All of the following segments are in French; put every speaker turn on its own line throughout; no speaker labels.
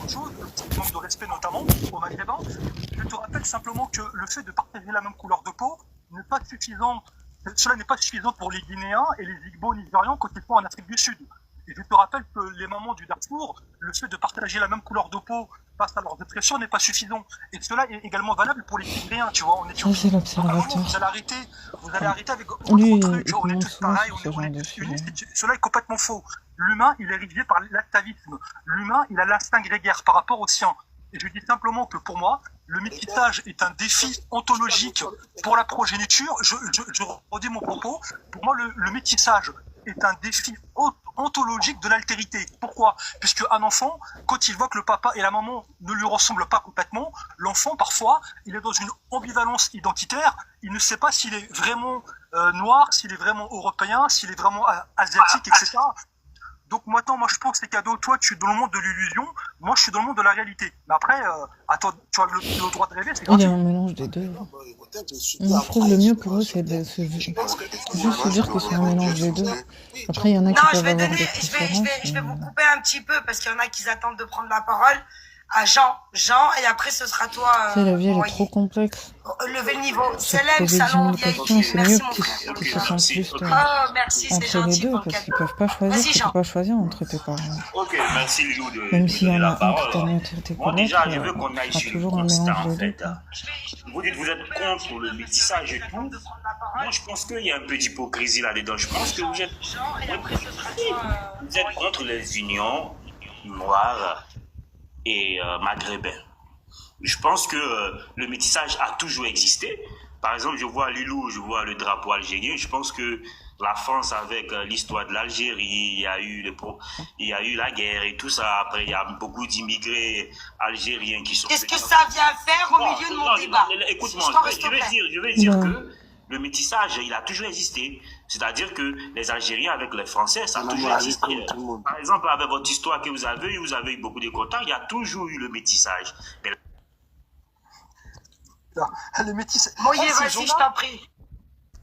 autre chose, c'est manque de respect notamment aux Maghrébins. Je te rappelle simplement que le fait de partager la même couleur de peau n'est pas suffisant. Cela n'est pas suffisant pour les Guinéens et les Igbo nigérians quand ils sont en Afrique du Sud. Et je te rappelle que les mamans du Darfour, le fait de partager la même couleur de peau face à leur dépression n'est pas suffisant. Et cela est également valable pour les Tigréens, tu vois, en
Ça,
Éthiopie.
c'est
Donc, à un moment,
l'observateur.
vous allez arrêter avec
Lui,
votre
il
truc, on est
commente
tous
souvent
pareils,
sur ce
on
genre
est
de
tous unis.
sujet.
Cela est complètement faux. L'humain, il est érigé par l'atavisme. L'humain, il a l'instinct grégaire par rapport au sien. Et je dis simplement que pour moi, le métissage est un défi ontologique pour la progéniture. Je redis mon propos. Pour moi, le métissage est un défi ontologique de l'altérité. Pourquoi? Puisque un enfant, quand il voit que le papa et la maman ne lui ressemblent pas complètement, l'enfant, parfois, il est dans une ambivalence identitaire. Il ne sait pas s'il est vraiment noir, s'il est vraiment européen, s'il est vraiment asiatique, etc. Donc maintenant, moi je pense que c'est cadeau. Toi, tu es dans le monde de l'illusion. Moi, je suis dans le monde de la réalité. Mais après, attends, tu as le droit de rêver, c'est
Il
gratuit.
y a un mélange des deux. Je trouve le mieux pour eux, c'est de juste se dire que c'est un mélange des deux. Après, il y en a qui peuvent avoir des préférences.
Je vais vous couper un petit peu parce qu'il y en a qui attendent de prendre la parole. À Jean, et après ce sera toi.
Tu sais, la vie, elle est trop complexe.
Levez le niveau.
Se
Célèbre,
poser 10
salon,
000 questions,
VIP.
c'est
Merci
mieux
mon frère.
qu'ils se sentent plus
Oh, merci, c'est
entre les
gentil
deux,
pour le
parce qu'ils
cadeau.
peuvent pas choisir.
Vas-y,
Tu
Jean.
peux pas choisir entre tes parents.
Ok, merci Lilou de
Même
me
s'il y
donner
en
la
a un qui
parole.
t'a traité
Moi
comme
déjà,
l'autre,
je veux qu'on aille
ce sera
sur le
toujours un
constat
mélange
en
des
fait.
deux.
Vous dites que vous êtes contre le métissage et tout. Moi, je pense qu'il y a un peu d'hypocrisie là-dedans. Je pense que vous êtes contre les unions noires et maghrébins. Je pense que le métissage a toujours existé. Par exemple, je vois Lilou, je vois le drapeau algérien. Je pense que la France, avec l'histoire de l'Algérie, il y a eu la guerre et tout ça. Après, il y a beaucoup d'immigrés algériens qui sont...
Qu'est-ce que ça vient faire au milieu de mon débat?
Écoute-moi, je vais dire que le métissage, il a toujours existé. C'est-à-dire que les Algériens avec les Français, ça a toujours existé. Par exemple, avec votre histoire que vous avez eu beaucoup de contacts, il y a toujours eu le métissage. Mais...
Les métis...
Moïse, vas-y, je t'en prie.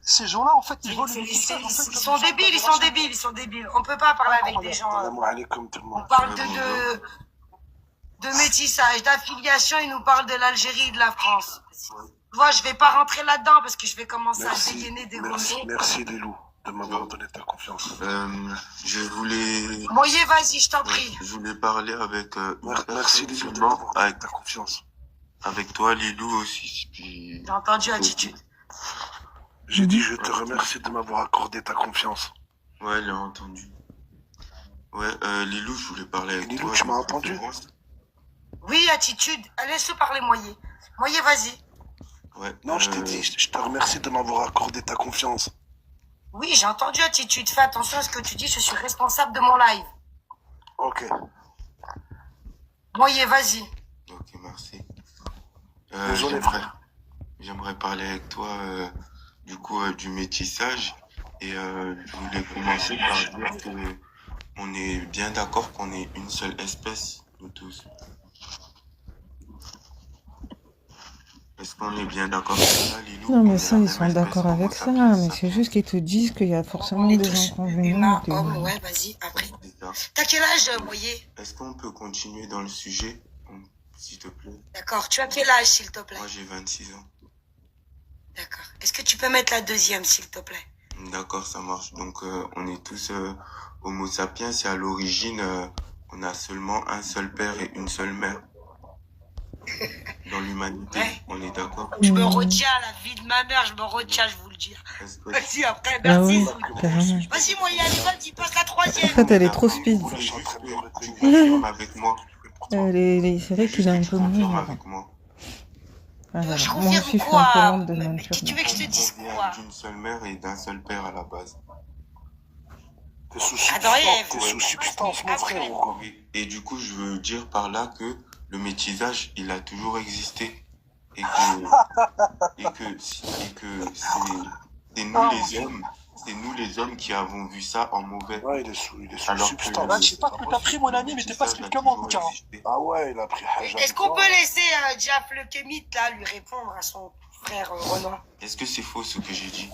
Ces gens-là, en fait, ils veulent le métissage.
Ils sont débiles. On peut pas parler avec des gens. On parle de métissage, d'affiliation, ils nous parlent de l'Algérie et de la France. Moi, je vais pas rentrer là-dedans parce que je vais commencer à dégainer des gros mots.
Merci Lilou de m'avoir donné ta confiance.
Je voulais...
Moïse, vas-y, je t'en prie.
Je voulais parler avec...
Merci Lilou de m'avoir donné ta confiance.
Avec toi, Lilou, aussi. Puis...
J'ai entendu attitude.
J'ai dit, je te remercie de m'avoir accordé ta confiance.
Ouais, elle a entendu. Ouais, Lilou, je voulais parler avec
Lilou,
toi.
tu m'as entendu?
Oui, attitude. Laisse-le parler, Moïse. Moïse, vas-y.
Ouais,
non, je t'ai dit, je te remercie de m'avoir accordé ta confiance.
Oui, j'ai entendu attitude. Fais attention à ce que tu dis, je suis responsable de mon live.
Ok.
Moïse, vas-y.
Ok, merci.
Désolé, frère.
J'aimerais parler avec toi, du coup, du métissage. Et je voulais commencer par dire que on est bien d'accord qu'on est une seule espèce, nous tous. Est-ce qu'on est bien d'accord avec ça, Lilou?
Non, mais ça, ils sont d'accord avec ça. Mais c'est juste qu'ils te disent qu'il y a forcément des inconvénients.
Ouais, vas-y, après. T'as quel âge, Moïse?
Est-ce qu'on peut continuer dans le sujet, s'il te plaît?
D'accord. Tu as quel âge, s'il te plaît?
Moi, j'ai 26 ans.
D'accord. Est-ce que tu peux mettre la deuxième, s'il te plaît?
D'accord, ça marche. Donc, on est tous Homo sapiens et à l'origine, on a seulement un seul père et une seule mère. Dans l'humanité, ouais. On est d'accord?
Je me retiens, la vie de ma mère, je me retiens, je vous le dis. Vas-y, après, merci. Vas-y, Moïse, allez, vas-y, passe la troisième.
En fait, elle est trop speed.
Avec moi.
C'est vrai qu'il est un peu mou.
Avec moi.
Ah, voilà.
Je
Moi
confirme
aussi, je suis
quoi?
un peu lente de
Mais tu veux que je te dise quoi?
D'une seule mère et d'un seul père à la base.
T'es sous substance, mon frère, ou quoi?
Et du coup, je veux dire par là que le métissage, il a toujours existé. Et que c'est nous les hommes. C'est nous les hommes qui avons vu ça en mauvais.
Ouais, il est sous substance.
Là, je sais pas ce que t'as pris, mon ami, mais t'es pas expliquement en tout cas.
Ah ouais, il a pris Hajj.
Est-ce qu'on peut laisser Diaf le Kémite, là, lui répondre à son frère Renan?
Est-ce que c'est faux ce que j'ai dit?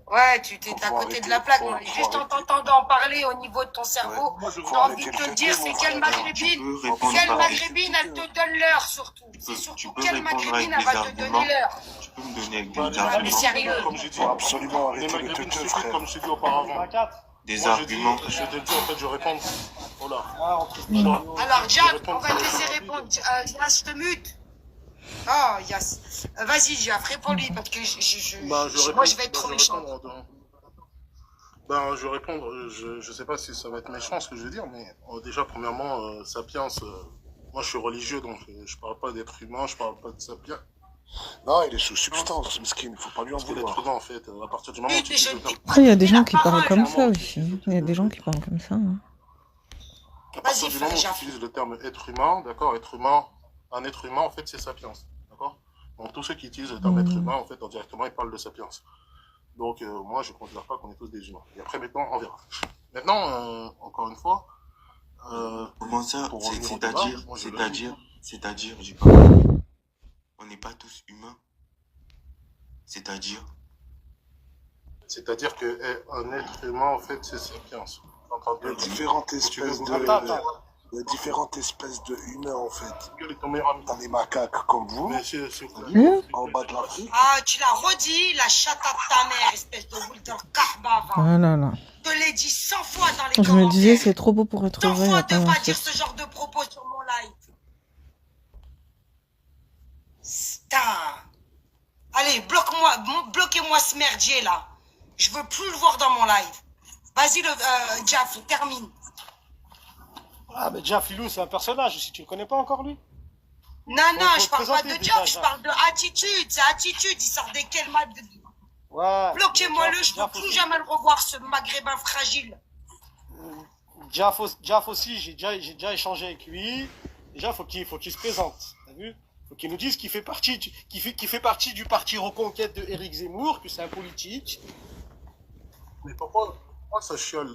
Ouais, tu t'es à côté de la plaque. Moi, juste en t'entendant parler au niveau de ton cerveau, j'ai envie de te dire, c'est quelle maghrébine elle te donne l'heure surtout. C'est surtout quelle maghrébine elle va te donner l'heure.
Tu peux me donner avec des
Mais
arguments.
sérieux.
Comme j'ai dit, absolument
Les
arrêter le
maghrébines
teuteux,
suffisent,
frère.
comme je t'ai dit auparavant.
Des
Moi,
arguments.
je te dis, en fait, je réponds. Voilà.
Alors, Jaff, on va te laisser répondre. Yas, je te mute. Oh, Yas. Vas-y, Jaff, réponds-lui parce que moi, je vais être trop méchant.
Ben, je vais répondre. Je sais pas si ça va être méchant ce que je veux dire, mais déjà, premièrement, Sapiens, moi, je suis religieux, donc je parle pas d'être humain, je parle pas de Sapiens.
Non, il est sous substance, Miskin, il faut pas lui en
Parce que l'être
vouloir.
humain, en fait, à partir du moment où tu
Mais je
utilises le terme-
Après, il y a des gens qui parlent comme ça aussi. Il y a des gens qui parlent comme ça. Hein.
à partir
Vas-y,
du moment où tu
Jaff.
utilises le terme être humain, d'accord, être humain, un être humain, en fait, c'est Sapiens, d'accord. Donc, tous ceux qui utilisent le terme être humain, en fait, indirectement, ils parlent de Sapiens. Donc, moi, je ne considère pas qu'on est tous des humains. Et après, maintenant, on verra. Maintenant, encore une fois...
Comment ça?
pour revenir au débat, moi, je le dis.
C'est-à-dire, j'ai pas compris. On n'est pas tous humains. C'est-à-dire,
C'est-à-dire qu'un être humain, en fait, c'est Sapiens.
Il y a différentes espèces de...
Attends.
Il y a différentes espèces de humains, en fait.
Quel est ton meilleur ami?
T'as les macaques comme vous,
Mais c'est
en bas de l'Afrique.
Ah, tu l'as redit, la chatte à ta mère, espèce de Wilder Kahba.
Ah là là.
Je te l'ai dit 100 fois dans les
Je
commentaires.
me disais, c'est trop beau pour être
100
vrai.
fois
Attends,
de pas
c'est-
dire ce genre de propos sur mon live. Putain. Allez, bloquez-moi ce merdier là. Je veux plus le voir dans mon live. Vas-y, Jaff, termine.
Ah, mais Jaff Lilou, c'est un personnage, si tu le connais pas encore, lui.
Non,
Faut
je parle pas
présenter
de
déjà,
job, je
Jaff.
parle de attitude. C'est attitude, il sort des quels mal de...
Ouais.
Bloquez-moi-le, je veux
Jaff
plus
aussi.
jamais le revoir, ce maghrébin fragile.
Jaff aussi, j'ai déjà échangé avec lui. Déjà, faut qu'il se présente. T'as vu? Faut qu'il nous dise qu'il fait partie du parti Reconquête de Éric Zemmour, que c'est un politique.
Mais pourquoi ça chiale?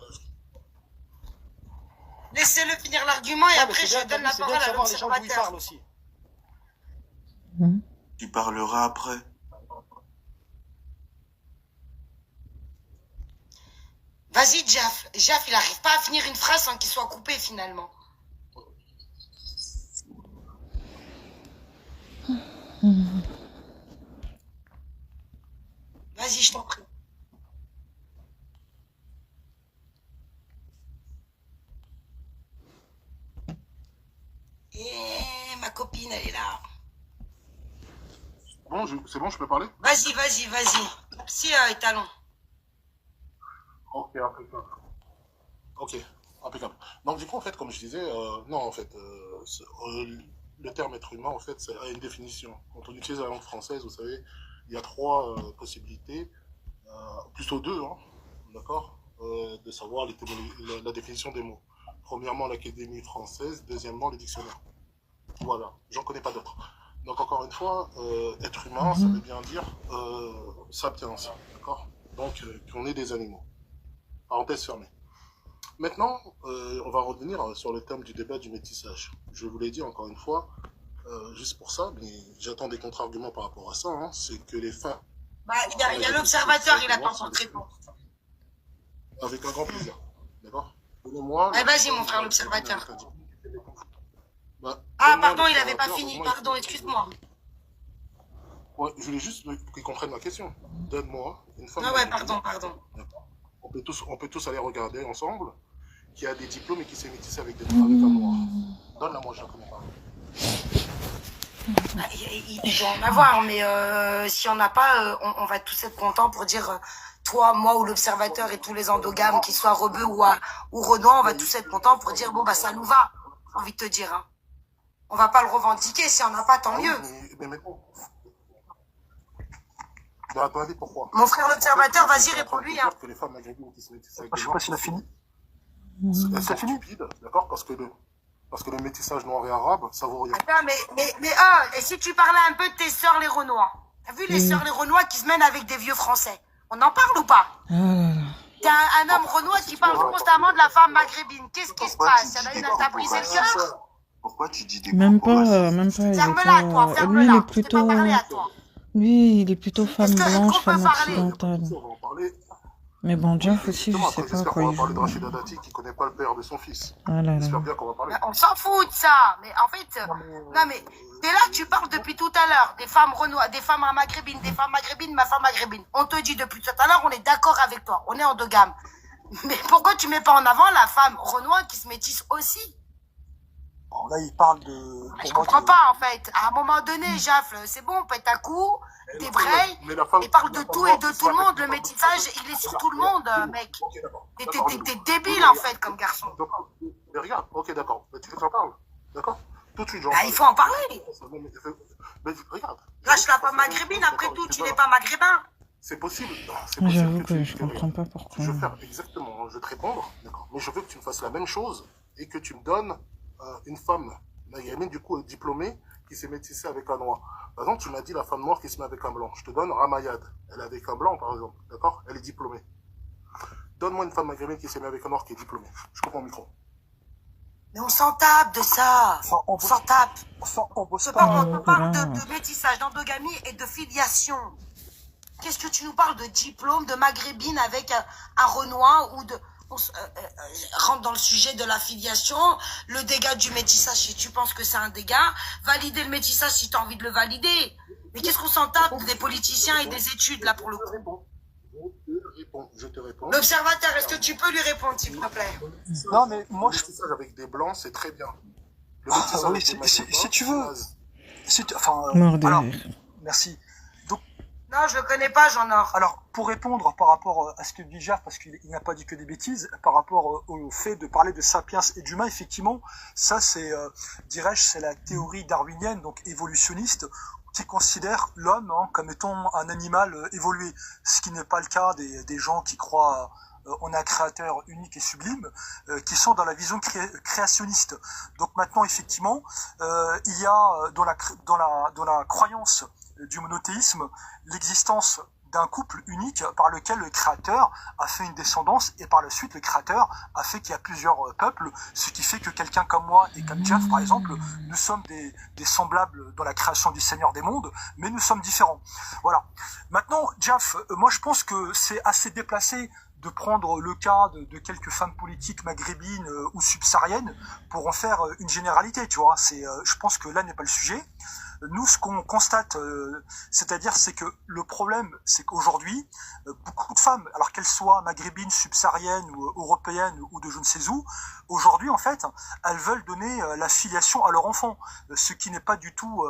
Laissez-le finir l'argument et
Ouais, mais
après
c'est
je
bien,
donne la
c'est bien de
parole à
savoir les gens d'où ils
l'observateur.
parlent aussi.
tu parleras après.
Vas-y, Jaff. Jaff, il arrive pas à finir une phrase sans qu'il soit coupé finalement. Vas-y, je t'en prie. Et ma copine, elle est là.
Bon, c'est bon, je peux parler?
Vas-y. Merci, étalon.
Ok, impeccable. Ok, impeccable. Donc, du coup, en fait, comme je disais, non, en fait, le terme être humain, en fait, ça a une définition. Quand on utilise la langue française, vous savez, il y a trois possibilités, plutôt deux, hein, d'accord, de savoir la définition des mots. Premièrement, l'Académie française, deuxièmement, le dictionnaire. Voilà, j'en connais pas d'autres. Donc, encore une fois, être humain, ça veut bien dire sapiens, d'accord? Donc, qu'on est des animaux. Parenthèse fermée. Maintenant, on va revenir sur le thème du débat du métissage. Je vous l'ai dit encore une fois, juste pour ça, mais j'attends des contre-arguments par rapport à ça, hein, c'est que les femmes...
Bah, il y a l'observateur, il attend son réponse.
Avec un grand plaisir, d'accord? Donnez-moi...
Ouais, vas-y, mon frère, l'observateur.
Bah,
Ah,
donnez-moi
pardon, il avait pas
l'observateur,
fini.
donne-moi
Pardon,
une-
excuse-moi.
Ouais, je voulais juste qu'ils comprennent ma question. Donne-moi une femme...
Ouais, pardon.
D'accord. On peut tous aller regarder ensemble qui a des diplômes et qui s'est métissé avec des femmes noires. Donne-la moi, je la connais pas.
Ah, il doit en avoir, mais si on n'a pas, on va tous être contents pour dire, toi, moi ou l'observateur et tous les endogames, qu'ils soient rebeux ou renois, on va tous être contents pour dire, bon, bah ça nous va, j'ai envie de te dire. Hein. On va pas le revendiquer, si on n'a pas, tant mieux.
Mais maintenant... Bah, attendez, pourquoi?
Mon frère l'observateur, vas-y, réponds-lui. Hein.
Que les femmes maghrébines qui se métissent avec
Je
des
sais
noirs,
pas s'il a fini.
c'est stupide, d'accord? Parce que le métissage noir et arabe, ça vaut rien.
Attends, et si tu parlais un peu de tes sœurs les Renois? T'as vu les sœurs les Renois qui se mènent avec des vieux Français? On en parle ou pas?
Ah là là.
T'es un homme Renois qui parle constamment de la femme maghrébine. Qu'est-ce qui se passe? Il y en a une, elle t'a brisé le cœur?
Pourquoi tu dis des
Même
propos
pas,
racistes?
même pas. Il est
Ferme-la, toi,
pas... Lui, il
ferme-la.
est
Je t'ai
plutôt...
pas parlé à toi.
Lui, il est plutôt femme
Est-ce
blanche,
qu'on peut
femme
parler?
occidentale.
On va en parler.
Mais bon,
Oui,
Jeff aussi, je
justement,
sais
après,
pas
j'espère
quoi
qu'on
il
va parler de
joue.
Rachida Dati qui connaît pas le père de son fils.
Ah là là.
J'espère bien qu'on va parler.
On s'en fout de ça. Mais en fait, non mais t'es là, tu parles depuis tout à l'heure des femmes renois, des femmes maghrébines, ma femme maghrébine. On te dit depuis tout à l'heure, on est d'accord avec toi, on est en deux gammes. Mais pourquoi tu mets pas en avant la femme renois qui se métisse aussi?
Bon, là, il parle de...
Je comprends pas en fait. À un moment donné, Jafle, c'est bon, pète un coup, débraye, et parle de tout et de tout le monde. Le métissage, il est sur tout le monde, mec. T'es débile en fait comme garçon.
Mais regarde, ok, d'accord. Mais tu veux que j'en parle? D'accord? Tout de suite, j'en
Ah,
parle.
il faut en parler.
Mais regarde.
Lâche la femme maghrébine, après tout, tu n'es pas maghrébin.
C'est possible.
J'avoue que je comprends pas pourquoi.
Je vais faire exactement, je vais te répondre, d'accord. Mais je veux que tu me fasses la même chose et que tu me donnes une femme maghrébine, du coup, diplômée, qui s'est métissée avec un noir. Par exemple, tu m'as dit la femme noire qui se met avec un blanc. Je te donne Ramayad. Elle est avec un blanc, par exemple, d'accord? Elle est diplômée. Donne-moi une femme maghrébine qui s'est mise avec un noir qui est diplômée. Je coupe mon micro.
Mais on s'en tape de ça. On s'en tape.
On bosse
On
pas.
parle de métissage, d'endogamie et de filiation. Qu'est-ce que tu nous parles de diplôme, de maghrébine avec un Renoir ou de... rentre dans le sujet de la filiation, le dégât du métissage si tu penses que c'est un dégât, valider le métissage si tu as envie de le valider. Mais qu'est-ce qu'on s'en tape des politiciens et des études là pour le coup?
Je te réponds.
L'observateur, est-ce que tu peux lui répondre s'il te plaît?
Non, mais moi,
Le métissage avec des blancs, c'est très bien. Le
Ah,
métissage
oui,
avec des
si tu veux. Enfin,
Mort de
alors,
rire.
merci.
Non, je le connais pas, Jean-Nord.
Alors, pour répondre par rapport à ce que dit Jaf, parce qu'il n'a pas dit que des bêtises, par rapport au fait de parler de sapiens et d'humain, effectivement, ça c'est, dirais-je, c'est la théorie darwinienne, donc évolutionniste, qui considère l'homme comme étant un animal évolué, ce qui n'est pas le cas des gens qui croient en un créateur unique et sublime, qui sont dans la vision créationniste. Donc maintenant, effectivement, il y a dans la croyance du monothéisme l'existence d'un couple unique par lequel le créateur a fait une descendance et par la suite le créateur a fait qu'il y a plusieurs peuples, ce qui fait que quelqu'un comme moi et comme Jeff par exemple, nous sommes des semblables dans la création du Seigneur des mondes, mais nous sommes différents. Voilà. Maintenant, Jeff, moi je pense que c'est assez déplacé de prendre le cas de quelques femmes politiques maghrébines ou subsahariennes pour en faire une généralité, tu vois. Je pense que là n'est pas le sujet. Nous, ce qu'on constate, c'est-à-dire, c'est que le problème, c'est qu'aujourd'hui, beaucoup de femmes, alors qu'elles soient maghrébines, subsahariennes ou européennes ou de je ne sais où, aujourd'hui, en fait, elles veulent donner la filiation à leur enfant, ce qui n'est pas du tout,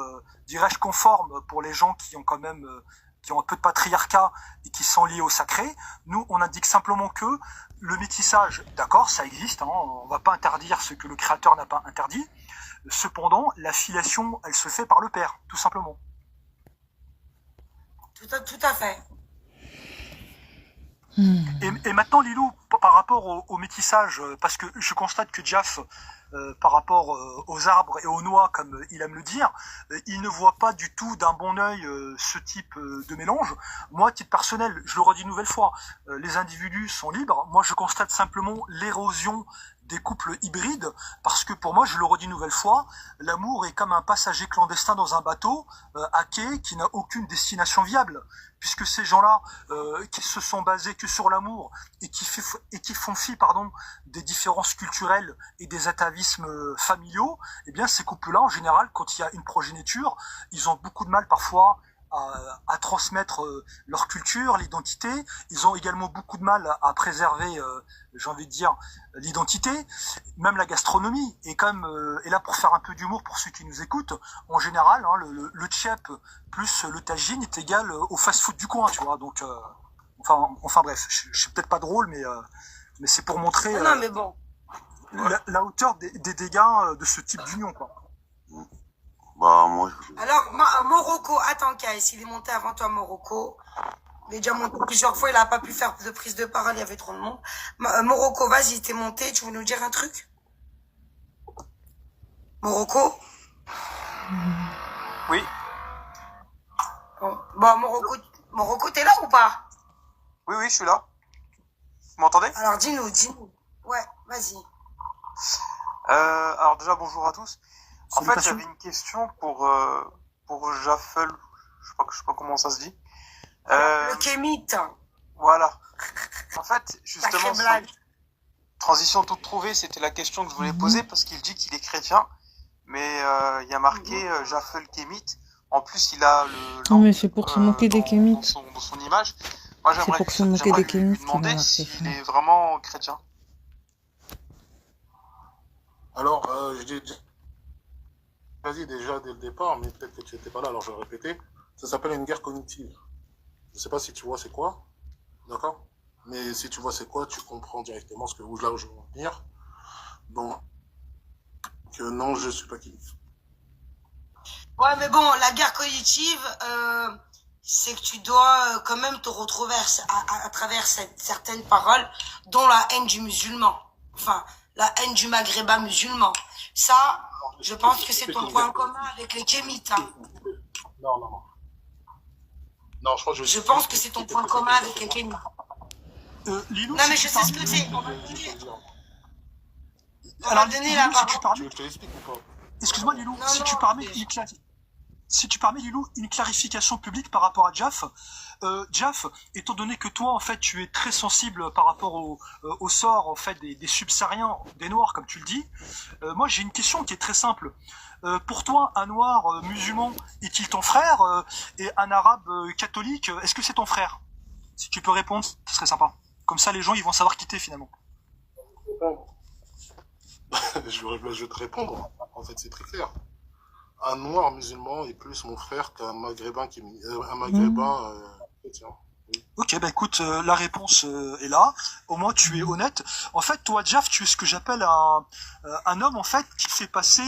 dirais-je, conforme pour les gens qui ont quand même qui ont un peu de patriarcat et qui sont liés au sacré. Nous, on indique simplement que le métissage, d'accord, ça existe, on va pas interdire ce que le créateur n'a pas interdit. Cependant, la filiation, elle se fait par le père, tout simplement.
Tout à fait.
Et maintenant, Lilou, par rapport au métissage, parce que je constate que Jaf, par rapport aux arbres et aux noix, comme il aime le dire, il ne voit pas du tout d'un bon œil ce type de mélange. Moi, à titre personnel, je le redis une nouvelle fois, les individus sont libres. Moi, je constate simplement l'érosion des couples hybrides, parce que pour moi, je le redis une nouvelle fois, l'amour est comme un passager clandestin dans un bateau à quai qui n'a aucune destination viable, puisque ces gens-là qui se sont basés que sur l'amour et qui font fi, des différences culturelles et des atavismes familiaux, eh bien ces couples-là, en général, quand il y a une progéniture, ils ont beaucoup de mal parfois à transmettre leur culture, l'identité. Ils ont également beaucoup de mal à préserver, j'ai envie de dire, l'identité, même la gastronomie. Et comme et là pour faire un peu d'humour pour ceux qui nous écoutent, en général, le tchèp plus le tagine est égal au fast-food du coin, tu vois. Donc, enfin bref, je suis peut-être pas drôle, mais c'est pour montrer
non, mais bon.
la hauteur des dégâts de ce type d'union, quoi.
Bah, moi,
Alors, Morocco, attends, Kaïs, il est monté avant toi, Morocco. Il est déjà monté plusieurs fois, il n'a pas pu faire de prise de parole, il y avait trop de monde. Morocco, vas-y, t'es monté, tu veux nous dire un truc? Morocco?
Oui.
Bon, Morocco, t'es là ou pas?
Oui, je suis là. Vous m'entendez?
Alors, dis-nous. Ouais, vas-y.
Alors déjà, bonjour à tous. En
Salut,
fait,
Passion.
j'avais une question pour Jaffel. je sais pas comment ça se dit.
Le kémite.
Voilà. En fait, justement, transition toute trouvée, c'était la question que je voulais poser parce qu'il dit qu'il est chrétien, mais il y a marqué Jafel Kémite. En plus, il a le.
Non, mais c'est pour se moquer des kémites.
Dans son image. Moi,
C'est pour se moquer des kémites
lui demander s'il est vraiment chrétien.
Alors, je dis, vas-y déjà dès le départ, mais peut-être que tu n'étais pas là, alors je vais répéter. Ça s'appelle une guerre cognitive. Je sais pas si tu vois c'est quoi, d'accord? Mais si tu vois c'est quoi, tu comprends directement là où je veux en venir. Donc, non, je suis pas qui.
Ouais, mais bon, la guerre cognitive, c'est que tu dois quand même te retrouver à travers certaines paroles, dont la haine du musulman. Enfin, la haine du maghrébin musulman. Ça, je pense que c'est ton point commun avec les kémites. Hein.
Non. Non,
je pense que c'est ton point commun avec les kémites.
Lilou,
non, mais je sais ce que c'est. On va donner la parole.
Tu veux que je te l'explique ou pas?
Excuse-moi, Lilou, si tu permets, Lilou, une clarification publique par rapport à Jaf. Jaf, étant donné que toi, en fait, tu es très sensible par rapport au sort, en fait, des subsahariens, des noirs, comme tu le dis, moi, j'ai une question qui est très simple. Pour toi, un noir musulman est-il ton frère et un arabe catholique, est-ce que c'est ton frère? Si tu peux répondre, ce serait sympa. Comme ça, les gens, ils vont savoir quitter, finalement.
Je vais te répondre. En fait, c'est très clair. Un noir musulman est plus mon frère qu'un maghrébin chrétien. Oui.
Ok, bah écoute, la réponse est là. Au moins, tu es honnête. En fait, toi, Jaf, tu es ce que j'appelle un homme, en fait, qui fait passer,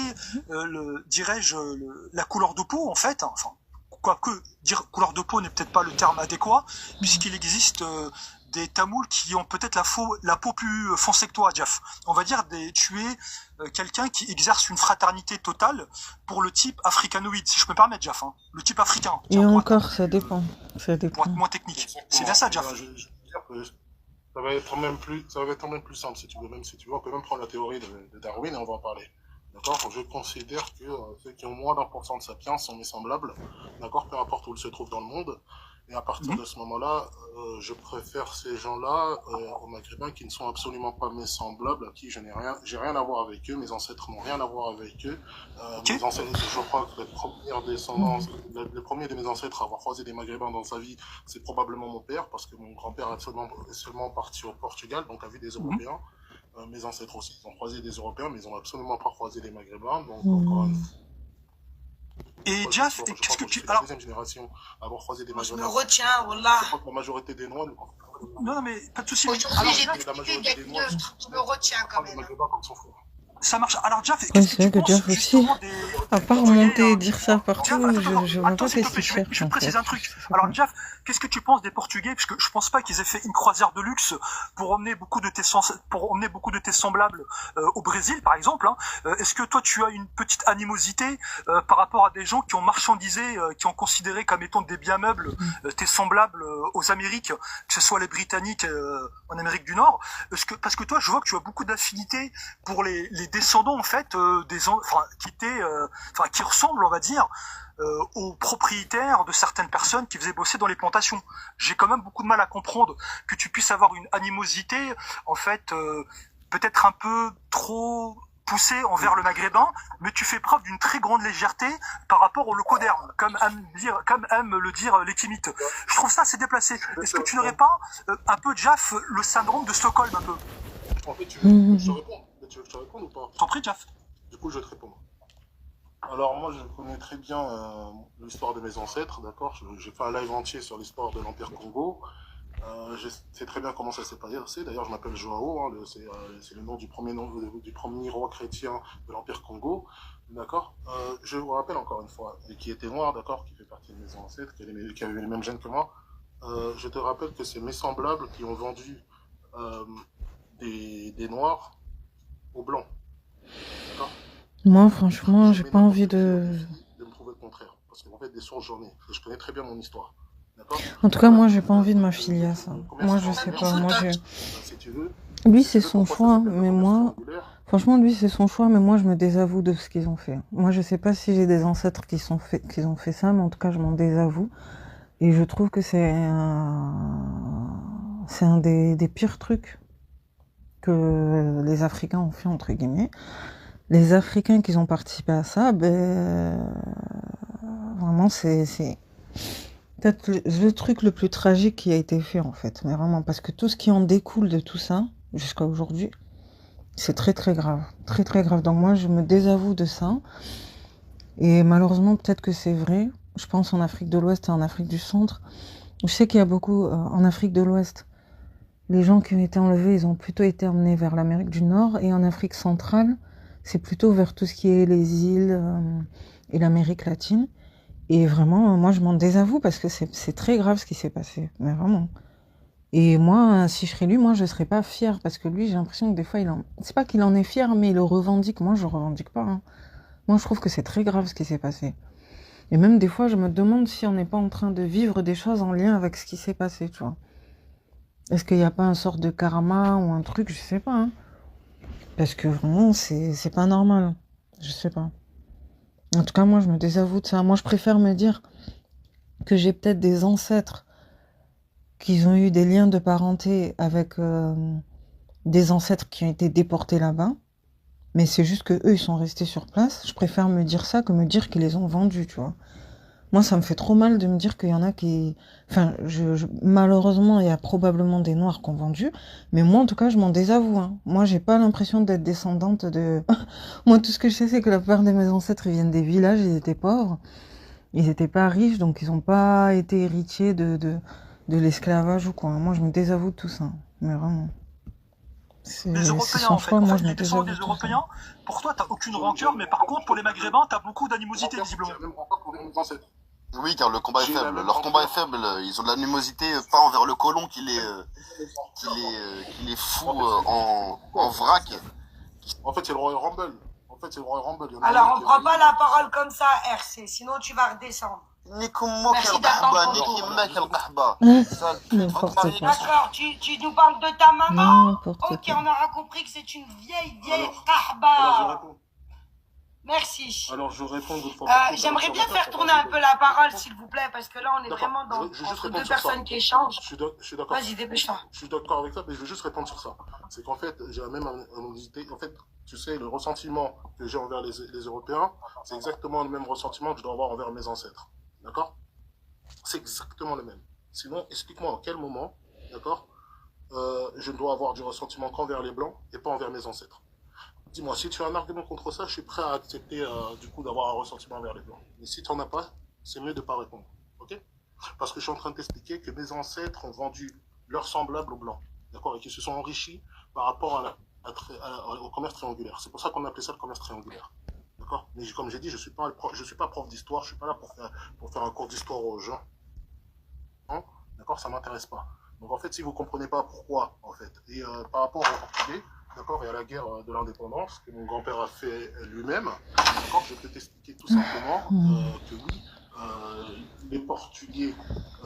dirais-je, la couleur de peau, en fait. Enfin, quoique, dire couleur de peau n'est peut-être pas le terme adéquat, puisqu'il existe des Tamouls qui ont peut-être la peau plus foncée que toi, Jaf. On va dire, tu es quelqu'un qui exerce une fraternité totale pour le type africanoïde, si je peux me permettre, Jaf. Hein. Le type africain.
Et encore, ça dépend. Ça dépend.
Pour être moins technique. C'est bien ça, Jaf.
Je veux dire que ça va être même plus simple, si tu veux. Même si tu veux, on peut même prendre la théorie de Darwin et on va en parler. D'accord? Je considère que ceux qui ont moins d'1% de sapiens sont mes semblables. D'accord? Peu importe où ils se trouvent dans le monde. Et à partir de ce moment-là, je préfère ces gens-là aux Maghrébins qui ne sont absolument pas mes semblables, à qui j'ai rien à voir avec eux, mes ancêtres n'ont rien à voir avec eux. Mes ancêtres, je crois que le premier de mes ancêtres à avoir croisé des Maghrébins dans sa vie, c'est probablement mon père, parce que mon grand-père est seulement parti au Portugal, donc a vu des Européens. Mes ancêtres aussi, ils ont croisé des Européens, mais ils n'ont absolument pas croisé des Maghrébins, donc encore une fois.
Et Jaf, qu'est-ce que tu...
Alors, la deuxième génération à avoir croisé des Maghrébins.
Je me retiens, Wallah.
Je crois que la majorité des Noirs...
Non, mais pas de soucis.
Aujourd'hui, j'ai décidé d'être neutre. Je me retiens quand même.
Ça marche. Alors, Jaf,
c'est vrai que Jaf aussi, à part monter et dire ça partout, je vois pas qu'est-ce qu'il cherche.
Je vais préciser un truc. Alors, Jaf, qu'est-ce que tu penses des Portugais? Parce que je pense pas qu'ils aient fait une croisière de luxe pour emmener beaucoup de tes semblables au Brésil, par exemple. Hein. Est-ce que toi, tu as une petite animosité par rapport à des gens qui ont marchandisé, qui ont considéré comme étant des biens meubles tes semblables aux Amériques, que ce soit les Britanniques en Amérique du Nord? Parce que toi, je vois que tu as beaucoup d'affinités pour les descendants en fait qui ressemblent, on va dire, aux propriétaires de certaines personnes qui faisaient bosser dans les plantations. J'ai quand même beaucoup de mal à comprendre que tu puisses avoir une animosité en fait peut-être un peu trop poussée envers le maghrébin, mais tu fais preuve d'une très grande légèreté par rapport au locoderme, comme aiment le dire les Kémites. Je trouve ça assez déplacé. Est-ce que tu n'aurais pas un peu, Jaf, le syndrome de Stockholm un peu?
En fait, tu veux que je te réponde? Tu veux que je te réponde ou pas?
T'en prie, Jaf.
Du coup, je vais te répondre. Alors, moi, je connais très bien l'histoire de mes ancêtres, d'accord? J'ai fait un live entier sur l'histoire de l'Empire Congo. Je sais très bien comment ça s'est passé. D'ailleurs, je m'appelle Joao, hein, c'est le nom du premier roi chrétien de l'Empire Congo, d'accord? Je vous rappelle encore une fois, et qui était noir, d'accord, qui fait partie de mes ancêtres, qui avait les mêmes gènes que moi. Je te rappelle que c'est mes semblables qui ont vendu des noirs aux blancs, d'accord?
Moi, franchement, j'ai pas envie de
me prouver le contraire, parce qu'en fait, des sources j'en ai. Je connais très bien mon histoire.
En tout cas, moi, j'ai pas envie de m'affilier à ça. Moi, je sais pas. Moi, lui, c'est son choix, mais moi, Franchement, lui, c'est son choix, mais moi, je me désavoue de ce qu'ils ont fait. Moi, je sais pas si j'ai des ancêtres qui ont fait ça, mais en tout cas, je m'en désavoue. Et je trouve que c'est un des pires trucs que les Africains ont fait, entre guillemets. Les Africains qui ont participé à ça, vraiment, c'est peut-être le truc le plus tragique qui a été fait, en fait. Mais vraiment, parce que tout ce qui en découle de tout ça, jusqu'à aujourd'hui, c'est très très grave. Très très grave. Donc moi, je me désavoue de ça. Et malheureusement, peut-être que c'est vrai. Je pense en Afrique de l'Ouest et en Afrique du Centre. Je sais qu'il y a beaucoup, en Afrique de l'Ouest, les gens qui ont été enlevés, ils ont plutôt été emmenés vers l'Amérique du Nord. Et en Afrique centrale, c'est plutôt vers tout ce qui est les îles et l'Amérique latine. Et vraiment, moi, je m'en désavoue parce que c'est très grave ce qui s'est passé. Mais vraiment. Et moi, si je serais lui, moi, je serais pas fière parce que lui, j'ai l'impression que des fois, c'est pas qu'il en est fier, mais il le revendique. Moi, je le revendique pas. Hein. Moi, je trouve que c'est très grave ce qui s'est passé. Et même des fois, je me demande si on n'est pas en train de vivre des choses en lien avec ce qui s'est passé, tu vois. Est-ce qu'il n'y a pas un sort de karma ou un truc, je sais pas. Hein. Parce que vraiment, c'est pas normal. Je sais pas. En tout cas, moi, je me désavoue de ça. Moi, je préfère me dire que j'ai peut-être des ancêtres qui ont eu des liens de parenté avec des ancêtres qui ont été déportés là-bas. Mais c'est juste que eux, ils sont restés sur place. Je préfère me dire ça que me dire qu'ils les ont vendus, tu vois. Moi, ça me fait trop mal de me dire qu'il y en a qui... Enfin, malheureusement, il y a probablement des Noirs qui ont vendu. Mais moi, en tout cas, je m'en désavoue. Hein. Moi, j'ai pas l'impression d'être descendante de... Moi, tout ce que je sais, c'est que la plupart de mes ancêtres, ils viennent des villages, ils étaient pauvres. Ils étaient pas riches, donc ils ont pas été héritiers de l'esclavage ou quoi. Moi, je me désavoue de tout ça. Mais vraiment.
Les Européens, en fait. Moi, les descendants des Européens, pour toi, t'as aucune rancœur, mais par contre, pour les Maghrébins, t'as beaucoup d'animosité, visiblement.
Oui, car le combat est faible. Leur combat est faible. Ils ont de l'animosité pas envers le colon qui les fout en vrac.
En fait, c'est le Royal Rumble.
Alors, on prend pas la parole comme ça, RC, sinon tu vas redescendre.
Merci d'attendre.
D'accord, tu nous parles de ta maman. Ok, on aura compris que c'est une vieille kahba. Merci.
Alors, je réponds de fois.
J'aimerais bien faire tourner un peu la parole, s'il vous plaît, parce que là, on est vraiment dans deux personnes qui échangent.
Je suis d'accord.
Vas-y, dépêche-toi.
Je suis d'accord avec ça, mais je veux juste répondre sur ça. C'est qu'en fait, j'ai la même animosité. En fait, tu sais, le ressentiment que j'ai envers les Européens, c'est exactement le même ressentiment que je dois avoir envers mes ancêtres. D'accord? C'est exactement le même. Sinon, explique-moi en quel moment, d'accord, je dois avoir du ressentiment qu'envers les Blancs et pas envers mes ancêtres. Dis-moi, si tu as un argument contre ça, je suis prêt à accepter du coup d'avoir un ressentiment envers les Blancs. Mais si tu n'en as pas, c'est mieux de ne pas répondre. Ok? Parce que je suis en train de t'expliquer que mes ancêtres ont vendu leurs semblables aux Blancs. D'accord? Et qu'ils se sont enrichis par rapport au commerce triangulaire. C'est pour ça qu'on appelait ça le commerce triangulaire. D'accord? Mais comme j'ai dit, je suis pas prof d'histoire, je suis pas là pour faire un cours d'histoire aux gens. Non? D'accord? Ça m'intéresse pas. Donc en fait, si vous comprenez pas pourquoi, en fait, et par rapport aux Portugais, d'accord, et à la guerre de l'indépendance que mon grand-père a fait lui-même, d'accord, je peux t'expliquer tout simplement que oui, les Portugais,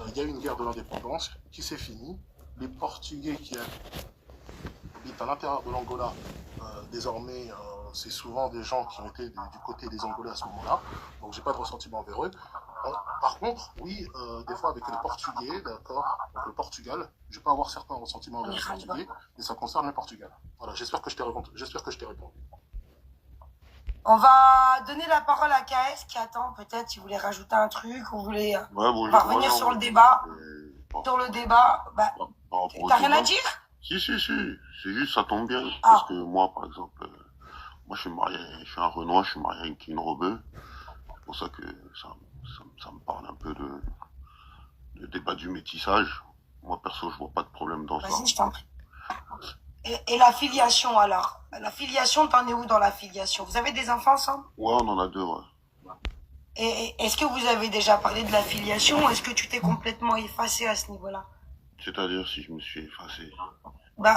il y a eu une guerre de l'indépendance qui s'est finie. Les Portugais qui habitent à l'intérieur de l'Angola, désormais, c'est souvent des gens qui ont été du côté des Angolais à ce moment-là, donc j'ai pas de ressentiment envers eux. Par contre, oui, des fois avec les Portugais, d'accord, donc le Portugal, je peux avoir certains ressentiments envers les Portugais, mais ça concerne le Portugal. Voilà, j'espère que je t'ai répondu.
On va donner la parole à KS qui attend, peut-être, si vous voulez rajouter un truc, ou vous voulez revenir sur le débat. Sur le débat, t'as rien à dire?
Si, c'est juste, ça tombe bien. Parce que moi, par exemple, moi je suis marié, je suis un Renoir, je suis marié avec une Rebeu. C'est pour ça que ça me parle un peu de débat du métissage. Moi, perso, je vois pas de problème dans ça.
Vas-y, je t'en prie. Et la filiation, alors? La filiation, t'en es où dans la filiation? Vous avez des enfants ensemble?
Ouais, on en a 2, ouais.
Et est-ce que vous avez déjà parlé de la filiation ou est-ce que tu t'es complètement effacé à ce niveau-là?
C'est-à-dire si je me suis effacé?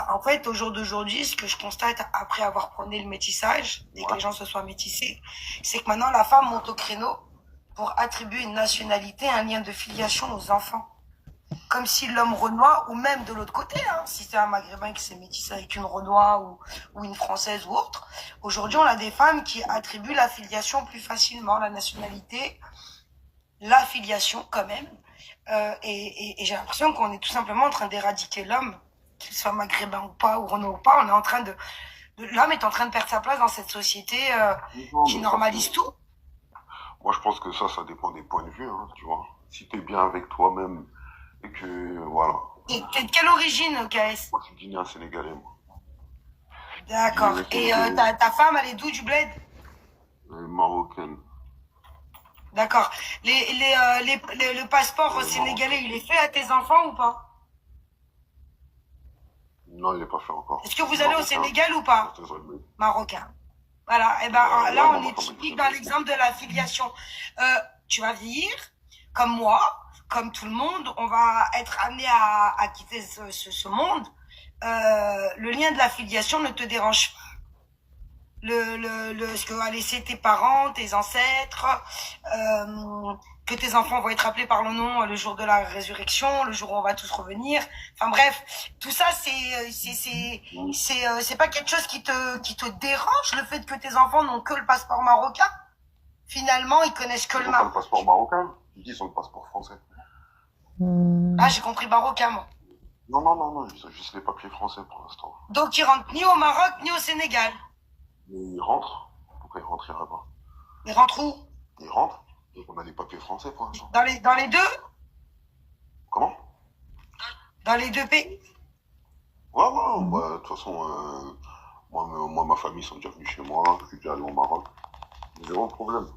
En fait, au jour d'aujourd'hui, ce que je constate après avoir prôné le métissage, et que les gens se soient métissés, c'est que maintenant la femme monte au créneau pour attribuer une nationalité, un lien de filiation aux enfants. comme si l'homme renois, ou même de l'autre côté, hein, si c'est un maghrébin qui s'est métissé avec une renois ou une française ou autre, aujourd'hui on a des femmes qui attribuent la filiation plus facilement, la nationalité, la filiation quand même. Et j'ai l'impression qu'on est tout simplement en train d'éradiquer l'homme, qu'il soit maghrébin ou pas, ou renois ou pas. On est en train l'homme est en train de perdre sa place dans cette société qui normalise tout.
Moi, je pense que ça dépend des points de vue, hein, tu vois. Si t'es bien avec toi-même et que, voilà.
T'es de quelle origine, KS?
Moi, je suis guinéen sénégalais, moi.
D'accord. Et ta femme, elle est d'où, du bled?
Marocaine.
D'accord. Le passeport sénégalais, il est fait à tes enfants ou pas?
Non, il n'est pas fait encore.
Est-ce que vous allez au Sénégal ou pas? Marocain. Voilà. Et là, on est typique dans l'exemple de la filiation. Tu vas vieillir, comme moi, comme tout le monde, on va être amené à quitter ce monde. Le lien de la filiation ne te dérange pas. Ce que va laisser tes parents, tes ancêtres, que tes enfants vont être appelés par le nom le jour de la résurrection, le jour où on va tous revenir. Enfin bref, tout ça c'est pas quelque chose qui te dérange, le fait que tes enfants n'ont que le passeport marocain. Finalement, ils connaissent que le
Maroc. Le passeport marocain, ils ont le passeport français.
Ah, j'ai compris marocain, moi.
Non, ils ont juste les papiers français pour l'instant.
Donc ils rentrent ni au Maroc ni au Sénégal.
Mais ils rentrent. Pourquoi ils rentreraient pas?
Ils rentrent où?
Ils rentrent. Donc on a des papiers français pour l'instant.
Dans les deux?
Comment?
Dans les deux pays?
Ouais, de toute façon, moi, ma famille sont déjà venus chez moi, je suis déjà allé au Maroc. Zéro problème.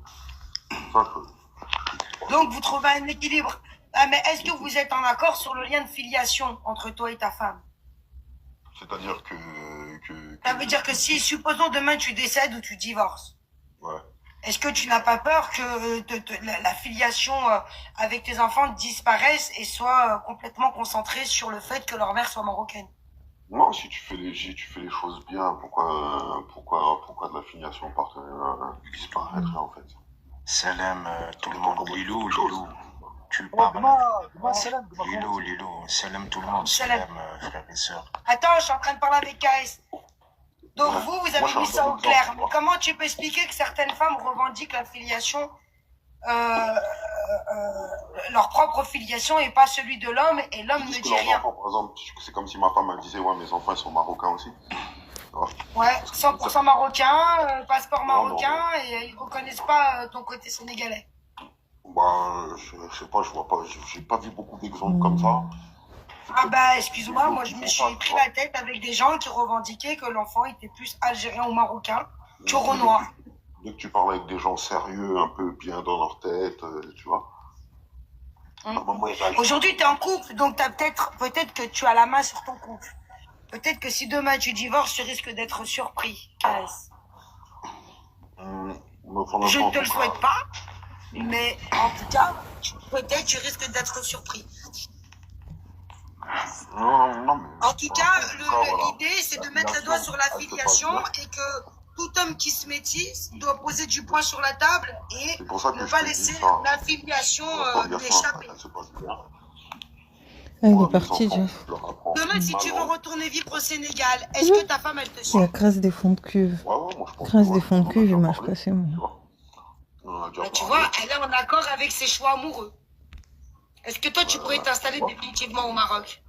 Donc vous trouvez un équilibre. Ah, mais est-ce que vous êtes en accord sur le lien de filiation entre toi et ta femme?
C'est-à-dire que...
Ça veut dire que si, supposons demain tu décèdes ou tu divorces.
Ouais.
Est-ce que tu n'as pas peur que la filiation avec tes enfants disparaisse et soit complètement concentrée sur le fait que leur mère soit marocaine?
Non, si tu fais les choses bien, pourquoi de la filiation disparaîtrait en fait?
Salam tout le monde. Lilou, tu parles. Lilou, salam tout le monde. Salam frères et sœurs.
Attends, je suis en train de parler avec KS. Donc vous avez mis ça au clair. Mais comment tu peux expliquer que certaines femmes revendiquent la filiation, leur propre filiation et pas celui de l'homme, et l'homme ne dit rien?
Par exemple, c'est comme si ma femme elle disait ouais, mes enfants ils sont marocains aussi.
Ouais, 100% marocain, passeport marocain, et ils reconnaissent pas ton côté sénégalais.
Bah, je sais pas, je vois pas, j'ai pas vu beaucoup d'exemples comme ça.
Ah bah, excuse-moi, moi je me suis pris la tête avec des gens qui revendiquaient que l'enfant était plus algérien ou marocain que renois.
Dès que tu parles avec des gens sérieux, un peu bien dans leur tête, tu vois.
Aujourd'hui, tu es en couple, donc peut-être que tu as la main sur ton couple. Peut-être que si demain tu divorces, tu risques d'être surpris, KS. Je ne te le souhaite pas, mais en tout cas, peut-être tu risques d'être surpris.
Non, mais
en tout cas, l'idée, c'est de mettre le doigt sur la filiation et que tout homme qui se métisse doit poser du poing sur la table et ne pas laisser la filiation échapper.
Ah, il est parti, Jeff.
Demain, si tu veux retourner vivre au Sénégal, est-ce que ta femme, elle te suit?
Il y a crasse des fonds de cuve. Crasse des fonds de cuve, il marche pas, c'est moi.
Bah, tu vois, elle est en accord avec ses choix amoureux. Est-ce que toi, tu pourrais t'installer définitivement au Maroc?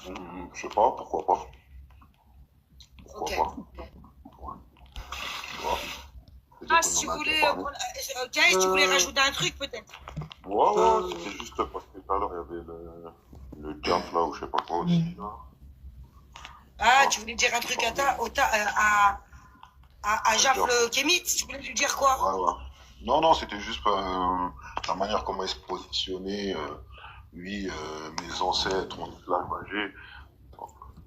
Je sais pas, pourquoi pas. Pourquoi pas.
Ah, si tu voulais... tu voulais rajouter un truc, peut-être?
Ouais, c'était juste parce que tout à l'heure, il y avait le diable, là, ou je sais pas quoi aussi, là.
Ah, tu voulais dire un truc à Jafle Kémit? Tu voulais lui dire quoi?
Ouais. Non, c'était juste la manière comment il se positionnait. Lui, mes ancêtres, mon esclave âgé.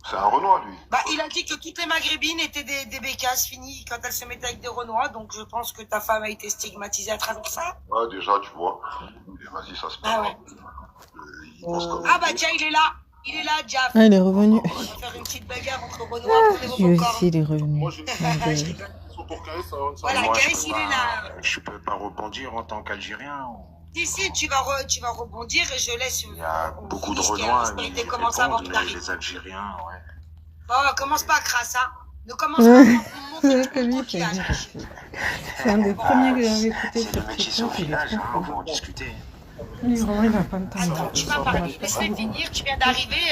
C'est un Renoir, lui.
Bah, il a dit que toutes les Maghrébines étaient des bécasses finies quand elles se mettaient avec des Renois, donc je pense que ta femme a été stigmatisée à travers ça.
Ouais, déjà, tu vois. Et vas-y, ça se passe.
Ah ouais. Ah bah tiens, il est là. Il est là, Jaf.
Ah, il est revenu.
On va faire une petite bagarre entre Renois pour
Lui aussi, il est revenu.
Moi, j'ai une question pour KS.
Voilà, KS, il est là.
Je peux pas rebondir en tant qu'Algérien.
Si, tu vas rebondir et je laisse.
Il y a beaucoup de Renois qui répondent, mais les Algériens, ouais.
Oh, commence pas à crasser, hein. Ne commence pas à
C'est
monter
vrai que lui, c'est un des premiers que j'avais écouté
C'est
sur
le métis
TikTok,
au
il est
village,
trop
hein,
fort.
on va en discuter.
Lui, vraiment, il va pas me
Attends,
tendre.
tu vas parler. Laisse-le finir, tu viens d'arriver.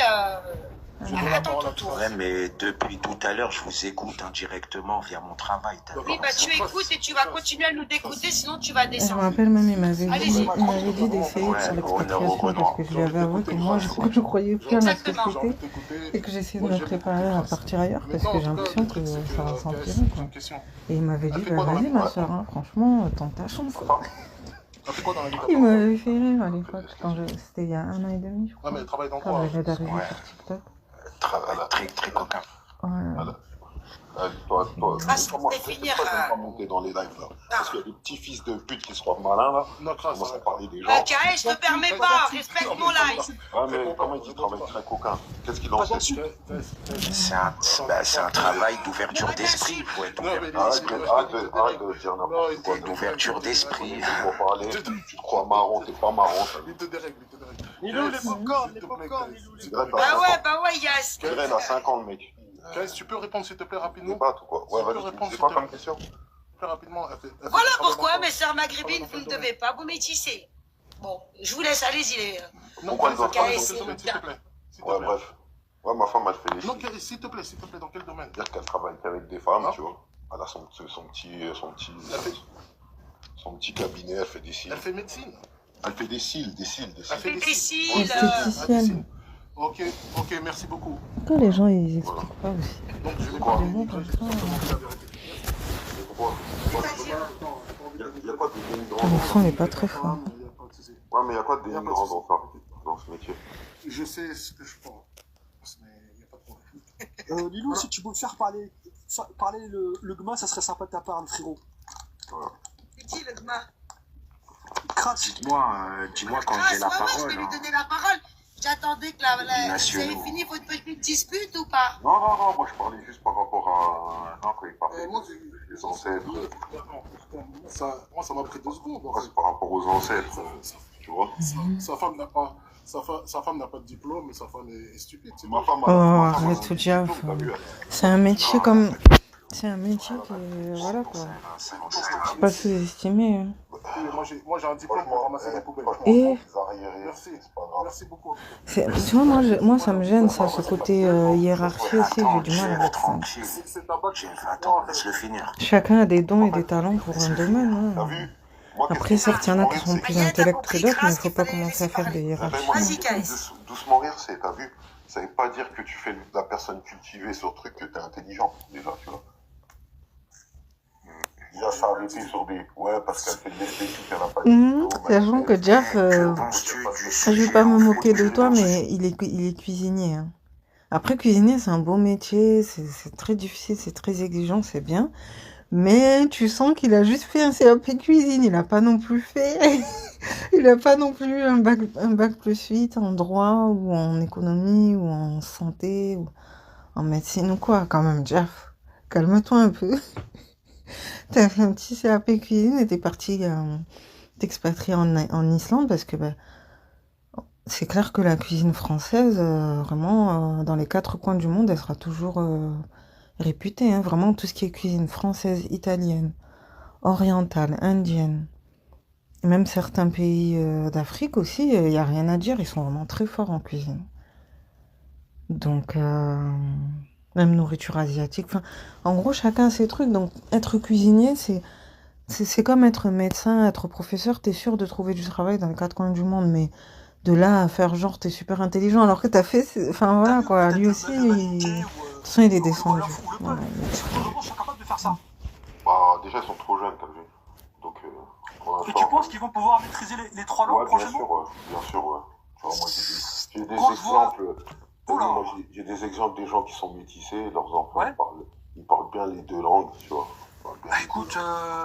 Attends ton tour.
Ouais, mais depuis tout à l'heure, je vous écoute indirectement via mon travail.
Oui, bah tu écoutes et tu vas continuer à nous écouter, sinon tu vas
Je me
descendre.
rappelle même, il m'avait
Allez-y.
dit d'essayer de faire l'expatriation parce que je lui avais avoué que moi, je croyais plus à ma société et que j'essayais de me préparer à partir ailleurs parce que j'ai l'impression que ça va s'empirer, quoi. Et il m'avait dit, bah vas-y ma soeur, hein, franchement, tente ta chance. Il m'avait fait rire à l'époque, c'était il y a 1 an et demi, je crois,
Ouais, mais elle travaille dans
quand
quoi?
elle venait d'arriver sur TikTok.
Travail très, très coquin.
Voilà.
Toi,
Ah, c'est
comment
finir.
pas monter dans les lives là? Parce qu'il y a des petits fils de pute qui se croient malins là.
Non,
On commence à parler des gens.
Kael, je te permets pas, respecte mon live.
Ah, mais comment il travaille très coquin? Qu'est-ce qu'il en sait?
C'est un travail d'ouverture d'esprit. Il faut être ouvert d'esprit.
Arrête de dire n'importe quoi.
D'ouverture d'esprit.
Pour parler, tu te crois marrant, t'es pas marrant.
Il te dérègle, il te dérègle.
Nilou, les popcorn, Nilou.
Bah ouais, il y a.
Keren a 5 ans, le mec.
Kaes, tu peux répondre s'il te plaît rapidement?
Débat ou quoi? Ouais, vas-y, c'est quoi comme question?
Très rapidement.
Voilà pourquoi mes sœurs maghrébines, vous ne devez pas vous métisser. Bon, je vous laisse, allez-y les.
Pourquoi elles doivent
Kaes,
pas?
c'est
S'il te plaît.
Ouais, bref. Ouais, ma femme, elle fait les
Non,
filles.
s'il te plaît, dans quel domaine?
Dire qu'elle travaille qu'avec des femmes, tu vois. Elle a son petit cabinet, elle fait des cils.
Elle fait médecine.
Elle fait des cils.
Elle fait des cils.
Esthéticienne.
Ok, merci beaucoup.
Pourquoi les gens, ils expliquent pas aussi?
Donc, je vais
Quoi?
parler
Des mots comme ça.
Il y a quoi de dénigrant
Le
dans
son n'est pas très fort.
Ouais, mais il y a quoi de dénigrant dans ce métier?
Je sais ce que je pense, mais il n'y a pas de problème.
Lilou, si tu peux me faire parler le gma, ça serait sympa de ta part, frérot.
C'est qui le gma?
Kratz.
Dis-moi quand j'ai la
Je
parole.
vais lui
Hein.
donner la parole. J'attendais que vous avez fini votre petite dispute ou pas?
Non, moi je parlais juste par rapport à... Non, quand il parlait des ancêtres.
Moi, ça m'a pris 2 secondes.
Ouais, c'est par rapport aux ancêtres, tu vois.
Sa femme n'a pas de diplôme, mais sa femme est stupide.
Ma femme
Oh, arrête tout diable. C'est un métier comme... C'est un métier que... Voilà, quoi. Faut pas sous-estimer. Hein.
Moi, j'ai un diplôme pour ramasser les poubelles.
Et...
Merci beaucoup.
Tu vois, moi, ça me gêne, ça, ce côté hiérarchie aussi, j'ai du mal avec ça.
Tranquille. Attends, laisse-le finir.
Chacun a des dons et des talents pour un domaine. Hein. Après, certes, il y en a qui sont plus intellectuels que d'autres, mais il ne faut pas commencer à faire des hiérarchies.
Vas-y, Kaes.
Doucement rire, c'est, t'as vu, ça veut pas dire que tu fais de la personne cultivée sur le truc, que t'es intelligent, déjà, tu vois. Déjà, s'arrêter sur des... Ouais, parce qu'elle fait de l'esthétique, elle n'a pas de...
Sachant que Jeff, je vais pas me moquer de toi, mais il est cuisinier. Hein. Après, cuisinier, c'est un beau métier, c'est très difficile, c'est très exigeant, c'est bien. Mais tu sens qu'il a juste fait un CAP cuisine, il n'a pas non plus fait... il n'a pas non plus un bac plus 8 en droit, ou en économie, ou en santé, ou en médecine, ou quoi, quand même, Jeff. Calme-toi un peu. T'as fait un petit CAP cuisine et t'es parti t'expatrier en Islande parce que c'est clair que la cuisine française, vraiment, dans les 4 coins du monde, elle sera toujours réputée. Hein, vraiment, tout ce qui est cuisine française, italienne, orientale, indienne, et même certains pays d'Afrique aussi, il n'y a rien à dire, ils sont vraiment très forts en cuisine. Donc... même nourriture asiatique. Enfin, en gros, chacun a ses trucs. Donc, être cuisinier, c'est comme être médecin, être professeur. T'es sûr de trouver du travail dans les 4 coins du monde. Mais de là à faire genre, t'es super intelligent, alors que t'as fait... Enfin, voilà, quoi. Lui aussi, de toute façon, il est descendu. Voilà,
sont capables de faire ça.
Bah, déjà, ils sont trop jeunes, t'as vu. Donc,
et tu penses qu'ils vont pouvoir maîtriser les 3 langues prochainement?
Bien sûr, ouais. Tu vois, moi, j'ai des exemples... Moi, j'ai des exemples des gens qui sont métissés, leurs enfants, ils parlent bien les 2 langues, tu vois.
Écoute,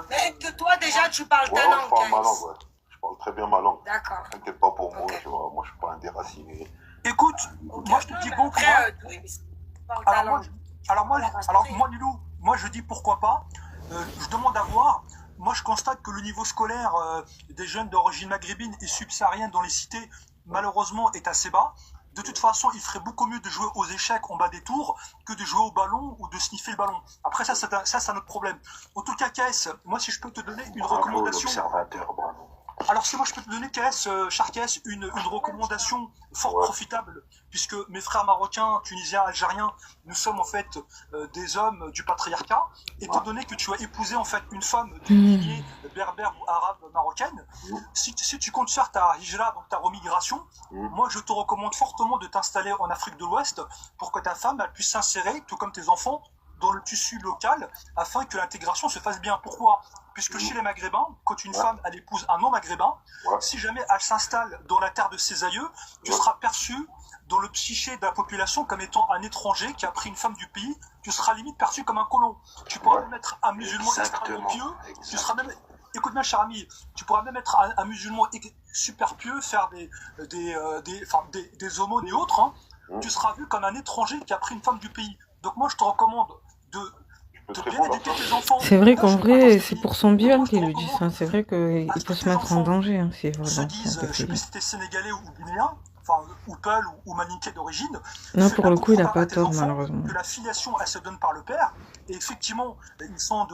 Mais que toi, déjà, tu parles ta
je
langue,
parle ma
Kaes.
langue, ouais. Je parle très bien ma langue.
D'accord.
T'inquiète pas pour moi, tu vois. Moi, je suis pas un déraciné.
écoute, moi je te dis bon courage. Alors moi, Lilou, moi je dis pourquoi pas. Je demande à voir moi je constate que le niveau scolaire des jeunes d'origine maghrébine et subsaharienne dans les cités, malheureusement, est assez bas. De toute façon, il ferait beaucoup mieux de jouer aux échecs en bas des tours que de jouer au ballon ou de sniffer le ballon. Après, ça c'est un autre problème. En tout cas, KS, moi si je peux te donner une recommandation... Alors si moi je peux te donner, KS, Charkes, une recommandation fort profitable, puisque mes frères marocains, tunisiens, algériens, nous sommes en fait des hommes du patriarcat, étant donné que tu as épousé en fait une femme d'une lignée berbère ou arabe marocaine, si tu comptes faire ta hijra, donc ta remigration, moi je te recommande fortement de t'installer en Afrique de l'Ouest pour que ta femme elle puisse s'insérer, tout comme tes enfants, dans le tissu local, afin que l'intégration se fasse bien. Pourquoi ? Puisque chez les Maghrébins, quand une femme elle épouse un non-maghrébin, si jamais elle s'installe dans la terre de ses aïeux, tu seras perçu dans le psyché de la population comme étant un étranger qui a pris une femme du pays, tu seras limite perçu comme un colon. Tu pourras même être un musulman extrêmement pieux, tu seras même... Écoute bien, cher ami, tu pourras même être un musulman super pieux, faire des aumônes et autres, hein. Tu seras vu comme un étranger qui a pris une femme du pays. Donc moi, je te recommande de bien éduquer tes enfants.
C'est vrai qu'en vrai, c'est pour son bien qu'il lui dit ça. C'est vrai qu'il peut se mettre en danger. Hein, si
se disent, je sais pas si t'es sénégalais ou guinéen, enfin, ou Peul ou Malinké d'origine.
Non, pour le coup, il n'a pas tort, malheureusement.
Que la filiation, elle se donne par le père. Et effectivement, ils sont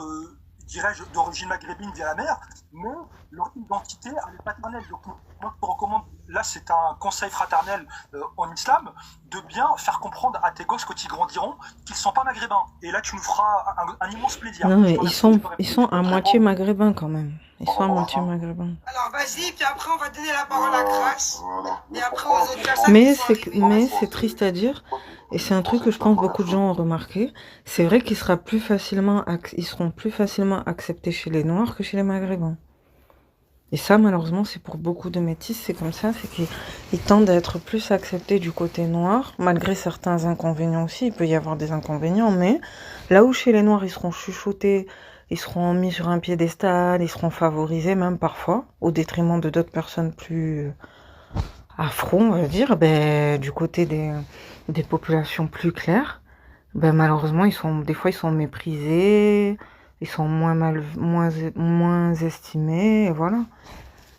d'origine maghrébine via la mère, mais leur identité, elle est paternelle. Donc, moi, je te recommande, là, c'est un conseil fraternel en islam, de bien faire comprendre à tes gosses, quand ils grandiront, qu'ils ne sont pas maghrébins. Et là, tu nous feras un immense plaisir.
Non, mais ils sont à moitié maghrébins, quand même. Ils sont à moitié maghrébins.
Alors, vas-y, puis après, on va donner la parole à Crass. Et après, aux autres personnes.
Mais c'est triste à dire. Et c'est un truc que je pense beaucoup de gens ont remarqué. C'est vrai qu'ils seront plus facilement acceptés chez les Noirs que chez les Maghrébins. Et ça, malheureusement, c'est pour beaucoup de métis, c'est comme ça, c'est qu'ils tendent à être plus acceptés du côté noir, malgré certains inconvénients aussi, il peut y avoir des inconvénients, mais là où chez les Noirs, ils seront chuchotés, ils seront mis sur un piédestal, ils seront favorisés même parfois, au détriment de d'autres personnes plus afro, on va dire, du côté des populations plus claires, malheureusement, des fois ils sont méprisés, ils sont moins estimés, et voilà.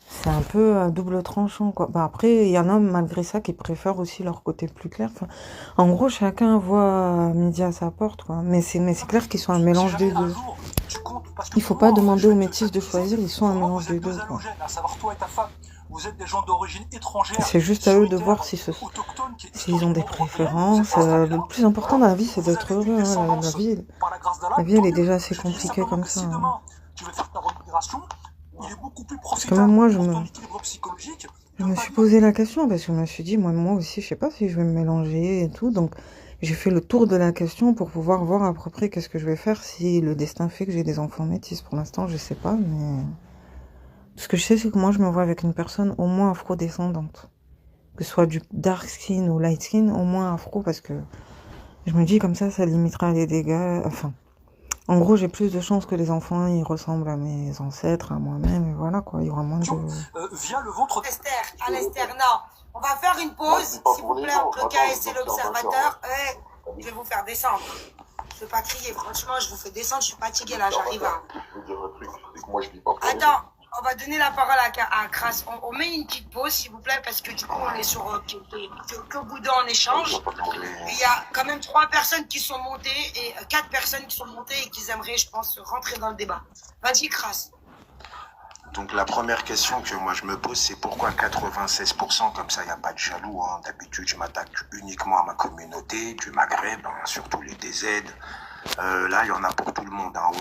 C'est un peu à double tranchant, quoi. Après, il y en a malgré ça qui préfèrent aussi leur côté plus clair. Enfin, en gros, chacun voit midi à sa porte, quoi. Mais c'est clair qu'ils sont un mélange des deux. Il faut pas demander aux métis de choisir, ils sont un mélange des deux, quoi.
À savoir toi et ta femme. Vous êtes des gens d'origine étrangère.
C'est juste à eux de voir s'ils ont des préférences. Le plus important dans la vie, c'est d'être heureux. Hein. La vie, elle est déjà assez compliquée comme ça. Hein. Parce que même moi, je me suis posé la question, parce que je me suis dit, moi aussi, je sais pas si je vais me mélanger et tout. Donc, j'ai fait le tour de la question pour pouvoir voir à peu près qu'est-ce que je vais faire si le destin fait que j'ai des enfants métis. Pour l'instant, je sais pas, mais... Ce que je sais, c'est que moi, je me vois avec une personne au moins afro-descendante. Que ce soit du dark skin ou light skin, au moins afro, parce que je me dis comme ça limitera les dégâts. Enfin, en gros, j'ai plus de chances que les enfants, ils ressemblent à mes ancêtres, à moi-même, et voilà, quoi. Il y aura moins de...
via le ventre...
Alester, non. On va faire une pause, s'il vous plaît, entre KS et l'observateur. Je vais vous faire descendre. Je peux pas crier, franchement, je vous fais descendre, je suis fatiguée, là, j'arrive à...
Je veux dire un truc, c'est que moi, je vis pas pour
Attends. On va donner la parole à Crass. On met une petite pause, s'il vous plaît, parce que du coup, on est sur que Bouddha en échange. Il y a quand même 3 personnes qui sont montées et 4 personnes qui sont montées et qui aimeraient, je pense, rentrer dans le débat. Vas-y, Crass.
Donc la première question que moi je me pose, c'est pourquoi 96%, comme ça il n'y a pas de jaloux. Hein. D'habitude, je m'attaque uniquement à ma communauté, du Maghreb, hein, surtout les DZ. Là, il y en a pour tout le monde. Hein.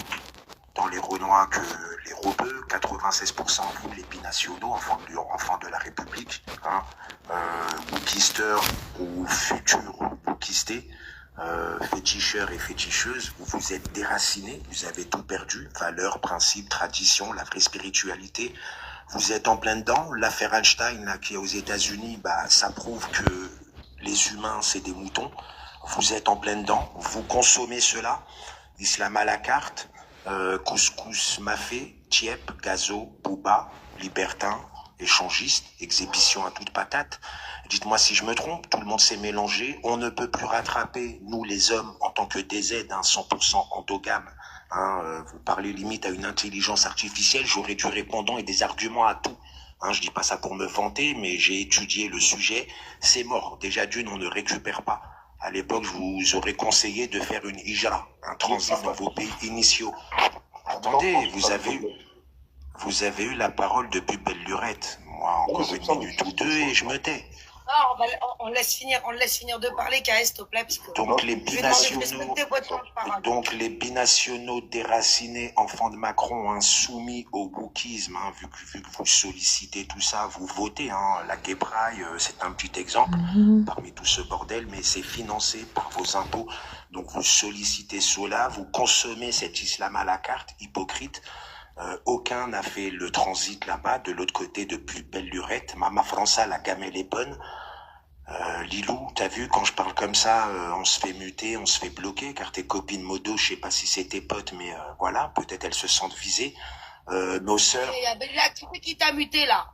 Dans les Renois que les Rebeux, 96% vous les binationaux, enfants de la République, hein, bookisteurs ou futurs bookistés, féticheurs et féticheuses, vous êtes déracinés, vous avez tout perdu, valeurs, principes, traditions, la vraie spiritualité, vous êtes en plein dedans. L'affaire Einstein là, qui est aux États-Unis, ça prouve que les humains c'est des moutons, vous êtes en plein dedans, vous consommez cela, islam à la carte, couscous mafé, tiep, gazo, booba, libertin, échangiste, exhibition à toute patate. Dites-moi si je me trompe, tout le monde s'est mélangé, on ne peut plus rattraper, nous les hommes, en tant que DZ, 100% endogame, Vous parlez limite à une intelligence artificielle, j'aurais du répondant et des arguments à tout. Je dis pas ça pour me vanter, mais j'ai étudié le sujet, c'est mort. Déjà d'une, on ne récupère pas. À l'époque, je vous aurais conseillé de faire une hijra, un transit dans vos pays initiaux. Attendez, vous avez eu la parole depuis belle lurette. Moi, encore une minute ou deux et je me tais.
Non, on laisse finir de parler, KS, s'il te plaît, parce que
Donc les binationaux déracinés, enfants de Macron, soumis au wokisme, vu que vous sollicitez tout ça, vous votez, la gay pride, c'est un petit exemple parmi tout ce bordel, mais c'est financé par vos impôts. Donc vous sollicitez cela, vous consommez cet islam à la carte, hypocrite. Aucun n'a fait le transit là-bas, de l'autre côté depuis belle lurette. Mama França, la gamelle est bonne. Lilou, t'as vu, quand je parle comme ça, on se fait muter, on se fait bloquer, car tes copines modo, je sais pas si c'est tes potes, mais voilà, peut-être elles se sentent visées. Nos sœurs...
Qui t'a muté, là?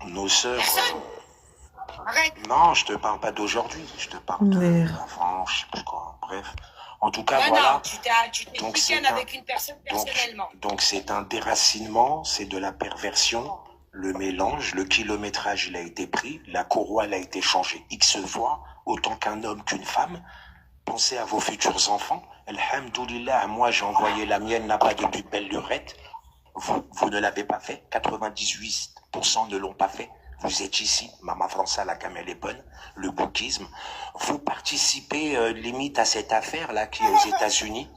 Nos sœurs...
Arrête.
Non, je te parle pas d'aujourd'hui, je te parle d'avant, je sais plus quoi, bref... En tout cas, voilà.
Non, tu t'es week-end avec une personne personnellement.
Donc c'est un déracinement, c'est de la perversion, le mélange, le kilométrage il a été pris, la courroie elle a été changée X fois, autant qu'un homme qu'une femme. Pensez à vos futurs enfants. Alhamdoulilah, moi j'ai envoyé la mienne là-bas depuis belle lurette. Vous ne l'avez pas fait, 98% ne l'ont pas fait. Vous êtes ici, Mama França, la camelle est bonne, le bouquisme. Vous participez limite à cette affaire-là qui est aux États-Unis.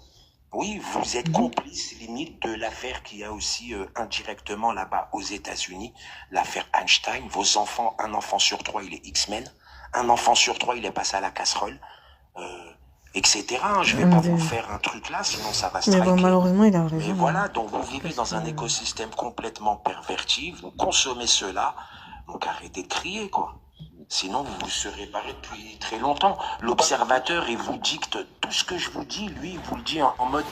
Oui, vous êtes complice limite de l'affaire qui a aussi indirectement là-bas aux États-Unis, l'affaire Einstein. Vos enfants, un enfant sur 3, il est X-Men. Un enfant sur 3, il est passé à la casserole, etc. Je vais pas vous faire un truc là, sinon ça va striker.
Mais bon, malheureusement, il a raison.
Mais voilà, donc vous vivez dans un écosystème complètement perverti, vous consommez cela. Donc arrêtez de crier, quoi. Sinon, vous vous serez barré depuis très longtemps. L'observateur, il vous dicte tout ce que je vous dis. Lui, il vous le dit en mode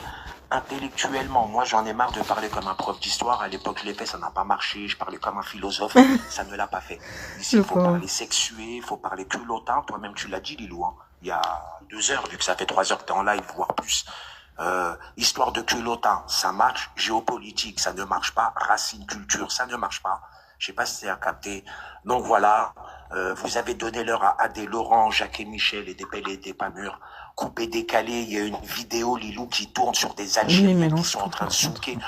intellectuellement. Moi, j'en ai marre de parler comme un prof d'histoire. À l'époque, je l'ai fait, ça n'a pas marché. Je parlais comme un philosophe, ça ne l'a pas fait. Ici, il faut parler sexué, il faut parler culottin. Toi-même, tu l'as dit, Lilou. Il y a 2 heures, vu que ça fait 3 heures que tu es en live, voire plus. Histoire de culottin, ça marche. Géopolitique, ça ne marche pas. Racine, culture, ça ne marche pas. Je sais pas si c'est à capter. Donc voilà, vous avez donné l'heure à Adé, Laurent, Jacques et Michel et des belles et des pas mûrs. Coupé, décalé, il y a une vidéo, Lilou, qui tourne sur des Algériens qui sont en train de souquer.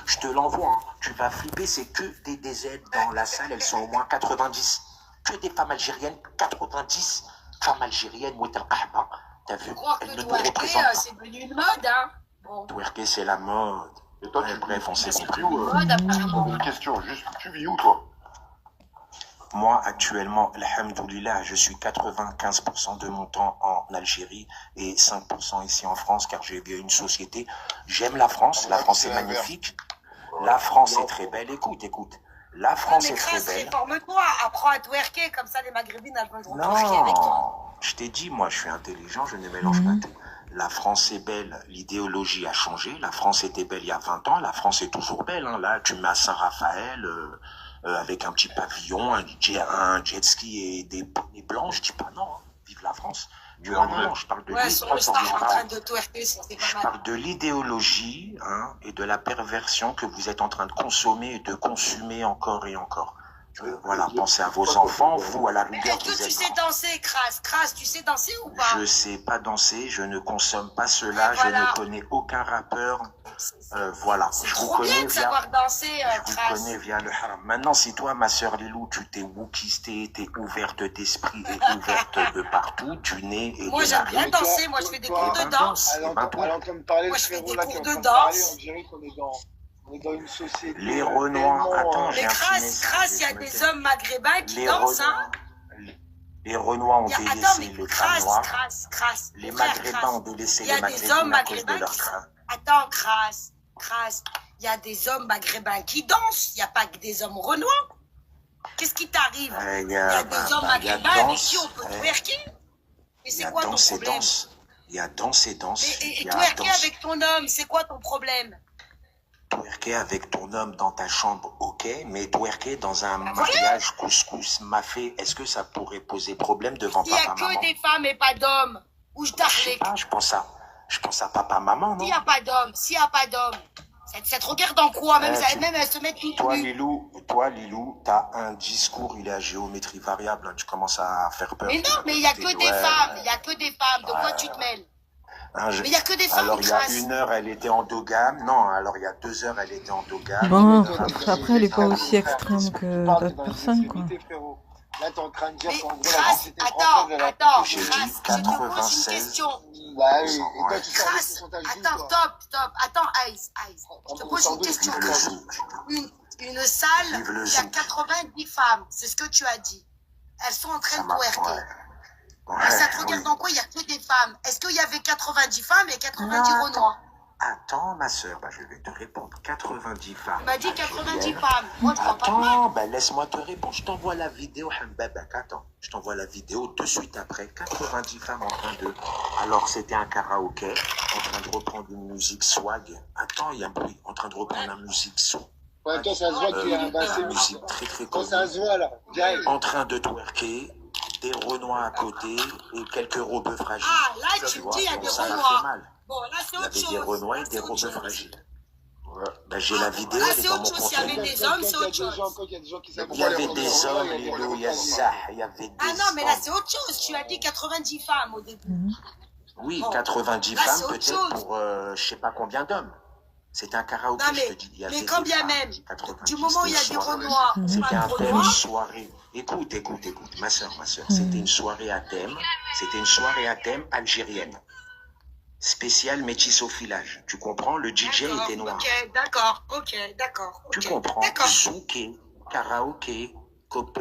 Je te l'envoie, tu vas flipper, c'est que des DZ dans la salle, elles sont au moins 90. Que des femmes algériennes, 90 femmes algériennes, Mouetel Kahba. T'as vu, elles ne nous représentent pas.
C'est devenu une mode, Bon.
Twerker, c'est la mode.
Et toi,
bref, on s'est compris.
Une question, juste, tu vis où, toi?
Moi, actuellement, alhamdoulilah, je suis 95% de mon temps en Algérie et 5% ici en France, car j'ai bien une société. J'aime la France est magnifique. La France est très belle. Écoute. La France est très belle.
Réforme-toi, apprends à twerker, comme ça les maghrébines elles vont twerker avec toi.
Non, je t'ai dit, moi, je suis intelligent, je ne mélange pas tout. La France est belle, l'idéologie a changé. La France était belle il y a 20 ans, la France est toujours belle. Là, tu mets à Saint-Raphaël avec un petit pavillon, un jet ski et des bonnets blancs. Je dis pas non, vive la France. Non, je parle de je parle de l'idéologie et de la perversion que vous êtes en train de consommer et de consumer encore et encore. Voilà, pensez à vos enfants, vous à la rigueur.
Est-ce que tu sais danser, Crasse, tu sais danser ou pas?
Je sais pas danser, je ne consomme pas cela, je ne connais aucun rappeur. Voilà, je vous connais via le haram. Maintenant, si toi, ma sœur Lilou, tu t'es wookistée, t'es ouverte d'esprit et ouverte de partout, du nez et
moi, j'aime bien danser, moi je fais des cours de danse.
Moi je fais des cours de danse. On est dans une société.
Les Renois, attends, j'ai un petit message.
Crasse, il y a des hommes maghrébins qui dansent,
Les Renois ont délaissé les femmes noires.
Crasse.
Les Maghrébins ont délaissé les Maghrébins à cause de leur crâne.
Attends, Crasse. Il y a des hommes maghrébins qui dansent. Il n'y a pas que des hommes renois. Qu'est-ce qui t'arrive? Il y a des hommes maghrébins avec qui on peut twerker. Et c'est quoi ton problème?
Il y a danse et danse.
Et twerker avec ton homme, c'est quoi ton problème?
Twerker avec ton homme dans ta chambre, ok, mais twerker dans un mariage couscous mafé, est-ce que ça pourrait poser problème devant papa, maman?
Il n'y a que des femmes et pas d'hommes. Ouj
Je sais pas, je pense à papa, maman, non?
S'il n'y a pas d'homme, ça te regarde en quoi? Même elle se met tout
Toi, Lilou, t'as un discours, il est à géométrie variable, hein, tu commences à faire peur.
Mais non, mais il n'y a que des femmes, il n'y a que des femmes, de quoi tu te mêles? Mais il n'y a que des femmes.
Alors, il y a 1 heure, elle était endogame. Non, alors il y a 2 heures, elle était endogame.
Bon, après, elle est pas aussi extrême que d'autres personnes, quoi.
Là, t'es en train de dire qu'en gros,
Attends,
j'ai dit
je te pose une
96.
question.
Bah oui, et toi, tu sais le pourcentage
Attends, stop. Attends, Ice. Je te pose une question. Une salle, il y a 90 femmes, c'est ce que tu as dit. Elles sont en train de twerker. Et ça te regarde dans quoi? Il n'y a que des femmes. Est-ce qu'il y avait 90 femmes et 90 Renois?
Attends, ma soeur, je vais te répondre. 90 femmes.
Tu m'as dit 90 femmes. Moi, je prends pas de mal.
Attends, laisse-moi te répondre. Je t'envoie la vidéo, Hambabak. Attends, je t'envoie la vidéo de suite après. 90 femmes en train de... Alors, c'était un karaoké, en train de reprendre une musique swag. Attends, il y a un bruit. En train de reprendre la musique swag.
Ouais, toi, ça se voit qu'il y a un
musique très, très
toi,
connue.
ça se voit, là. Direct.
En train de twerker, des Renois à côté et quelques robeux fragiles.
Ah, là, tu me dis, il y a des
Ça m'a fait
Renois.
mal.
Bon, là, c'est
Il y
autre
avait
chose.
des Renois et des robeux fragiles. J'ai la vidéo,
Là,
elle est
c'est
dans mon
autre chose. S'il y
compte.
avait des hommes, c'est autre chose.
Il y a des gens qui savent
Il y avait des hommes, Lilo, il y avait des
Ah non, mais là, c'est autre chose. Tu as dit 90 femmes au début.
Oui,
Bon.
90
Là,
femmes
c'est autre
peut-être
chose.
pour je sais pas combien d'hommes. C'était un karaoké,
Non,
je te dis. Il y avait
mais
des
quand bien
femmes,
même,
90,
du moment où il y a des
c'était une soirée.
Renois,
C'était
pas
un
de
thème
Renois.
soirée. Écoute, ma soeur. C'était une soirée à thème. C'était une soirée à thème algérienne. Spécial métissofilage. Tu comprends? Le DJ était noir.
Ok, d'accord.
Tu comprends? Zouké, karaoké,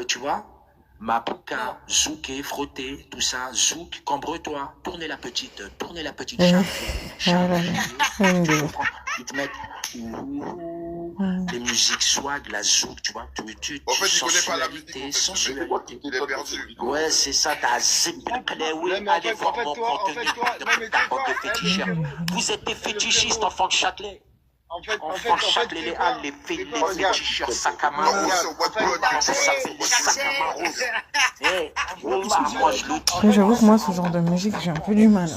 tu vois? Mapouka, zouké, frotter, tout ça, zouk, cambre-toi, tournez la petite charge. Ils te mettent les musiques swag, la zouk, tu vois,
En fait, il connaît pas la musique.
sensualité.
Il est perdu.
Ouais, c'est ça, t'as zip, clé, oui, allez voir mon contenu de bande de féticheurs. Vous êtes des fétichistes, enfants de Châtelet. Enfants de Châtelet, les halles, les féticheurs, sac à main rose. Ça fait des sacs à main rose. Moi, je le dis.
Après, j'avoue que moi, ce genre de musique, j'ai un peu du mal.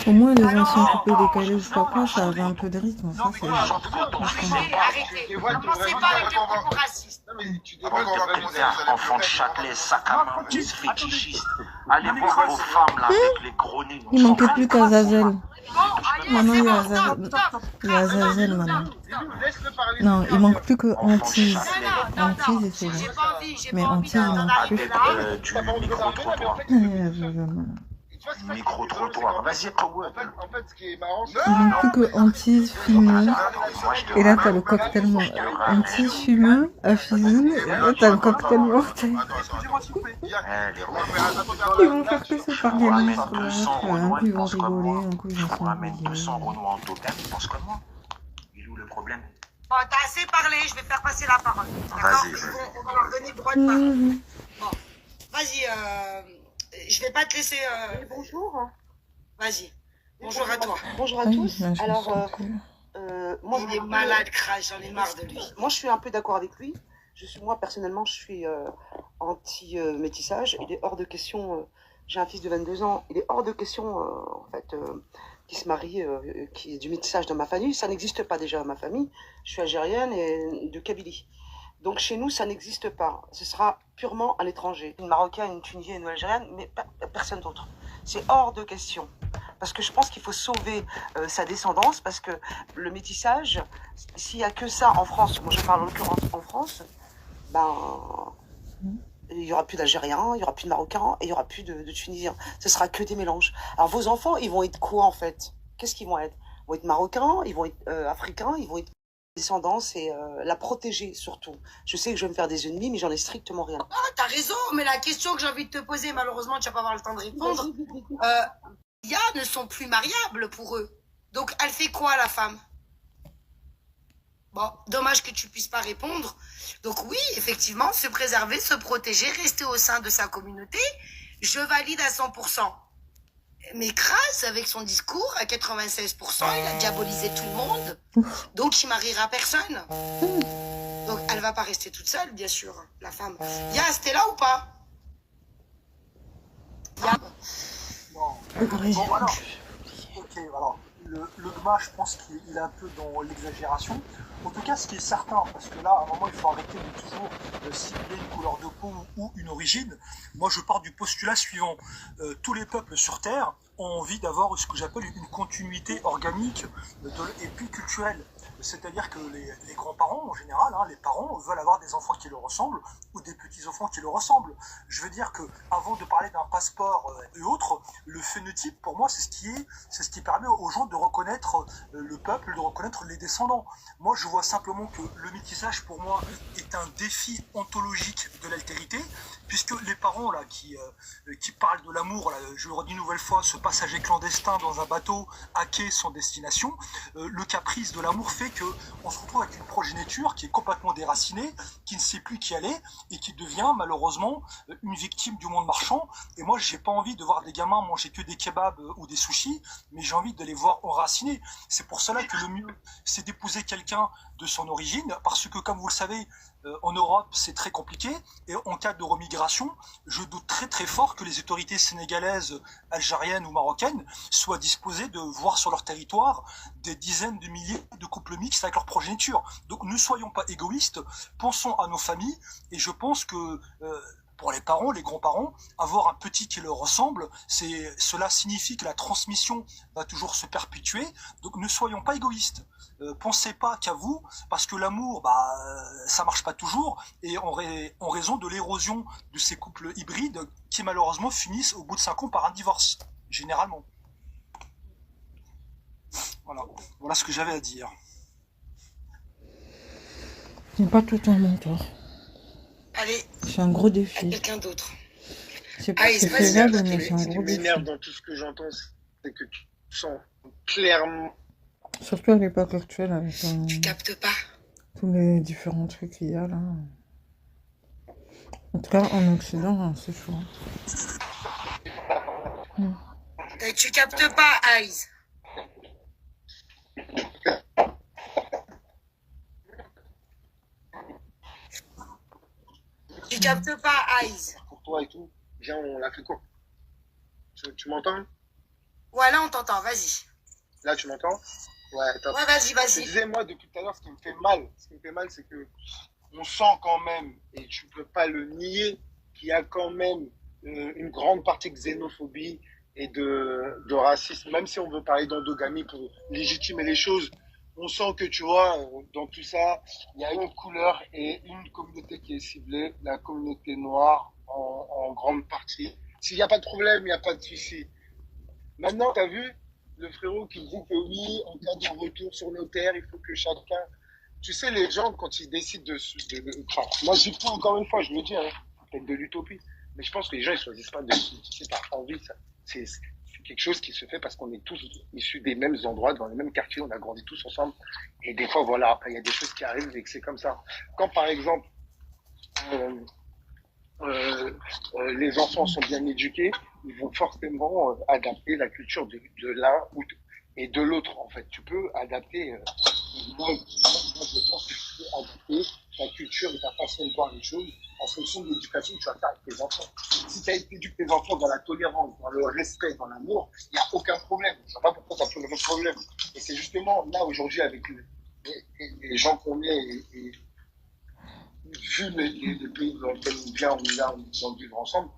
Au moins, les anciens coupés décalés ou je sais pas, ça avait un peu de rythme. Ça, c'est...
Arrêtez. Commencez pas avec les propos racistes.
Enfants de Châtelet, sac à main rose, fétichistes. Allez voir vos femmes là, avec les gros nez.
Il manquait plus qu'Azazel. Maintenant, il y a Azazel. Il y a Azazel maintenant. Non, il manque plus que Antise. Antise, c'est bon. Mais Antise, il manque plus.
Avec du micro-trottoir. Micro-trottoir. Vas-y, Kowe.
En fait, ce qui est marrant,
Il manque plus que Antise, fumeux. Et là, t'as le cocktail mortel. Antise, fumeux, Afizou. Et là, t'as le cocktail mortel. Ils vont faire que ça par des monstres. Un coup, ils vont rigoler. Un coup, ils vont
On ramène
s'engueuler.
200 Renois en total, tu penses comme moi? Il est où le problème?
Bon, t'as assez parlé, je vais faire passer la parole. D'accord? On va leur donner le droit de parler. Bon, vas-y, je vais pas te laisser...
Bonjour.
Vas-y. Bonjour à toi.
Bonjour à
Ah oui,
tous.
là, je
Alors,
sens que-
moi,
Il est malade, Crash, j'en ai marre de lui.
moi, je suis un peu d'accord avec lui. Moi, personnellement, je suis anti-métissage. Il est hors de question. J'ai un fils de 22 ans. Il est hors de question, en fait, qu'il se marie, qu'il y ait du métissage dans ma famille. Ça n'existe pas déjà dans ma famille. Je suis algérienne et de Kabylie. Donc, chez nous, ça n'existe pas. Ce sera purement à l'étranger. Une Marocaine, une Tunisienne, une Algérienne, mais personne d'autre. C'est hors de question. Parce que je pense qu'il faut sauver sa descendance, parce que le métissage, s'il n'y a que ça en France, moi je parle en l'occurrence en France, ben, il n'y aura plus d'Algériens, il n'y aura plus de Marocains, et il n'y aura plus de Tunisiens. Ce sera que des mélanges. Alors vos enfants, ils vont être quoi en fait? Qu'est-ce qu'ils vont être? Ils vont être Marocains, ils vont être Africains, ils vont être descendance et la protéger surtout. Je sais que je vais me faire des ennemis, mais j'en ai strictement rien.
Ah, t'as raison, mais la question que j'ai envie de te poser, malheureusement, tu vas pas avoir le temps de répondre. Ya ne sont plus mariables pour eux. Donc, elle fait quoi, la femme? Bon, dommage que tu puisses pas répondre. Donc oui, effectivement, se préserver, se protéger, rester au sein de sa communauté, je valide à 100%. Mais Kras, avec son discours, à 96%, il a diabolisé tout le monde. Donc, il mariera personne. Donc, elle elle va pas rester toute seule, bien sûr, la femme. Yas, t'es là ou pas?
Non. Bon, voilà. Ok, voilà. Le GMA, je pense qu'il est un peu dans l'exagération. En tout cas, ce qui est certain, parce que là, à un moment, il faut arrêter de toujours cibler une couleur de peau ou une origine. Moi, je pars du postulat suivant. Tous les peuples sur Terre ont envie d'avoir ce que j'appelle une continuité organique et puis culturelle. C'est-à-dire que les grands-parents, en général, les parents veulent avoir des enfants qui leur ressemblent ou des petits-enfants qui leur ressemblent. Je veux dire que avant de parler d'un passeport et autres, le phénotype, pour moi, c'est ce qui permet aux gens de reconnaître le peuple, de reconnaître les descendants. Moi, je vois simplement que le métissage, pour moi, est un défi ontologique de l'altérité, puisque les parents là qui parlent de l'amour, je le redis une nouvelle fois, ce passager clandestin dans un bateau à quai sans destination, le caprice de l'amour fait qu'on se retrouve avec une progéniture qui est complètement déracinée, qui ne sait plus qui elle est et qui devient malheureusement une victime du monde marchand. Et moi, j'ai pas envie de voir des gamins manger que des kebabs ou des sushis, mais j'ai envie de les voir enracinés. C'est pour cela que le mieux, c'est d'épouser quelqu'un de son origine, parce que comme vous le savez, en Europe, c'est très compliqué, et en cas de remigration, je doute très très fort que les autorités sénégalaises, algériennes ou marocaines soient disposées de voir sur leur territoire des dizaines de milliers de couples mixtes avec leur progéniture. Donc ne soyons pas égoïstes, pensons à nos familles, et je pense que pour les parents, les grands-parents, avoir un petit qui leur ressemble, cela signifie que la transmission va toujours se perpétuer. Donc ne soyons pas égoïstes. Pensez pas qu'à vous, parce que l'amour, ça marche pas toujours, et en raison de l'érosion de ces couples hybrides qui malheureusement finissent au bout de 5 ans par un divorce, généralement. Voilà ce que j'avais à dire.
C'est pas tout un mentor.
Allez.
C'est un gros défi.
Quelqu'un d'autre.
C'est pas c'est faisable, mais c'est un
Ce qui
gros défi.
m'énerve dans tout ce que j'entends, c'est que tu sens clairement.
Surtout à l'époque actuelle, avec
Tu captes pas.
tous les différents trucs qu'il y a là. En tout cas, en Occident, c'est chaud.
Et tu captes pas, Aïs. Tu captes pas, Aïs.
Pour toi et tout, viens, on la fait quoi? Tu m'entends?
Ouais, là, on t'entend, vas-y.
Là, tu m'entends? Ouais, top.
Ouais, vas-y,
Je
vas-y.
disais, moi, depuis tout à l'heure, ce qui me fait mal, c'est que on sent quand même, et tu peux pas le nier, qu'il y a quand même une grande partie de xénophobie et de racisme, même si on veut parler d'endogamie pour légitimer les choses. On sent que, tu vois, dans tout ça, il y a une couleur et une communauté qui est ciblée, la communauté noire en grande partie. S'il n'y a pas de problème, il n'y a pas de souci. Maintenant, tu as vu le frérot qui dit que oui, en cas de retour sur nos terres, il faut que chacun... Tu sais, les gens, quand ils décident enfin, moi, je dis pas encore une fois, je le dis, peut-être de l'utopie, mais je pense que les gens, ils choisissent pas de c'est par envie, ça. C'est quelque chose qui se fait parce qu'on est tous issus des mêmes endroits, dans les mêmes quartiers, on a grandi tous ensemble. Et des fois, voilà, après, il y a des choses qui arrivent et que c'est comme ça. Quand, par exemple, les enfants sont bien éduqués, ils vont forcément adapter la culture de l'un et de l'autre, en fait. Tu peux adapter, moi, je pense que tu peux adapter ta culture et ta façon de voir les choses en fonction de l'éducation que tu vas faire avec tes enfants. Si tu as éduqué tes enfants dans la tolérance, dans le respect, dans l'amour, il n'y a aucun problème. Je ne sais pas pourquoi ça pose de problème. Et c'est justement là, aujourd'hui, avec les gens qu'on est et vu les pays dans lesquels on vient, on est là, on est en vivre ensemble.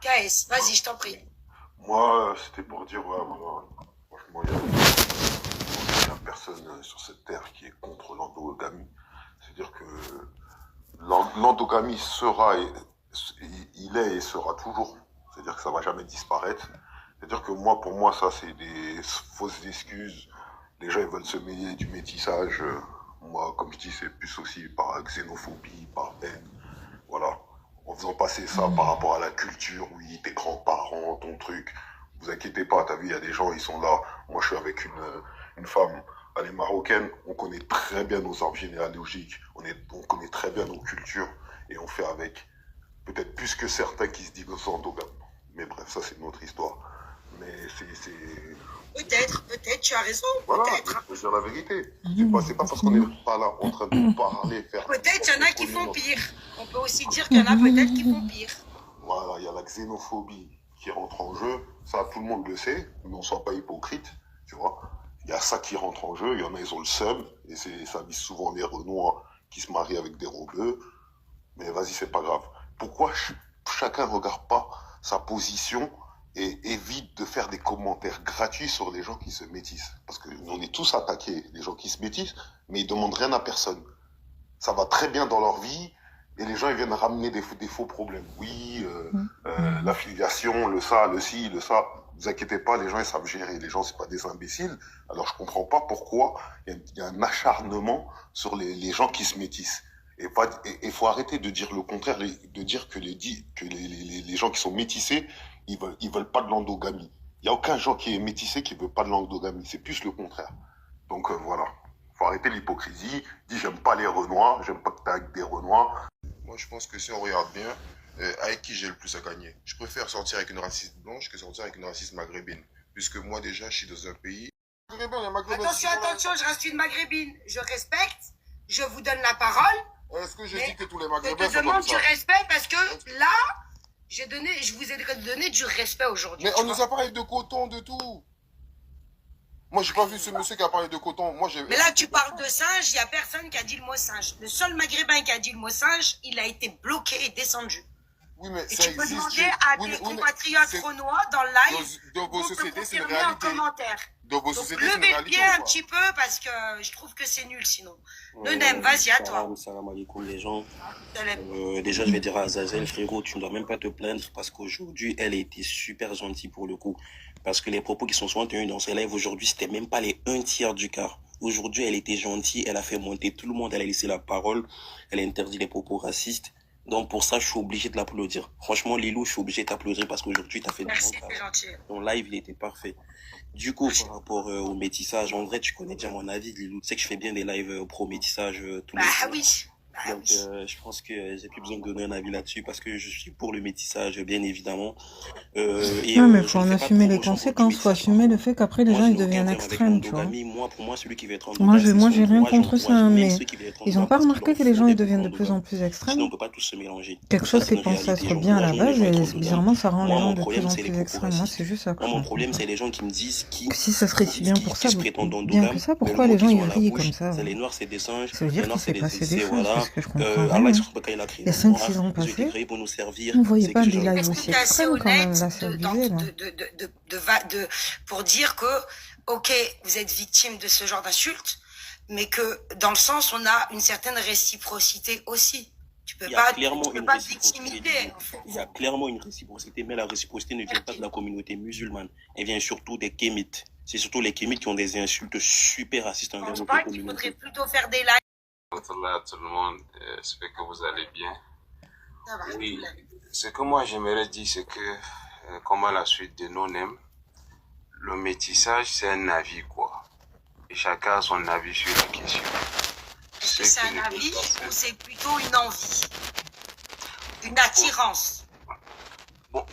KS, vas-y, je t'en prie.
Moi, c'était pour dire, ouais, voilà, franchement, il y a personne sur cette terre qui est contre l'endogamie. C'est-à-dire que l'endogamie sera, il est et sera toujours. C'est-à-dire que ça va jamais disparaître. C'est-à-dire que moi, pour moi, ça, c'est des fausses excuses. Les gens, ils veulent se mêler du métissage. Moi, comme je dis, c'est plus aussi par xénophobie, par haine. Voilà. En faisant passer ça par rapport à la culture, oui, tes grands-parents, ton truc. Vous inquiétez pas, t'as vu, il y a des gens, ils sont là. Moi, je suis avec une femme, elle est marocaine. On connaît très bien nos arbres généalogiques. On connaît très bien nos cultures. Et on fait avec. Peut-être plus que certains qui se disent endogames. Mais bref, ça, c'est une autre histoire. mais c'est...
Peut-être, tu as raison,
Voilà,
peut-être.
je veux dire la vérité. C'est pas parce qu'on n'est pas là en train de parler, faire...
Peut-être il y en a qui font pire. On peut aussi dire qu'il y en a peut-être qui font pire.
Voilà, il y a la xénophobie qui rentre en jeu. Ça, tout le monde le sait, mais on ne soit pas hypocrite, tu vois. Il y a ça qui rentre en jeu. Il y en a, ils ont le seum. Et ça vise souvent les Renois qui se marient avec des robeux. Mais vas-y, c'est pas grave. Pourquoi chacun ne regarde pas sa position et évite de faire des commentaires gratuits sur les gens qui se métissent? Parce qu'on est tous attaqués, les gens qui se métissent, mais ils demandent rien à personne. Ça va très bien dans leur vie, et les gens ils viennent ramener des faux problèmes. Oui, l'affiliation, le ça, le ci, le ça. Ne vous inquiétez pas, les gens ils savent gérer. Les gens c'est pas des imbéciles. Alors je comprends pas pourquoi il y a un acharnement sur les gens qui se métissent. Et il faut arrêter de dire le contraire, de dire que les gens qui sont métissés, ils veulent pas de l'endogamie. Il y a aucun gens qui est métissé qui veut pas de l'endogamie. C'est plus le contraire. Donc voilà. Faut arrêter l'hypocrisie. Dis j'aime pas les Renois, j'aime pas que t'es avec des Renois.
Moi, je pense que si on regarde bien, avec qui j'ai le plus à gagner? Je préfère sortir avec une raciste blanche que sortir avec une raciste maghrébine. Puisque moi, déjà, je suis dans un pays...
Attention, je reste une maghrébine. Je respecte, je vous donne la parole.
Est-ce que je dis que tous les maghrébins
je te
sont
demande
comme ça?
du respect parce que là, je vous ai donné du respect aujourd'hui.
Mais on nous a parlé de coton, de tout. Moi, j'ai pas vu ce monsieur qui a parlé de coton.
Mais là, tu parles de singe, il n'y a personne qui a dit le mot singe. Le seul maghrébin qui a dit le mot singe, il a été bloqué et descendu.
Oui, mais
et
ça
tu peux
existe.
demander à tes compatriotes renois dans le live,
dans vos sociétés, c'est une
en
réalité.
commentaire.
Dans vos
Donc,
sociétés, c'est une
levez le
réalité.
pied un petit peu parce que je trouve que c'est nul sinon. Nenem, vas-y, à toi.
Salam alaikum les gens. Déjà, je vais dire à Azazel, frérot, tu ne dois même pas te plaindre parce qu'aujourd'hui, elle a été super gentille pour le coup. Parce que les propos qui sont souvent tenus dans ces lives aujourd'hui, c'était même pas les 1/3 du quart. Aujourd'hui, elle était gentille, elle a fait monter tout le monde, elle a laissé la parole, elle a interdit les propos racistes. Donc pour ça, je suis obligé de l'applaudir. Franchement, Lilou, je suis obligé de t'applaudir parce qu'aujourd'hui, tu as fait du bon travail. Ton live, il était parfait. Du coup, par rapport au métissage, en vrai, tu connais déjà mon avis, Lilou. Tu sais que je fais bien des lives pro-métissage tous les jours.
Oui.
Donc, je pense que j'ai plus besoin de donner un avis là-dessus parce que je suis pour le métissage, bien évidemment.
Non, mais il faut en assumer les conséquences. Il faut assumer le fait qu'après, les gens, ils deviennent extrêmes, tu vois.
Pour moi, celui qui veut être en
Moi, j'ai rien contre ça, mais ils n'ont pas remarqué que les gens, ils deviennent de plus en plus extrêmes.
Sinon, on peut pas tous se mélanger.
Quelque chose qui est censé être bien à la base, et bizarrement, ça rend les gens de plus en plus extrêmes. Moi, c'est juste ça.
Moi, mon problème, c'est les gens qui me disent
si ça serait si bien pour ça, bien que ça, pourquoi les gens, ils rient comme ça?
Les noirs, c'est des singes.
Ça veut dire qu'il s'est passé des choses, parce que je comprends
il
y a 5-6 ans passés, on ne voyait pas des lives aussi extrêmes quand même, là, c'est abusé, là.
Pour dire que, ok, vous êtes victime de ce genre d'insultes, mais que dans le sens, on a une certaine réciprocité aussi. Tu peux pas te victimiser.
Il y a clairement une réciprocité, mais la réciprocité ne vient pas de la communauté musulmane. Elle vient surtout des kémites. C'est surtout les kémites qui ont des insultes super racistes envers notre communauté.
Il faudrait plutôt faire des lives.
Bonjour à tout le monde, j'espère que vous allez bien. Oui, ce que moi j'aimerais dire, c'est que, comme à la suite de Nonem, le métissage c'est un avis quoi. Et chacun a son avis sur la question.
Est-ce que c'est un avis ou c'est plutôt une envie? Une attirance?
Bon,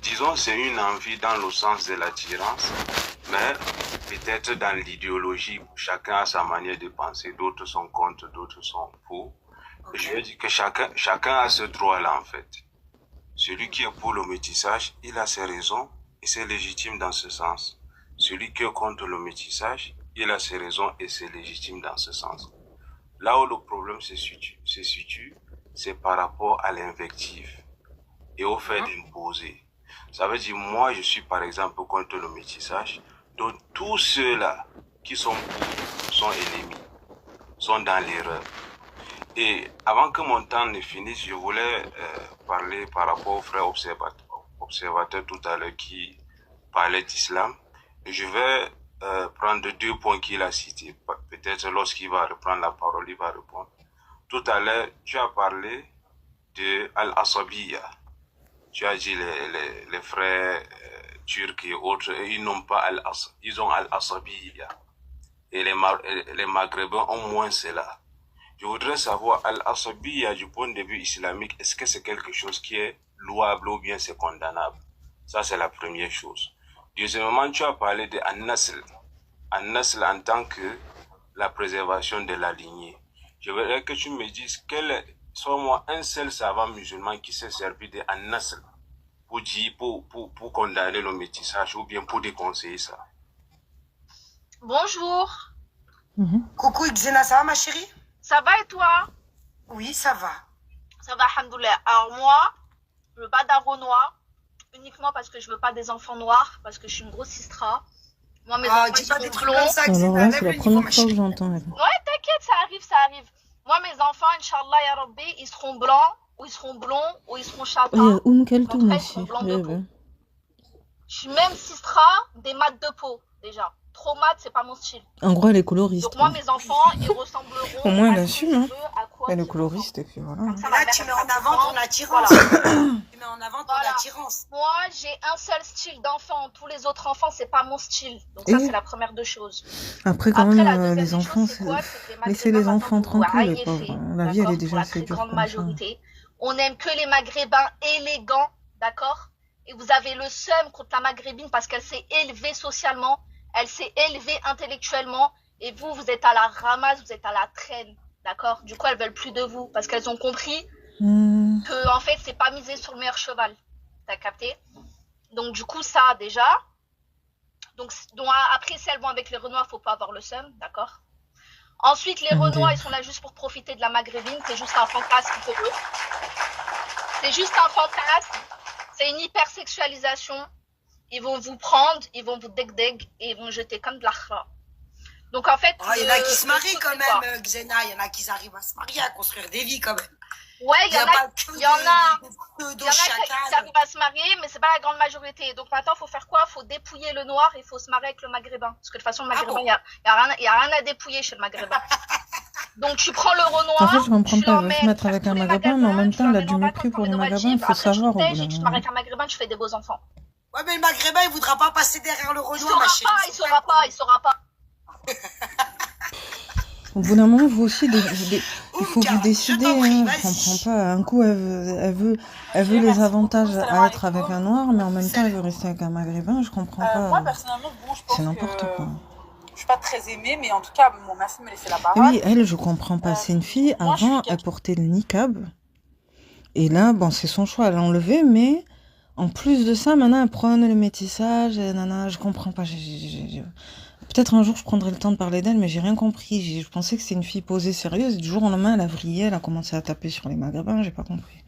disons c'est une envie dans le sens de l'attirance, mais peut-être dans l'idéologie, chacun a sa manière de penser, d'autres sont contre, d'autres sont pour. Okay. Je veux dire que chacun a ce droit-là en fait. Celui qui est pour le métissage, il a ses raisons et c'est légitime dans ce sens. Celui qui est contre le métissage, il a ses raisons et c'est légitime dans ce sens. Là où le problème se situe, c'est par rapport à l'invective et au fait d'imposer. Ça veut dire, moi, je suis par exemple contre le métissage, donc tous ceux-là qui sont pour sont ennemis, sont dans l'erreur. Et avant que mon temps ne finisse, je voulais parler par rapport au frère observateur tout à l'heure qui parlait d'islam. Je vais prendre 2 points qu'il a cités. Peut-être lorsqu'il va reprendre la parole, il va répondre. Tout à l'heure, tu as parlé de Al-Asabiyya. Tu as dit les frères turcs et autres, ils n'ont pas Al-Asabiyya, ils ont Al-Asabiyya. Et les Maghrébins ont moins cela. Je voudrais savoir, Al-Asabiyya, du point de vue islamique, est-ce que c'est quelque chose qui est louable ou bien c'est condamnable? Ça, c'est la première chose.
Deuxièmement, tu as parlé de An-Nasl. An-Nasl en tant que la préservation de la lignée. Je voudrais que tu me dises soit moi un seul savant musulman qui s'est servi de An-Nasl pour condamner le métissage ou bien pour déconseiller ça.
Bonjour. Coucou Xena, ça va ma chérie?
Ça va et toi?
Oui, ça va.
Ça va, alhamdoulilah. Alors moi, je veux pas d'aro noir, uniquement parce que je veux pas des enfants noirs, parce que je suis une grosse sistra. Moi, mes enfants, ils sont blonds.
Alors là, c'est la première fois que j'entends.
Ouais, t'inquiète, ça arrive. Moi, mes enfants, Inch'Allah, ya Rabbi, ils seront blancs, ou ils seront blonds, ou ils seront châtains.
Keltoum
Ils
aussi.
seront blancs de peau. Je suis même sistra des mat de peau, déjà. Trop mat, c'est pas mon style.
En gros, elle est coloriste.
Donc moi, mes enfants, ils ressembleront
Au moins, elle
à ce que
assume.
je
Hein.
veux, à quoi
Elle
je
est coloriste et puis voilà.
Là, tu mets en avant ton attirance. Tu mets en avant ton attirance.
Moi, j'ai un seul style d'enfant. Tous les autres enfants, c'est pas mon style. Donc ça,
Et
c'est la première des choses.
Après, quand
Après, la
même,
deuxième
les
des
enfants,
choses, c'est quoi? C'est que les
laissez
Maghrébins,
les enfants
maintenant, vous
tranquilles, les
raillez
pauvres.
fait,
La vie, elle est
d'accord,
déjà
pour la
assez
très
dure
grande
comme ça.
majorité. On n'aime que les Maghrébins élégants, d'accord? Et vous avez le seum contre la Maghrébine parce qu'elle s'est élevée socialement, elle s'est élevée intellectuellement, et vous, vous êtes à la ramasse, vous êtes à la traîne, d'accord? Du coup, elles veulent plus de vous parce qu'elles ont compris que, en fait, c'est pas miser sur le meilleur cheval. T'as capté? Donc, du coup, ça, déjà. Donc après, si elles vont avec les Renois, faut pas avoir le seum, d'accord? Ensuite, les Renois, ils sont là juste pour profiter de la Maghrébine, c'est juste un fantasme pour eux. C'est juste un fantasme, c'est une hypersexualisation. Ils vont vous prendre, ils vont vous deg-deg et ils vont jeter comme de l'akhra. Donc en fait...
Il y en a qui se marient quand même, Xena, il y en a qui arrivent à se marier, à construire des vies quand même.
Ouais, il y en a qui arrivent à se marier, mais c'est pas la grande majorité. Donc maintenant, il faut faire quoi? Il faut dépouiller le noir et il faut se marier avec le maghrébin. Parce que de toute façon, le maghrébin, il n'y a rien à dépouiller chez le maghrébin. Donc tu prends le Renoir,
En fait, je comprends pas. Elle veut se mettre avec un maghrébin, mais en même temps, elle a du mépris pour le maghrébin. Il faut savoir au bout d'un
tu te
moment.
maries avec un maghrébin, tu fais des beaux enfants.
Ouais, mais le maghrébin, il voudra pas passer derrière le Renoir, ma chérie.
Il saura pas.
Au bout d'un moment, vous aussi, il faut vous décider. Hein. Je comprends pas. Un coup, elle veut les avantages à être avec un noir, mais en même temps, elle veut rester avec un maghrébin. Je comprends pas.
Moi, personnellement, bon, je pense
C'est n'importe
que
quoi.
je suis pas très aimée, mais en tout cas, bon, ma fille me laissait la parole.
Oui, elle, je comprends pas. C'est une fille, avant, elle portait le niqab. Et là, bon, c'est son choix, elle l'a enlevé, mais en plus de ça, maintenant, elle prône le métissage. Et nana, je comprends pas. Peut-être un jour, je prendrai le temps de parler d'elle, mais j'ai rien compris. Je pensais que c'était une fille posée, sérieuse. Et du jour au lendemain, elle a vrillé, elle a commencé à taper sur les maghrébins. J'ai pas compris.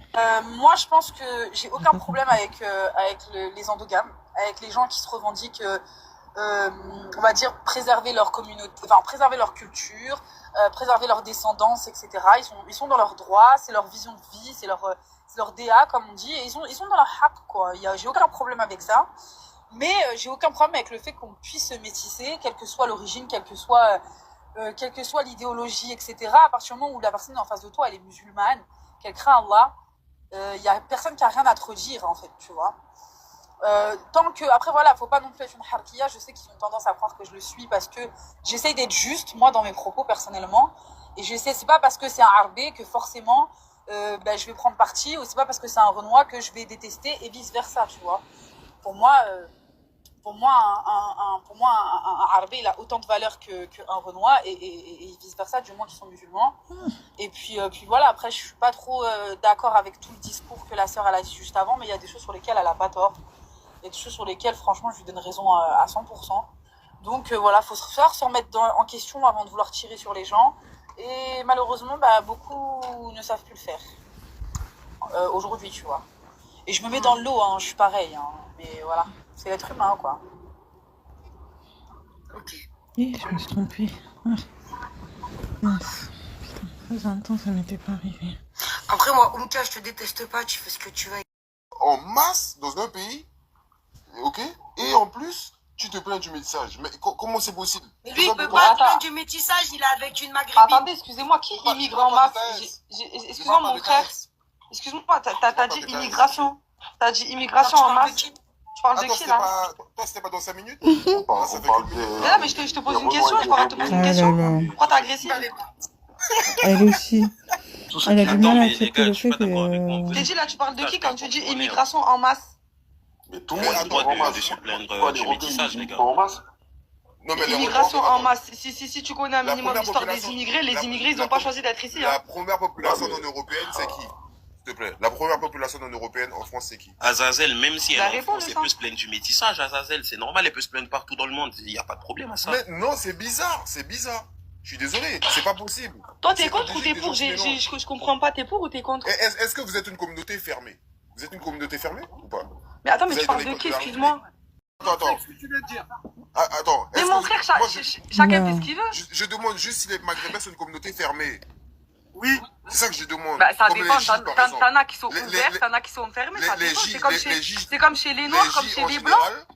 Moi, je pense que j'ai aucun problème avec les endogames, avec les gens qui se revendiquent, on va dire, préserver leur communauté, enfin, préserver leur culture, préserver leur descendance, etc. Ils sont dans leurs droits, c'est leur vision de vie, c'est leur DA, comme on dit, et ils sont dans leur haq, quoi. J'ai aucun problème avec ça. Mais j'ai aucun problème avec le fait qu'on puisse se métisser, quelle que soit l'origine, quelle que soit l'idéologie, etc. À partir du moment où la personne en face de toi, elle est musulmane, qu'elle craint Allah, il y a personne qui a rien à te redire, en fait, tu vois. Tant que, après voilà, faut pas non plus être une harkiya, je sais qu'ils ont tendance à croire que je le suis parce que j'essaye d'être juste, moi, dans mes propos, personnellement, et c'est pas parce que c'est un harbé que forcément, je vais prendre parti, ou c'est pas parce que c'est un Renoir que je vais détester, et vice versa, tu vois. Pour moi, un harbé, il a autant de valeur qu'un Renoir, et vice versa, du moins qu'ils sont musulmans. Et puis voilà, après, je suis pas trop d'accord avec tout le discours que la sœur elle a dit juste avant, mais il y a des choses sur lesquelles elle a pas tort. Il y a des choses sur lesquelles, franchement, je lui donne raison à 100%. Donc voilà, faut savoir se remettre en question avant de vouloir tirer sur les gens. Et malheureusement, beaucoup ne savent plus le faire. Aujourd'hui, tu vois. Et je me mets dans le lot, hein, je suis pareil. Hein, mais voilà, c'est l'être humain, quoi.
Ok.
Oui, je me suis trompée. Ah. Mince. Putain, 20 ans, ça m'était pas arrivé.
Après, moi, Oumka, je te déteste pas, tu fais ce que tu veux.
En masse, dans un pays, ok? Et en plus, tu te plains du métissage. Mais comment c'est possible?
Mais lui, il peut pas plaindre du métissage, il est avec une maghrébine.
Attendez, excusez-moi, qui immigre en masse? Excuse-moi, mon frère. Excuse-moi, t'as dit immigration. T'as dit immigration en masse. Tu parles de qui, là?
Toi, c'était pas dans 5 minutes?
On parle de... mais je te pose une question, je pourrais te poser une question. Pourquoi t'es agressive?
Elle aussi. Elle a du mal à accepter le fait que...
J'ai dit là, tu parles de qui quand tu dis immigration en masse?
Mais tout le
On
monde
a
est
le droit
en masse.
de se plaindre
Pourquoi les
du
rebelles,
métissage,
ils
les
vivent
gars.
pas en masse?
Non, mais les
Immigration
rebelles,
en masse. Si tu connais un
La
minimum
première
l'histoire des
population-
immigrés, les
la-
immigrés, ils
la
n'ont pas
pro-
choisi d'être ici.
La
Hein.
première population non européenne, c'est qui? S'il te plaît. La première population non européenne en France, c'est qui?
Azazel, même si elle
La
est en
réponse,
France, elle
ça.
peut se plaindre du métissage. Azazel, c'est normal, elle peut se plaindre partout dans le monde. Il n'y a pas de problème à ça.
Mais non, c'est bizarre, c'est bizarre. Je suis désolé, c'est pas possible.
Toi, t'es
C'est
contre ou
obligé
t'es
que
pour?
les gens se mélangent.
Je comprends pas, t'es pour ou t'es contre?
Est-ce que vous êtes une communauté fermée? Vous êtes une communauté fermée ou pas?
Mais attends,
Vous
mais tu
avez
parles
dans les
de
codes
qui,
la
excuse-moi?
Attends.
Qu'est-ce que tu veux dire?
Ah, attends.
Mais
est-ce
mon
que
frère,
vous- moi,
chacun
Non.
fait ce qu'il veut.
je demande juste si les Maghrébins sont une communauté fermée.
Oui.
C'est ça que je demande.
Bah, ça
Comme
dépend.
les Gilles, par exemple.
T'en as qui sont
Les-
ouverts,
les-
t'en as qui sont fermés. Ça
les
dépend.
J-
C'est comme
les-
chez-
les J-
c'est comme chez les Noirs,
les
comme
J
chez
en
les Blancs.
général,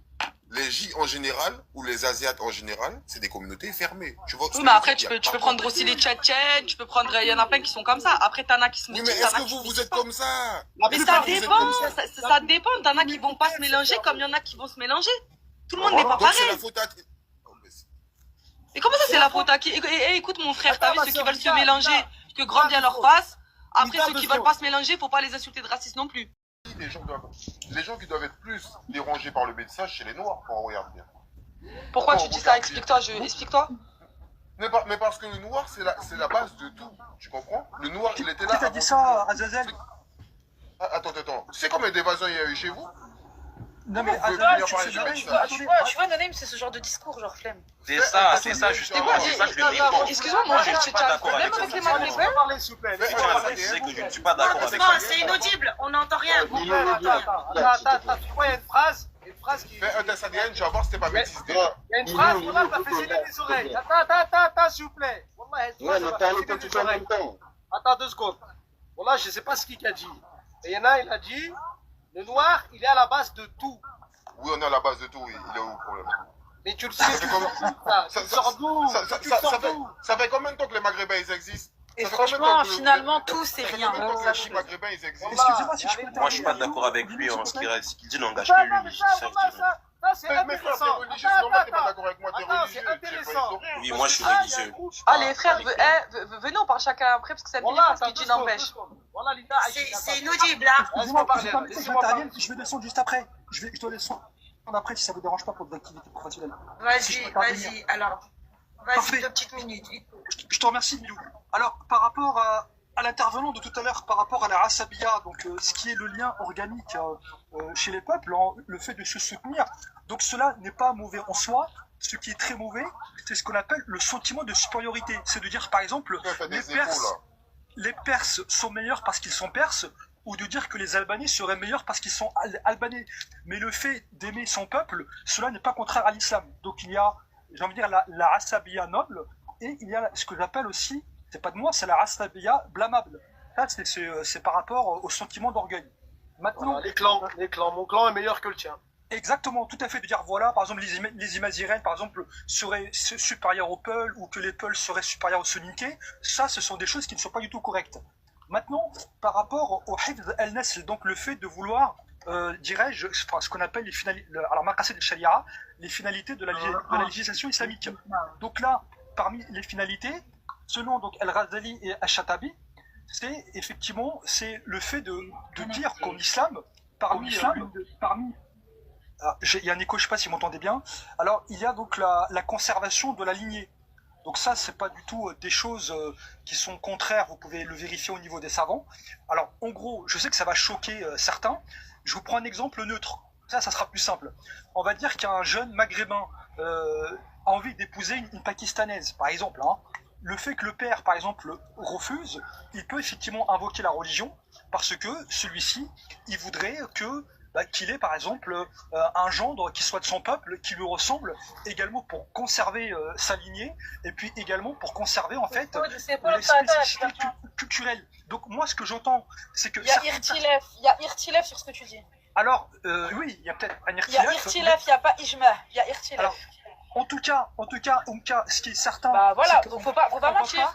les J en général, ou les Asiates en général, c'est des communautés fermées. Tu vois ce
Oui,
que
mais
je
après,
veux dire?
tu peux prendre aussi les Tchétchènes, tu peux prendre. Il y en a plein qui sont comme ça. Après, t'en as qui se
Oui, mais
métissent.
est-ce
t'en as
que
qui se
vous
métissent
êtes
pas.
comme ça?
Mais ça
Vous êtes
dépend,
comme ça?
ça dépend. T'en as qui vont pas se mélanger comme il y en a qui vont se mélanger. Tout le monde n'est pas
Donc c'est
pareil.
la faute à...
Et comment ça, c'est la faute à qui? Écoute, mon frère, t'as vu
Attends,
ceux
ma
qui veulent
sœur,
se mélanger,
Rita.
que grand bien leur
Rita,
passe. Après,
Rita,
ceux qui
deux
veulent pas se mélanger, faut pas les insulter de racistes non plus.
Les gens qui doivent être plus dérangés par le métissage, c'est les Noirs, quand on regarde bien.
Pourquoi
Quand
tu
on
dis ça?
regarde bien.
Explique-toi, explique-toi.
Mais parce que le noir, c'est la base de tout. Tu comprends? Le noir, il était là.
Qui t'a
avant
dit ça,
tout.
Azazel?
Ah, attends. Tu sais combien d'évasions il y a eu chez vous?
Non, mais
Vous pouvez
Azazel,
venir
tu
parler
sais
du
jamais.
métissage.
Tu vois, Nonem, c'est ce genre de discours, genre flemme.
C'est ça, justement. C'est ça que je lui réponds.
Excuse-moi, mon
Moi, je
frère,
ne
tu
suis pas
as un
d'accord
problème
avec
avec les
ça.
Maghrébins?
Parlez, s'il vous plaît.
Mais
Tu sais que je ne suis pas
Non,
d'accord avec
doucement,
ça.
c'est inaudible. On n'entend rien.
Attends. Tu vois, il y a une phrase qui.
Fais un test ADN, tu vas voir si t'es pas métis.
Il y a une phrase, voilà, t'as fait saigner les oreilles. Attends, s'il vous plaît. Wallah, il y a une phrase, t'as fait saigner les oreilles. Attends 2 secondes. Voilà, je sais pas ce qu'il a dit. Et il y en a, il a dit, le noir, il est à la base de tout.
Oui, on est à la base de tout, oui. Il est où le problème?
Mais tu le sais, tu sors d'où?
Ça fait combien de temps que les Maghrébins ils existent?
Et
Ça fait combien de
franchement,
temps que
finalement, tout, c'est
ça fait
rien.
combien de temps que les Chinois Maghrébins ils existent?
Excusez-moi si je peux
Moi, je suis pas
intervenir.
d'accord avec lui. Ce qu'il dit n'engage
Attends,
que
mais
lui.
ça, c'est
Mais frère, t'es
intéressant.
religieux, c'est normal que t'es pas d'accord avec moi, t'es
Attends,
religieux.
c'est intéressant.
Oui, moi, je suis religieux.
Ah, les frères, venez, on parle chacun après, parce que c'est bien
Voilà,
ce qu'il dit n'empêche.
Voilà, Linda,
C'est inaudible, là.
Excusez-moi,
parler,
je
laissez-moi
t'interviens, je vais descendre juste après. Je te laisse après si ça vous dérange pas pour des activités professionnelles. Si je peux intervenir.
Vas-y, alors.
Parfait.
Vas-y, 2 petites minutes.
Je te remercie, Milou. Alors, par rapport à l'intervenant de tout à l'heure, par rapport à la Rassabia, donc ce qui est le lien organique chez les peuples, le fait de se soutenir, donc cela n'est pas mauvais en soi. Ce qui est très mauvais, c'est ce qu'on appelle le sentiment de supériorité. C'est de dire, par exemple, les Perses sont meilleurs parce qu'ils sont Perses, ou de dire que les Albanais seraient meilleurs parce qu'ils sont Albanais. Mais le fait d'aimer son peuple, cela n'est pas contraire à l'islam. Donc il y a, j'ai envie de dire, la Rassabia noble, et il y a ce que j'appelle aussi, c'est pas de moi, c'est la Rassabia blâmable. Ça, c'est par rapport au sentiment d'orgueil. Maintenant,
les clans, mon clan est meilleur que le tien.
Exactement, tout à fait, de dire voilà, par exemple, les Imazirènes, par exemple, seraient supérieurs aux Peuls, ou que les Peuls seraient supérieurs aux Soninké, ça, ce sont des choses qui ne sont pas du tout correctes. Maintenant, par rapport au Hifz al-Nasl, donc le fait de vouloir, dirais-je, ce qu'on appelle les finalités, alors Maqasid al-Sharia, les finalités de la législation islamique. Donc là, parmi les finalités, selon donc Al-Ghazali et Al-Shatabi, c'est effectivement le fait de dire qu'en islam, parmi il y a un écho, je ne sais pas si vous m'entendez bien. Alors, il y a donc la conservation de la lignée. Donc ça, c'est pas du tout des choses qui sont contraires, vous pouvez le vérifier au niveau des savants. Alors, en gros, je sais que ça va choquer certains. Je vous prends un exemple neutre. Ça sera plus simple. On va dire qu'un jeune maghrébin a envie d'épouser une pakistanaise, par exemple. Hein. Le fait que le père, par exemple, refuse, il peut effectivement invoquer la religion, parce que celui-ci, il voudrait qu'il ait par exemple un gendre qui soit de son peuple, qui lui ressemble, également pour conserver sa lignée, et puis également pour conserver en fait les spécificités culturelles. Donc moi ce que j'entends, c'est que...
Il y a irtilef sur ce que tu dis.
Alors, oui, il y a peut-être un irtilef.
Il y a irtilef, il n'y a pas ijma, il y a irtilef.
Alors, en tout cas, ce qui est certain...
Bah voilà, donc faut pas mentir.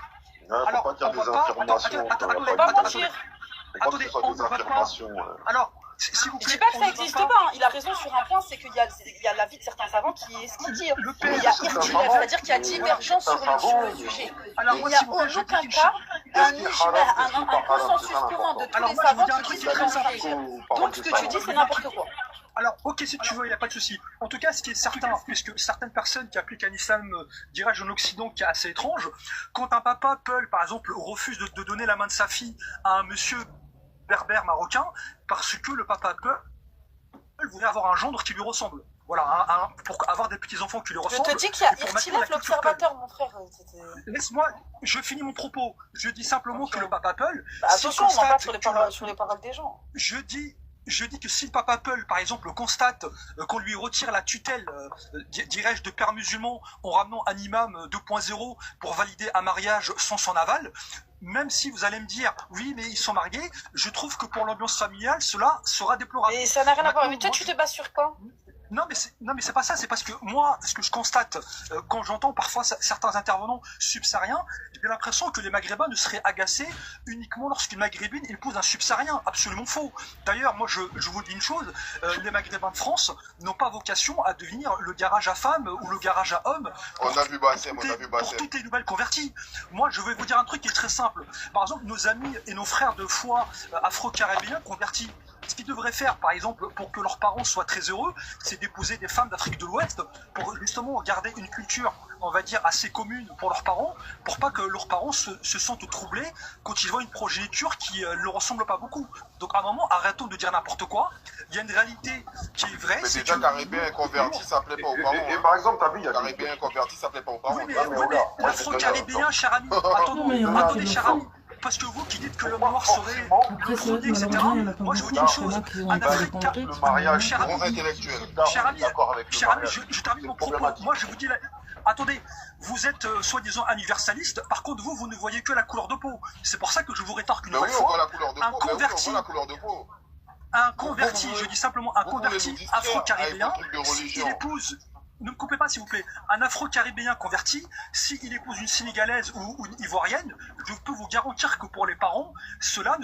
Alors, faut pas dire des informations.
Faut pas mentir.
Attendez, des affirmations.
Alors, si vous
je dis pas que ça n'existe pas, hein. Il a raison sur un point, c'est qu'il y a l'avis de certains savants qui est ce qu'il dit. Il y a irtilef, c'est-à-dire qu'il y a divergence sur le sujet. Il n'y a en aucun cas un consensus courant de tous les savants qui disent que c'est donc ce que tu dis c'est n'importe quoi.
Alors, ok, si tu veux, il n'y a pas de souci. En tout cas, ce qui est certain, puisque certaines personnes qui appliquent un islam, dirais-je, en Occident, qui est assez étrange, quand un papa Peul, par exemple, refuse de donner la main de sa fille à un monsieur berbère marocain, parce que le papa Peul voudrait avoir un gendre qui lui ressemble. Voilà, pour avoir des petits-enfants qui lui ressemblent.
Je te dis qu'il y a Irtilef, l'observateur, mon frère.
Laisse-moi, je finis mon propos. Je dis simplement que le papa Peul...
Attention, on en parle sur les paroles des gens.
Je dis que si le papa Peul, par exemple, constate qu'on lui retire la tutelle, dirais-je, de père musulman en ramenant un imam 2.0 pour valider un mariage sans son aval, même si vous allez me dire, oui, mais ils sont mariés, je trouve que pour l'ambiance familiale, cela sera déplorable.
Et ça n'a rien à voir. Mais toi, tu te bases sur quoi?
Non mais c'est pas ça, c'est parce que moi, ce que je constate quand j'entends parfois certains intervenants subsahariens, j'ai l'impression que les Maghrébins ne seraient agacés uniquement lorsqu'une Maghrébine épouse un subsaharien. Absolument faux. D'ailleurs, moi je vous dis une chose, les Maghrébins de France n'ont pas vocation à devenir le garage à femmes ou le garage à hommes.
On a vu Bassem.
Pour toutes les nouvelles converties. Moi je vais vous dire un truc qui est très simple. Par exemple, nos amis et nos frères de foi afro-caribéens convertis, ce qu'ils devraient faire, par exemple, pour que leurs parents soient très heureux, c'est d'épouser des femmes d'Afrique de l'Ouest pour justement garder une culture, on va dire, assez commune pour leurs parents, pour pas que leurs parents se sentent troublés quand ils voient une progéniture qui ne leur ressemble pas beaucoup. Donc à un moment, arrêtons de dire n'importe quoi. Il y a une réalité qui est vraie.
Mais déjà, caribéen converti, ça plaît pas aux parents.
Et par exemple, t'as vu, il y a
caribéen converti, ça plaît pas aux parents.
Oui, mais l'afro-caribéen, cher ami, attendez, cher ami. Parce que vous qui dites que l'homme noir serait le premier, etc. Moi je vous dis une chose, un Africain, cher ami, je termine mon propos. Moi je vous dis, attendez, vous êtes soi-disant universaliste, par contre vous ne voyez que la couleur de peau. C'est pour ça que je vous rétorque une fois, un converti, je dis simplement un converti afro-caribéen, s'il épouse... Ne me coupez pas s'il vous plaît. Un afro-caribéen converti, s'il épouse une sénégalaise ou une ivoirienne, je peux vous garantir que pour les parents, cela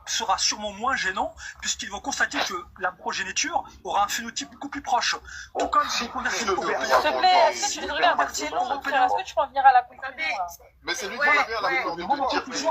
sera sûrement moins gênant puisqu'ils vont constater que la progéniture aura un phénotype beaucoup plus proche. Tout comme les convertis européens.
S'il te plaît, est-ce que tu devrais partir long, frère? Est-ce que tu peux venir à la conclusion?
Mais c'est lui qui revient à la couleur de peau.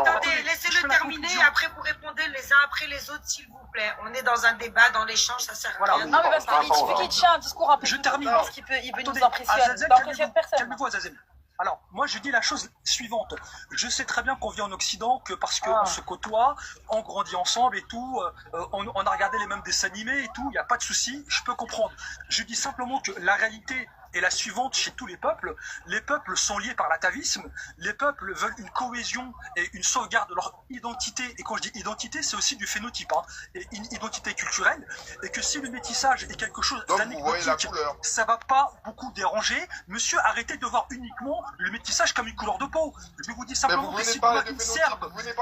Attendez, laissez-le terminer, après vous répondez les uns après les autres, s'il vous plaît. On est dans un débat, dans l'échange, ça sert à rien.
Non, mais parce qu'il suffit qu'il tient un discours un peu
je termine.
Parce qu'il peut nous impressionner personne.
Calmez-vous, Azazel. Alors, moi, je dis la chose suivante. Je sais très bien qu'on vit en Occident, que parce qu'on se côtoie, on grandit ensemble et tout, on a regardé les mêmes dessins animés et tout, il n'y a pas de souci, je peux comprendre. Je dis simplement que la réalité est la suivante chez tous les peuples. Les peuples sont liés par l'atavisme. Les peuples veulent une cohésion et une sauvegarde de leur identité. Et quand je dis identité, c'est aussi du phénotype, et une identité culturelle. Et que si le métissage est quelque chose d'anecdotique, ça va pas beaucoup déranger. Monsieur, arrêtez de voir uniquement le métissage comme une couleur de peau. Je vous dis simplement que si vous êtes une serbe...
Vous venez de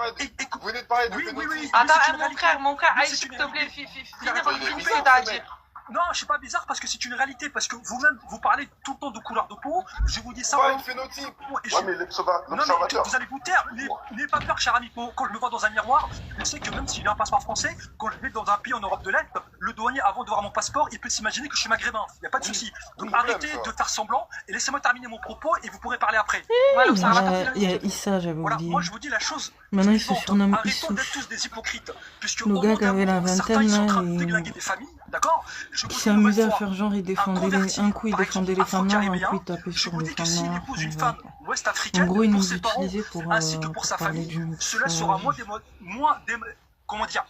parler de phénotype.
Oui.
Attends, mon frère, s'il te plaît, finis ce que t'as à dire.
Non, je suis pas bizarre parce que c'est une réalité, parce que vous-même, vous parlez tout le temps de couleur de peau, je vous dis ça.
Pas une phénotype.
Ouais, mais l'observateur.
Vous allez vous taire, n'ayez pas peur, cher ami. Quand je me vois dans un miroir, je sais que même si j'ai un passeport français, quand je vais dans un pays en Europe de l'Est, le douanier, avant de voir mon passeport, il peut s'imaginer que je suis maghrébin. Il n'y a pas de souci. Donc arrêtez de faire semblant et laissez-moi terminer mon propos et vous pourrez parler après.
Il y a Issa, j'avais oublié.
Moi, je vous dis la chose.
Maintenant, il se surnomme
Arrêtons d'être tous des hypocrites. Puisque
le gars qui avait la vingtaine, là,
déglinguer des familles, d'accord?
il s'est amusé à faire genre, il défendait un coup il défendait les femmes noires, un coup il tapait sur les femmes noires. En gros, il nous utilisait pour parler du mot.
Cela sera comment dire,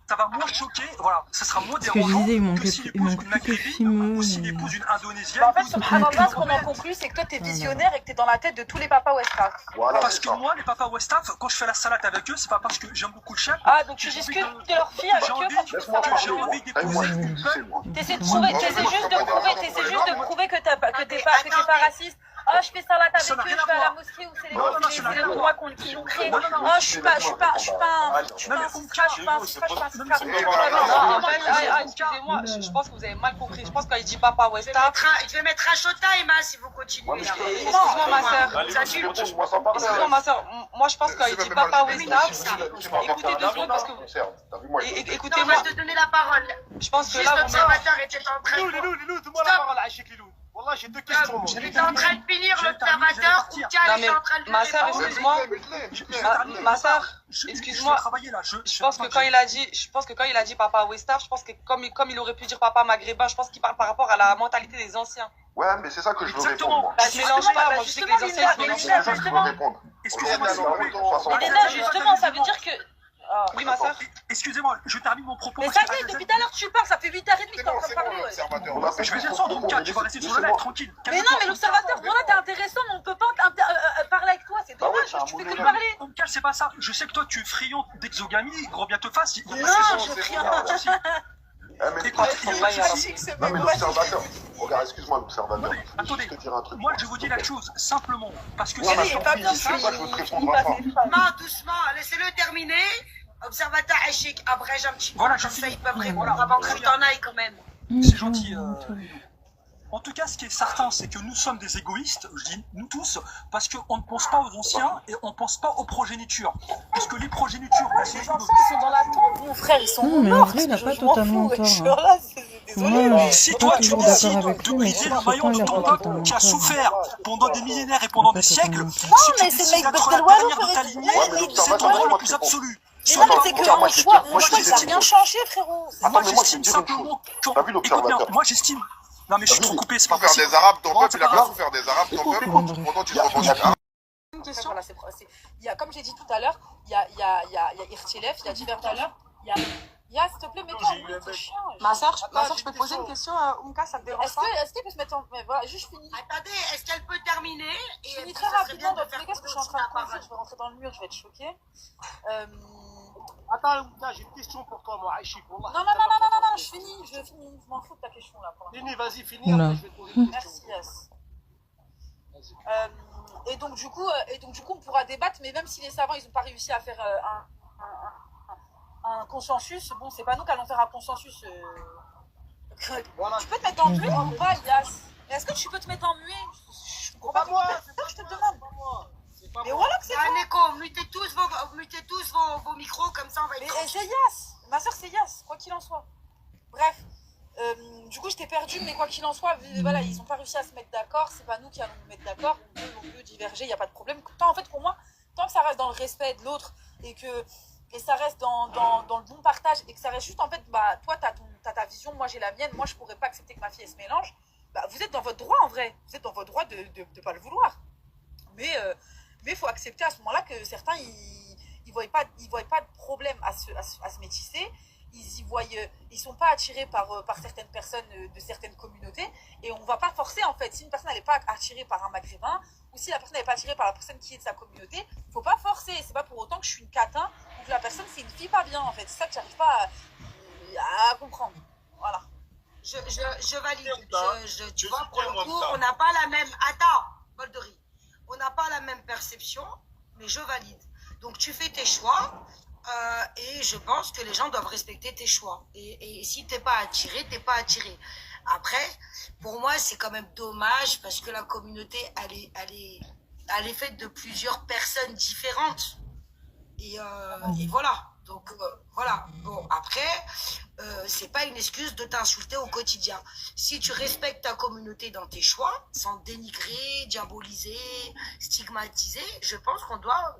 ça va moins choquer, voilà, ça sera moins dérangeant.
Ce que je disais, il manque plus que film.
Ou s'il épouse une indonésienne.
En fait, subhanallah, ce qu'on en conclut, c'est que toi, t'es visionnaire et que t'es dans la tête de tous les papas Westaf.
Parce que moi, les papas Westaf, quand je fais la salade avec eux, c'est pas parce que j'aime beaucoup le chef.
Ah, donc tu discutes de leur fille avec eux.
J'ai envie d'épouser une femme.
T'essaies juste de prouver que t'es pas raciste. Oh, je fais salade avec eux, je vais à la mosquée où c'est les Noirs qui l'ont créé. Oh, je suis pas un excusez-moi, je pense que vous avez mal compris. Je pense qu'il dit papa Westaf.
Je vais mettre un shota, Emma, si vous continuez.
Excuse-moi, ma soeur. Excuse-moi, ma soeur. Moi, je pense qu'il dit papa Westaf. Écoutez 2 secondes parce que vous. Écoutez-moi.
On va te donner la parole.
Je pense que là,
l'observateur était en train de.
Lilou, donne-moi la parole, Aïchik Lilou. Wallah, j'ai deux questions.
J'étais en train de finir l'observateur ou Tia
Non
était
mais
en train de
ma sœur,
répondre.
excuse-moi. Ma sœur, excuse-moi. Je pense que quand il a dit papa Westar, je pense que comme il aurait pu dire papa maghrébin, je pense qu'il parle par rapport à la mentalité des anciens.
Ouais, mais c'est ça que je veux répondre. Moi.
Bah, je mélange pas, moi je sais que les anciens se mélangent pas.
C'est ça que je veux répondre.
Excusez-moi,
Mais là, justement, ça veut dire que. Oui, ma soeur.
Excusez-moi, je termine mon propos.
Mais ça y est, depuis tout à l'heure tu parles, ça fait 8h30 que t'es en train de parler.
Je vais descendre, donc tu vas rester sur le live, tranquille.
Mais non, mais l'observateur, voilà, t'es intéressant, mais on peut pas parler avec toi, c'est dommage, tu fais que parler.
Donc, c'est pas ça. Je sais que toi, tu es friand d'exogamie, gros bien te fasse.
Non, je friand.
Non, mais l'observateur, regarde, excuse-moi, l'observateur.
Attendez, moi je vous dis la chose, simplement, parce que
c'est pas bien sûr. Moi, je veux te répondre à
Non, doucement, laissez-le terminer. Observateur Échic, abrège un petit peu.
Voilà, je
comme ça,
finis.
ils peuvent répondre
Voilà,
avant que tu t'en ailles quand même.
C'est gentil. En tout cas, ce qui est certain, c'est que nous sommes des égoïstes, je dis nous tous, parce qu'on ne pense pas aux anciens et on ne pense pas aux progénitures. Parce que les progénitures,
les gens qui sont dans la tombe, mon frère, ils sont morts.
Mais en vrai, il n'a pas totalement tort. Hein.
Si toi tu décides de briser le maillon de ton peuple qui a souffert pendant des millénaires et pendant des siècles, si tu décides d'être la dernière de ta lignée, c'est ton droit le plus absolu.
Mais non, mais c'est que mon choix, il a rien changé, frérot.
Moi, j'estime simplement que... Moi, j'estime... Non, mais je suis trop coupé, c'est pas
possible. Souffert des Arabes, ton peuple, il a bien souffert des Arabes, ton peuple, pendant tu te revendiques arabe.
Une question, il y a, comme j'ai dit tout à l'heure, il y a Irtilef, il y a divers valeurs, il y a, s'il te plaît, mets-toi en mute, c'est chiant.
Ma soeur, je peux te poser une question, Oumka, ça te dérange pas?
Est-ce qu'elle peut se mettre en... Voilà, juste fini.
Attendez, est-ce qu'elle peut terminer?
Je finis très rapidement, dans tous les cas, parce que je suis en train de penser, je vais rentrer dans le mur, je vais être choquée.
Attends, Oumka, j'ai une question pour toi, moi, Aïchik.
Non, je finis, je m'en fous de ta question là.
Finis, vas-y, finis, après je vais te poser une question.
Merci, Yass. Et donc du coup, on pourra débattre, mais même si les savants, ils n'ont pas réussi à faire un consensus, bon, c'est pas nous qui allons faire un consensus. Voilà. Tu peux te mettre en muet ou pas, Yass? Est-ce que tu peux te mettre en muet? Je comprends pas moi. Je te demande. Mais voilà que c'est
un écho, mutez tous vos micros, comme ça on va être...
Mais c'est Yass, ma soeur c'est Yass, quoi qu'il en soit. Bref, du coup je t'ai perdu, mais quoi qu'il en soit, voilà, ils n'ont pas réussi à se mettre d'accord, c'est pas nous qui allons nous mettre d'accord, on peut diverger, il n'y a pas de problème. En fait pour moi, tant que ça reste dans le respect de l'autre et ça reste dans le bon partage et que ça reste juste en fait, bah toi t'as ta vision, moi j'ai la mienne, moi je pourrais pas accepter que ma fille elle se mélange, bah vous êtes dans votre droit en vrai, vous êtes dans votre droit de pas le vouloir. Mais il faut accepter à ce moment-là que certains, ils voient pas de problème à se métisser. Ils sont pas attirés par certaines personnes de certaines communautés. Et on va pas forcer, en fait. Si une personne n'est pas attirée par un maghrébin, ou si la personne n'est pas attirée par la personne qui est de sa communauté, faut pas forcer. C'est pas pour autant que je suis une catin, ou que la personne, c'est une fille pas bien, en fait. C'est ça que j'arrive pas à comprendre. Voilà.
Je valide. Tu vois, pour le coup, on n'a pas la même... Attends, Bolderie. On n'a pas la même perception, mais je valide. Donc tu fais tes choix et je pense que les gens doivent respecter tes choix. Et si t'es pas attiré, t'es pas attiré. Après, pour moi, c'est quand même dommage parce que la communauté, elle est faite de plusieurs personnes différentes. Et voilà. Donc voilà. Bon, après, c'est pas une excuse de t'insulter au quotidien. Si tu respectes ta communauté dans tes choix, sans dénigrer, diaboliser, stigmatiser, je pense qu'on doit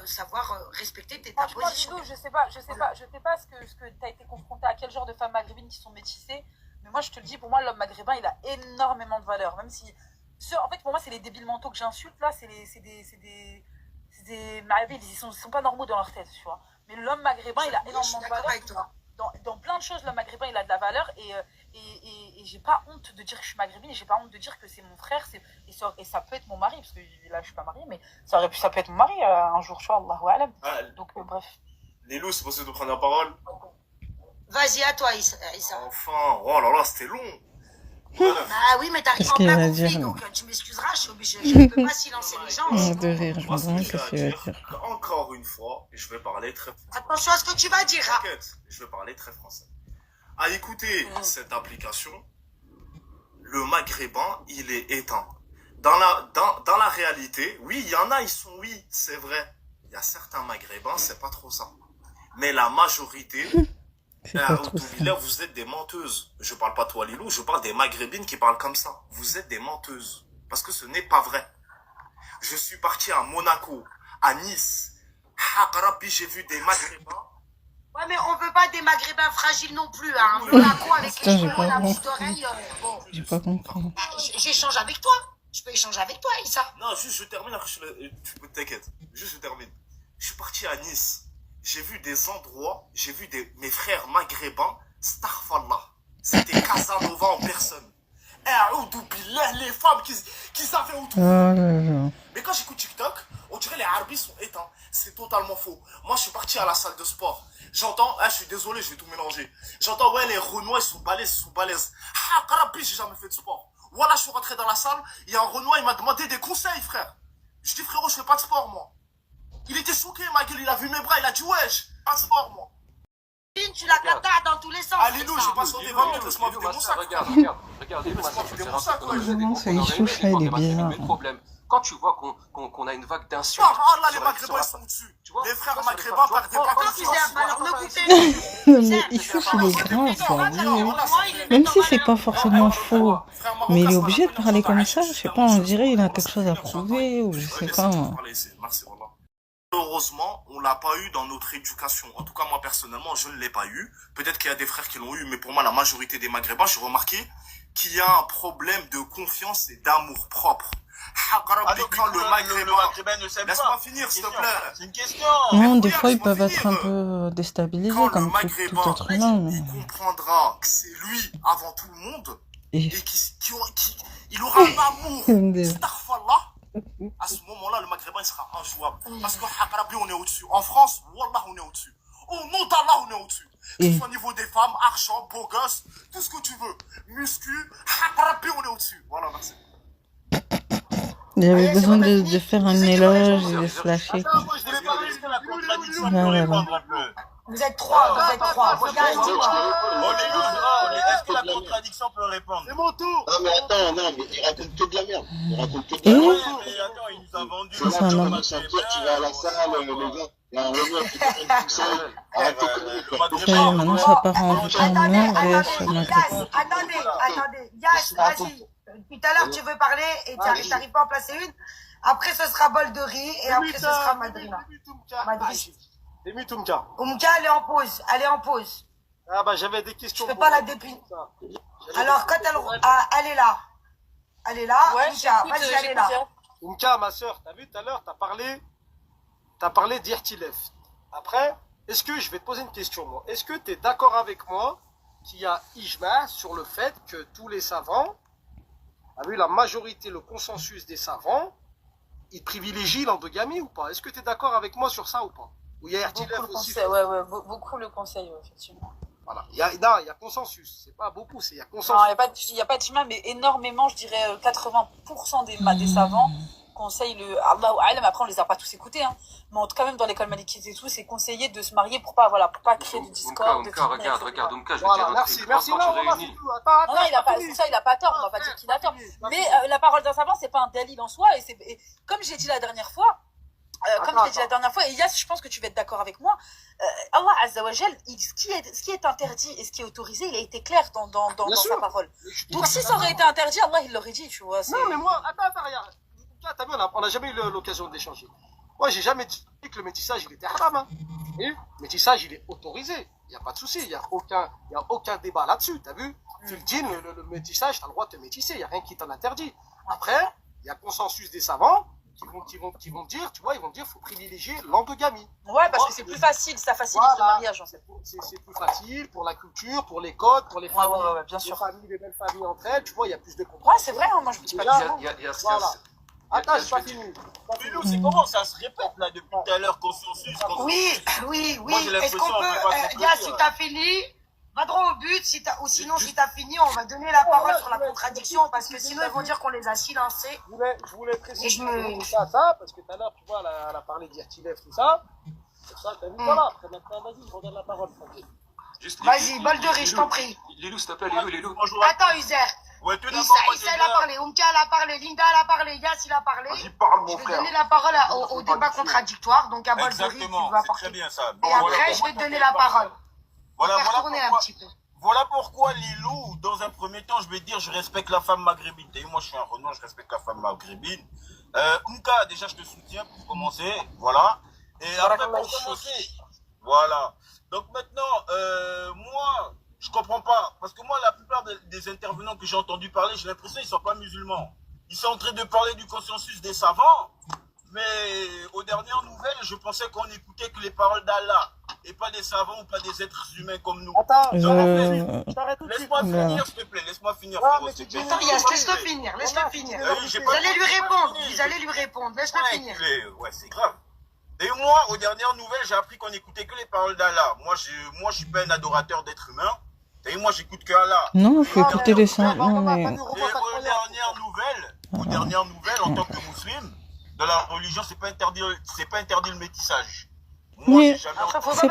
savoir respecter ta position.
Je sais pas ce que tu as été confronté à quel genre de femmes maghrébines qui sont métissées, mais moi je te le dis, pour moi l'homme maghrébin il a énormément de valeur, même si en fait pour moi c'est les débiles mentaux que j'insulte là, c'est des maghrébins, ils sont pas normaux dans leur tête, tu vois. Mais l'homme maghrébin, il a énormément de valeur. Dans plein de choses, l'homme maghrébin, il a de la valeur. Et j'ai pas honte de dire que je suis maghrébine. Et j'ai pas honte de dire que c'est mon frère. Et ça peut être mon mari. Parce que là, je suis pas mariée. Mais ça peut être mon mari un jour, tu vois. Allahu alam. Donc, bref.
Lilou, c'est possible de prendre la parole?
Vas-y, à toi, Issa.
Enfin, oh là là, c'était long.
Bah oui, mais t'arrives en plein conflit, donc tu m'excuseras, je ne peux pas silencer les gens.
De rire, je me demande qu'est-ce qu'il va dire.
Encore une fois, je vais parler très français.
Attention à ce que tu vas dire.
T'inquiète, je vais parler très français. À écouter cette application, le maghrébin, il est éteint. Dans la réalité, oui, il y en a, oui, c'est vrai. Il y a certains maghrébins, c'est pas trop ça. Mais la majorité,
C'est pas trop ça.
Là, vous êtes des menteuses. Je parle pas toi, Lilou, je parle des maghrébines qui parlent comme ça. Vous êtes des menteuses. Parce que ce n'est pas vrai. Je suis parti à Monaco, à Nice. Hakrabi, j'ai vu des maghrébins.
Ouais, mais on veut pas des maghrébins fragiles non plus, hein. Monaco avec les cheveux et la bouche d'oreille. Bon.
J'ai pas compris.
J'échange avec toi. Je peux échanger avec toi, Issa.
Non, juste je termine, après tu peux t'inquiète. Juste je termine. Je suis parti à Nice. J'ai vu des endroits, j'ai vu mes frères maghrébins, Starfallah. C'était Casanova en personne. Les femmes qui savaient où tout. Mais quand j'écoute TikTok, on dirait les Arabes sont éteints. C'est totalement faux. Moi, je suis parti à la salle de sport. J'entends, je suis désolé, je vais tout mélanger. J'entends, ouais, les Renois, ils sont balèzes. Ah, Karabi, j'ai jamais fait de sport. Voilà, je suis rentré dans la salle, il y a un Renois, il m'a demandé des conseils, frère. Je dis, frérot, je fais pas de sport, moi. Il était choqué, ma gueule, il a vu mes bras, il a dit, ouais, pas de sport, moi.
Tu la captas dans tous les sens.
Ah, Lilou, j'ai pas sauté 20 minutes, laisse-moi vider mon sac.
Regarde,
Vraiment, ça il souffle, là, il est bizarre.
Quand tu vois qu'on a une vague d'insultes.
Ah là, les maghrébins, ils sont au-dessus. Les frères maghrébins parlent des
Non, mais il souffle, il est grave, ça. Même si c'est pas forcément faux. Mais il est obligé de parler comme ça. Je sais pas, on dirait qu'il a quelque chose à prouver, ou je sais pas.
Heureusement, on l'a pas eu dans notre éducation. En tout cas, moi, personnellement, je ne l'ai pas eu. Peut-être qu'il y a des frères qui l'ont eu, mais pour moi, la majorité des maghrébins, j'ai remarqué qu'il y a un problème de confiance et d'amour propre. Quand le maghrébin ne s'aime pas. Laisse-moi finir, s'il te plaît. C'est une question.
Non, des fois, ils peuvent être un peu déstabilisés, comme tout autre humain. Mais...
il comprendra que c'est lui avant tout le monde,
et
qu'il aura un amour. Starfallah. À ce moment-là, le maghrébin il sera injouable. Parce que Hakrabi, on est au-dessus. En France, Wallah, on est au-dessus. Au nom d'Allah, on est au-dessus. Que ce soit au niveau des femmes, argent, beau gosse, tout ce que tu veux. Muscu, Hakrabi, on est au-dessus. Voilà, merci.
Il avait besoin de faire un éloge et de se lâcher.
Vous êtes trois, vous êtes trois.
Est-ce que la contradiction peut répondre? C'est mon tour.
Non mais attends, non, mais il raconte que de la merde. Il raconte que de la merde.
Mais attends, il nous a vendu.
C'est un homme.
Tu vas à la salle, le gars, il y a un Renoir qui te donne un conseil. Arrête de
Ça y est, maintenant ça part en VS.
Attendez, Yass, vas-y. Depuis tout à l'heure, tu veux parler et tu n'arrives pas à en placer une. Après, ce sera bol de riz et après, ce sera Madrina. Oumka, elle est en pause. Elle est en pause.
Ah bah j'avais des questions.
Je peux pas la déplier. Alors, quand elle est là. Elle est là.
Ouais,
Oumka, vas-y, elle est là.
Oumka, ma soeur, t'as vu tout à l'heure, t'as parlé d'Irtilef. Après, est-ce que, je vais te poser une question, moi. Est-ce que tu es d'accord avec moi qu'il y a ijma sur le fait que tous les savants, t'as vu la majorité, le consensus des savants, ils privilégient l'endogamie ou pas? Est-ce que tu es d'accord avec moi sur ça ou pas? Ou il y a Irtilef aussi?
Ouais, beaucoup le conseil, effectivement.
Voilà, il y a consensus. C'est pas beaucoup, il y a consensus.
Non, il n'y a pas d'ijma, mais énormément, je dirais 80% des savants conseillent le Allahu A'lam. Après, on les a pas tous écoutés, hein. Mais en tout cas, même dans l'école malikite et tout, c'est conseillé de se marier pour pas créer de discorde.
Regarde, Oumka, je vais dire un truc.
Merci,
non, il a pas tort, on va pas dire qu'il a tort. Mais la parole d'un savant, c'est pas un délit en soi, et comme j'ai dit la dernière fois, et Yass, je pense que tu vas être d'accord avec moi, Allah Azza wa Jal, ce qui est interdit et ce qui est autorisé, il a été clair dans sa parole. Donc si ça aurait été interdit, Allah il l'aurait dit, tu vois.
Non mais moi, attends, regarde. T'as vu, on n'a jamais eu l'occasion d'échanger. Moi, j'ai jamais dit que le métissage, il était haram. Hein. Le métissage, il est autorisé. Il n'y a pas de souci. Il n'y a aucun débat là-dessus. T'as vu? Tu le dis, le métissage, tu as le droit de te métisser. Il n'y a rien qui t'en interdit. Après, il y a consensus des savants qui vont dire, tu vois, ils vont dire, faut privilégier l'endogamie.
Ouais, parce que c'est plus facile, ça facilite le mariage.
C'est plus facile pour la culture, pour les codes, pour les familles,
bien sûr.
Les belles familles entre elles. Tu vois, il y a plus de compréhension.
Ouais, c'est vrai. Moi, je me dis pas que
voilà. Attends, je pas fini.
Filou, c'est comment ça se répète là depuis tout à l'heure, consensus?
Oui. Est-ce qu'on peut, Yass, si t'as fini, va droit au but, ou sinon, si t'as fini, on va donner la parole sur la contradiction, parce que sinon, ils vont dire qu'on les a silencés.
Je voulais préciser ça, parce que tout à l'heure, tu vois, elle a parlé d'Irtilef, tout ça. C'est ça, t'as vu, voilà. Vas-y, je redonne la parole.
Vas-y, bol de riz, je t'en prie.
Lilou, s'il te plaît, Lilou.
Attends, Uzer.
Ouais,
Issa, il a parlé, Oumka, elle a parlé, Linda, elle a parlé, Yass, il a parlé. Je vais donner la parole au débat contradictoire, donc à bol de riz, tu vas apporter.
Très bien, ça.
Et après, je vais te donner la parole.
Voilà,
Faire tourner un petit peu.
Voilà pourquoi Lilou, dans un premier temps, je vais dire, je respecte la femme maghrébine. Et moi, je suis un Renan, je respecte la femme maghrébine. Oumka, déjà, je te soutiens pour commencer. Voilà. Et après, pour commencer. Voilà. Donc maintenant, moi, je comprends pas. Parce que moi, la plupart des intervenants que j'ai entendu parler, j'ai l'impression qu'ils sont pas musulmans. Ils sont en train de parler du consensus des savants. Mais aux dernières nouvelles, je pensais qu'on écoutait que les paroles d'Allah. Et pas des savants ou pas des êtres humains comme nous.
Attends,
laisse-moi finir, s'il te plaît. Laisse-moi finir.
Attends, Yas, laisse-le finir. Laisse-le finir. Vous allez lui répondre. Vous allez lui répondre. Laisse-le finir.
Ouais, c'est grave. Et moi, aux dernières nouvelles, j'ai appris qu'on écoutait que les paroles d'Allah. Moi, je suis pas un adorateur d'êtres humains. Et moi, j'écoute que Allah.
Non, il faut écouter les saints. Non, mais...
Et aux dernières nouvelles, en tant que musulman, dans la religion, c'est pas interdit le métissage.
Mais c'est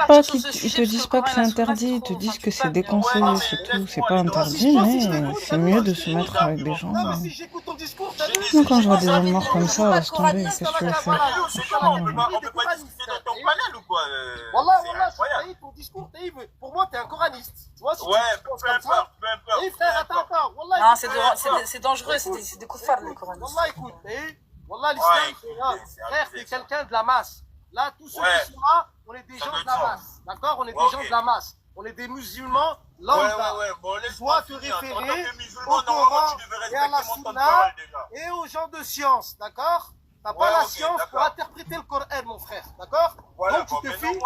pas qu'ils te disent pas que c'est interdit, ils te disent que c'est déconseillé, c'est tout. C'est pas interdit, mais c'est mieux de se mettre avec des gens. Moi, quand je vois des gens morts comme ça, laisse tomber, qu'est-ce que tu veux faire?
On peut pas discuter dans ton panel ou quoi?
Wallah, ton discours, pour moi, t'es un coraniste. Tu vois, si
ouais,
peu importe. Frère, attends.
Non, c'est dangereux, c'est des koufars, les coranistes.
Wallah, écoute, Wallah, l'islam, frère, t'es quelqu'un de la masse. Là, tous ceux qui sont là, on est des gens de la masse. D'accord? On est des gens de la masse. On est des musulmans lambda.
Bon,
tu dois te référer au Coran et à la Sunna et aux gens de science. D'accord? T'as pas la science pour interpréter le Coran, mon frère. D'accord? Donc tu te fies aux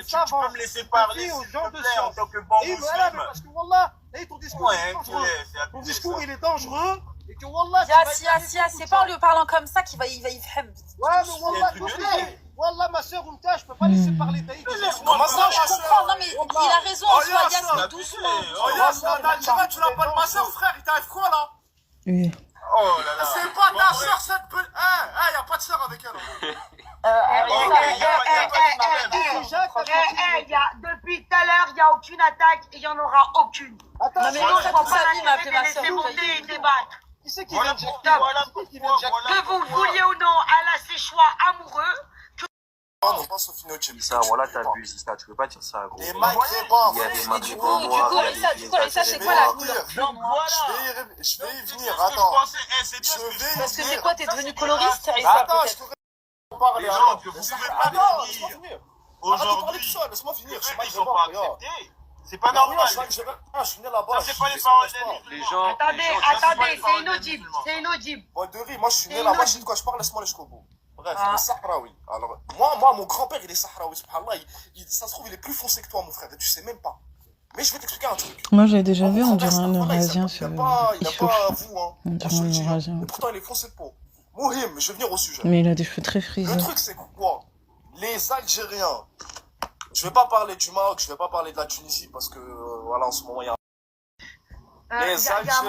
savants. Tu te fies aux gens de science. Et voilà, parce que Wallah, ton discours est dangereux. Ton discours, il est dangereux. Et que Wallah,
c'est pas en lui parlant comme ça qu'il va y faire.
Ouais, mais Wallah, Wallah, ma soeur Oumka, je peux pas laisser parler Taïd.
Comment ça, je comprends, non mais il a raison, en soi, Yas, doucement.
Tu l'as pas de ma soeur, frère, il t'arrive quoi là?
Oui.
Oh là là. C'est pas ta soeur, cette pute. Y a pas de soeur avec elle.
Depuis tout à l'heure, il n'y a aucune attaque et il n'y en aura aucune.
Attends,
mais non, je pense pas lui m'a appelé ma soeur.
Laissez monter et débattre.
Qui c'est qui vient de
Que vous le vouliez ou non, elle a ses choix amoureux.
Ça, voilà, t'abuses, ça, tu peux pas dire ça, gros.
Les Maghrébins,
il y a des
Mais du coup, ça, c'est quoi la couleur blanc noir?
Je vais y venir, attends.
Parce que c'est quoi, t'es devenu coloriste?
Attends, je te parle.
Les gens que vous pouvez pas venir. Aujourd'hui,
laisse-moi finir.
ils sont pas acceptés. C'est pas normal.
Je suis né là-bas.
Ça, c'est pas les paroles des
Les gens.
Attendez, c'est inaudible. C'est inaudible.
Bon, de riz, moi je suis né là-bas, je sais de quoi je parle, laisse-moi aller jusqu'au bout. Bref, le Sahraoui. Alors, moi, mon grand-père, il est Sahraoui, subhanallah. Ça se trouve, il est plus foncé que toi, mon frère, et tu sais même pas. Mais je vais t'expliquer un truc.
Moi, j'ai déjà vu, on dirait un Eurasien sur
Il n'a pas vous, hein.
On dirait un Eurasien.
Et pourtant, il est foncé de peau. Mohim, je vais venir au sujet.
Mais il a des cheveux très frisés.
Le truc, c'est quoi? Les Algériens. Je vais pas parler du Maroc, je vais pas parler de la Tunisie, parce que, voilà, en ce moment, il y a les Algériens.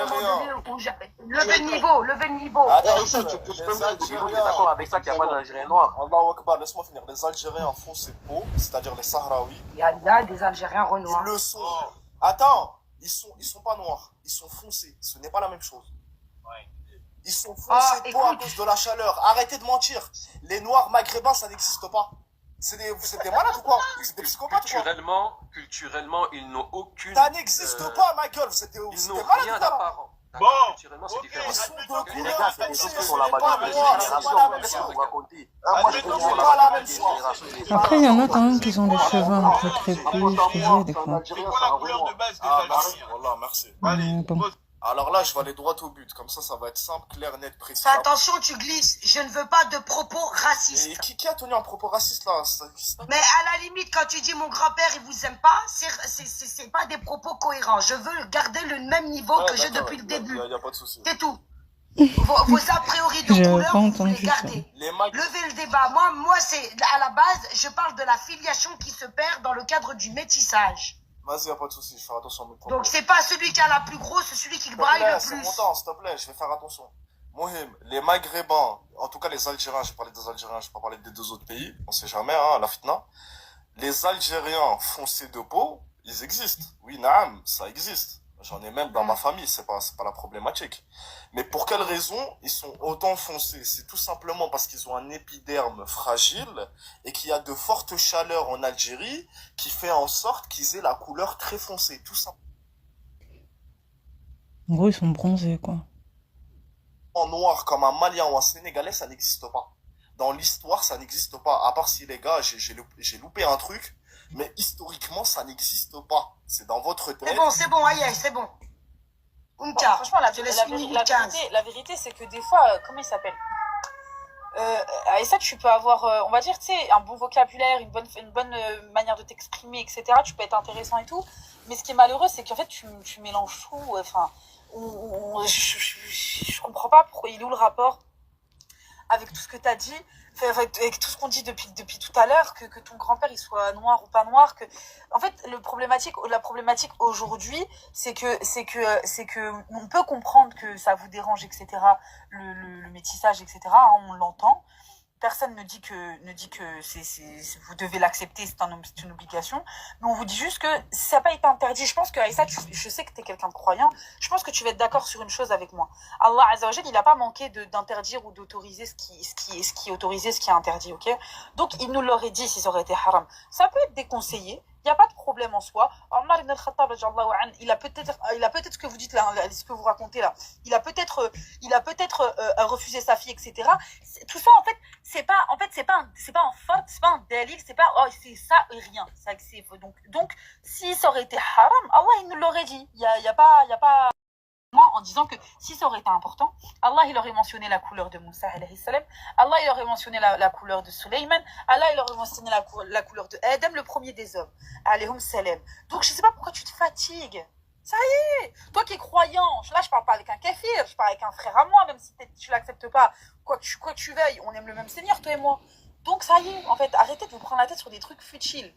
Levez le niveau.
Attends, tu es
d'accord avec ça qu'il n'y a pas d'Algériens noirs?
Allahu Akbar, laisse-moi finir. Les Algériens foncés de peau, c'est-à-dire les Sahraouis.
Il y a des Algériens renois.
Ils le sont. Attends, ils sont pas noirs, ils sont foncés. Ce n'est pas la même chose. Ils sont foncés de peau à cause de la chaleur. Arrêtez de mentir. Les noirs maghrébins, ça n'existe pas. Vous êtes des malades ou quoi? Vous êtes des psychopathes ou quoi?
Culturellement, ils n'ont aucune...
Ça n'existe pas, ma gueule. Vous êtes des malades ou quoi?
Bon, culturellement, c'est différent.
Ils sont de
Les gars, c'est des choses qui sont
pas
là-bas depuis des générations. Qu'est-ce que vous racontez? Moi, je connais
pas la même chose.
Après, il y en a quand même qui ont des cheveux un peu crépus, frisés, des fois.
C'est quoi la couleur de base des Algériens?
Voilà, merci.
Allez,
alors là, je vais aller droit au but. Comme ça va être simple, clair, net, précis.
Fais attention, tu glisses. Je ne veux pas de propos racistes.
Et qui a tenu un propos raciste là?
Mais à la limite, quand tu dis mon grand-père, il vous aime pas, c'est pas des propos cohérents. Je veux garder le même niveau que j'ai depuis le début.
Y a pas de souci.
C'est tout. Vos a priori de couleur, vous les gardez.
Levez
le débat. Moi, c'est à la base, je parle de la filiation qui se perd dans le cadre du métissage.
Vas-y, y a pas de souci, je fais attention à mes propos.
Donc c'est pas celui qui a la plus grosse, c'est celui qui braille le plus.
C'est mon temps, s'il te plaît, je vais faire attention. Mohim, les Maghrébins, en tout cas les Algériens, j'ai parlé des Algériens, je vais pas parler des deux autres pays, on sait jamais, hein, la fitna. Les Algériens foncés de peau, ils existent. Oui, naam, ça existe. J'en ai même dans ma famille, c'est pas la problématique. Mais pour quelle raison ils sont autant foncés? C'est tout simplement parce qu'ils ont un épiderme fragile et qu'il y a de fortes chaleurs en Algérie qui fait en sorte qu'ils aient la couleur très foncée, tout simplement.
En gros, ils sont bronzés, quoi.
En noir comme un Malien ou un Sénégalais, ça n'existe pas. Dans l'histoire, ça n'existe pas. À part si les gars, j'ai loupé un truc, mais historiquement, ça n'existe pas. C'est dans votre tête.
C'est bon, aïe, c'est bon. Oumka,
franchement, la vérité, c'est que des fois, comment il s'appelle avec ça, tu peux avoir, on va dire, tu sais, un bon vocabulaire, une bonne manière de t'exprimer, etc. Tu peux être intéressant et tout. Mais ce qui est malheureux, c'est qu'en fait, tu mélanges tout. Enfin, je comprends pas pourquoi il est où le rapport avec tout ce que tu as dit, avec tout ce qu'on dit depuis tout à l'heure, que ton grand-père il soit noir ou pas noir, que en fait la problématique aujourd'hui c'est que on peut comprendre que ça vous dérange, etc. le métissage, etc. Hein, on l'entend. Personne ne dit que vous devez l'accepter, c'est une obligation. Mais on vous dit juste que ça n'a pas été interdit. Je pense que Aïssa, je sais que tu es quelqu'un de croyant. Je pense que tu vas être d'accord sur une chose avec moi. Allah Azza wa Jal, il n'a pas manqué d'interdire ou d'autoriser ce qui est autorisé, ce qui est interdit, ok? Donc il nous l'aurait dit si ça aurait été haram. Ça peut être déconseillé. Il n'y a pas de problème en soi. Omar ibn al-Khattab, il a peut-être ce que vous dites là, ce que vous racontez là. Il a peut-être refusé sa fille, etc. Tout ça, en fait, c'est pas un fard, c'est pas un délit, c'est pas, oh, c'est ça et rien. Donc, si ça aurait été haram, Allah, il nous l'aurait dit. Il y a pas, en disant que si ça aurait été important, Allah il aurait mentionné la couleur de Moussa alayhi salam, Allah il aurait mentionné la couleur de Sulayman, Allah il aurait mentionné la couleur de Adam, le premier des hommes alayhum salam. Donc je sais pas pourquoi tu te fatigues. Ça y est, toi qui es croyant, là je parle pas avec un kafir, je parle avec un frère à moi, même si tu l'acceptes pas, quoi que tu veuilles, on aime le même Seigneur toi et moi. Donc ça y est, en fait, arrêtez de vous prendre la tête sur des trucs futiles.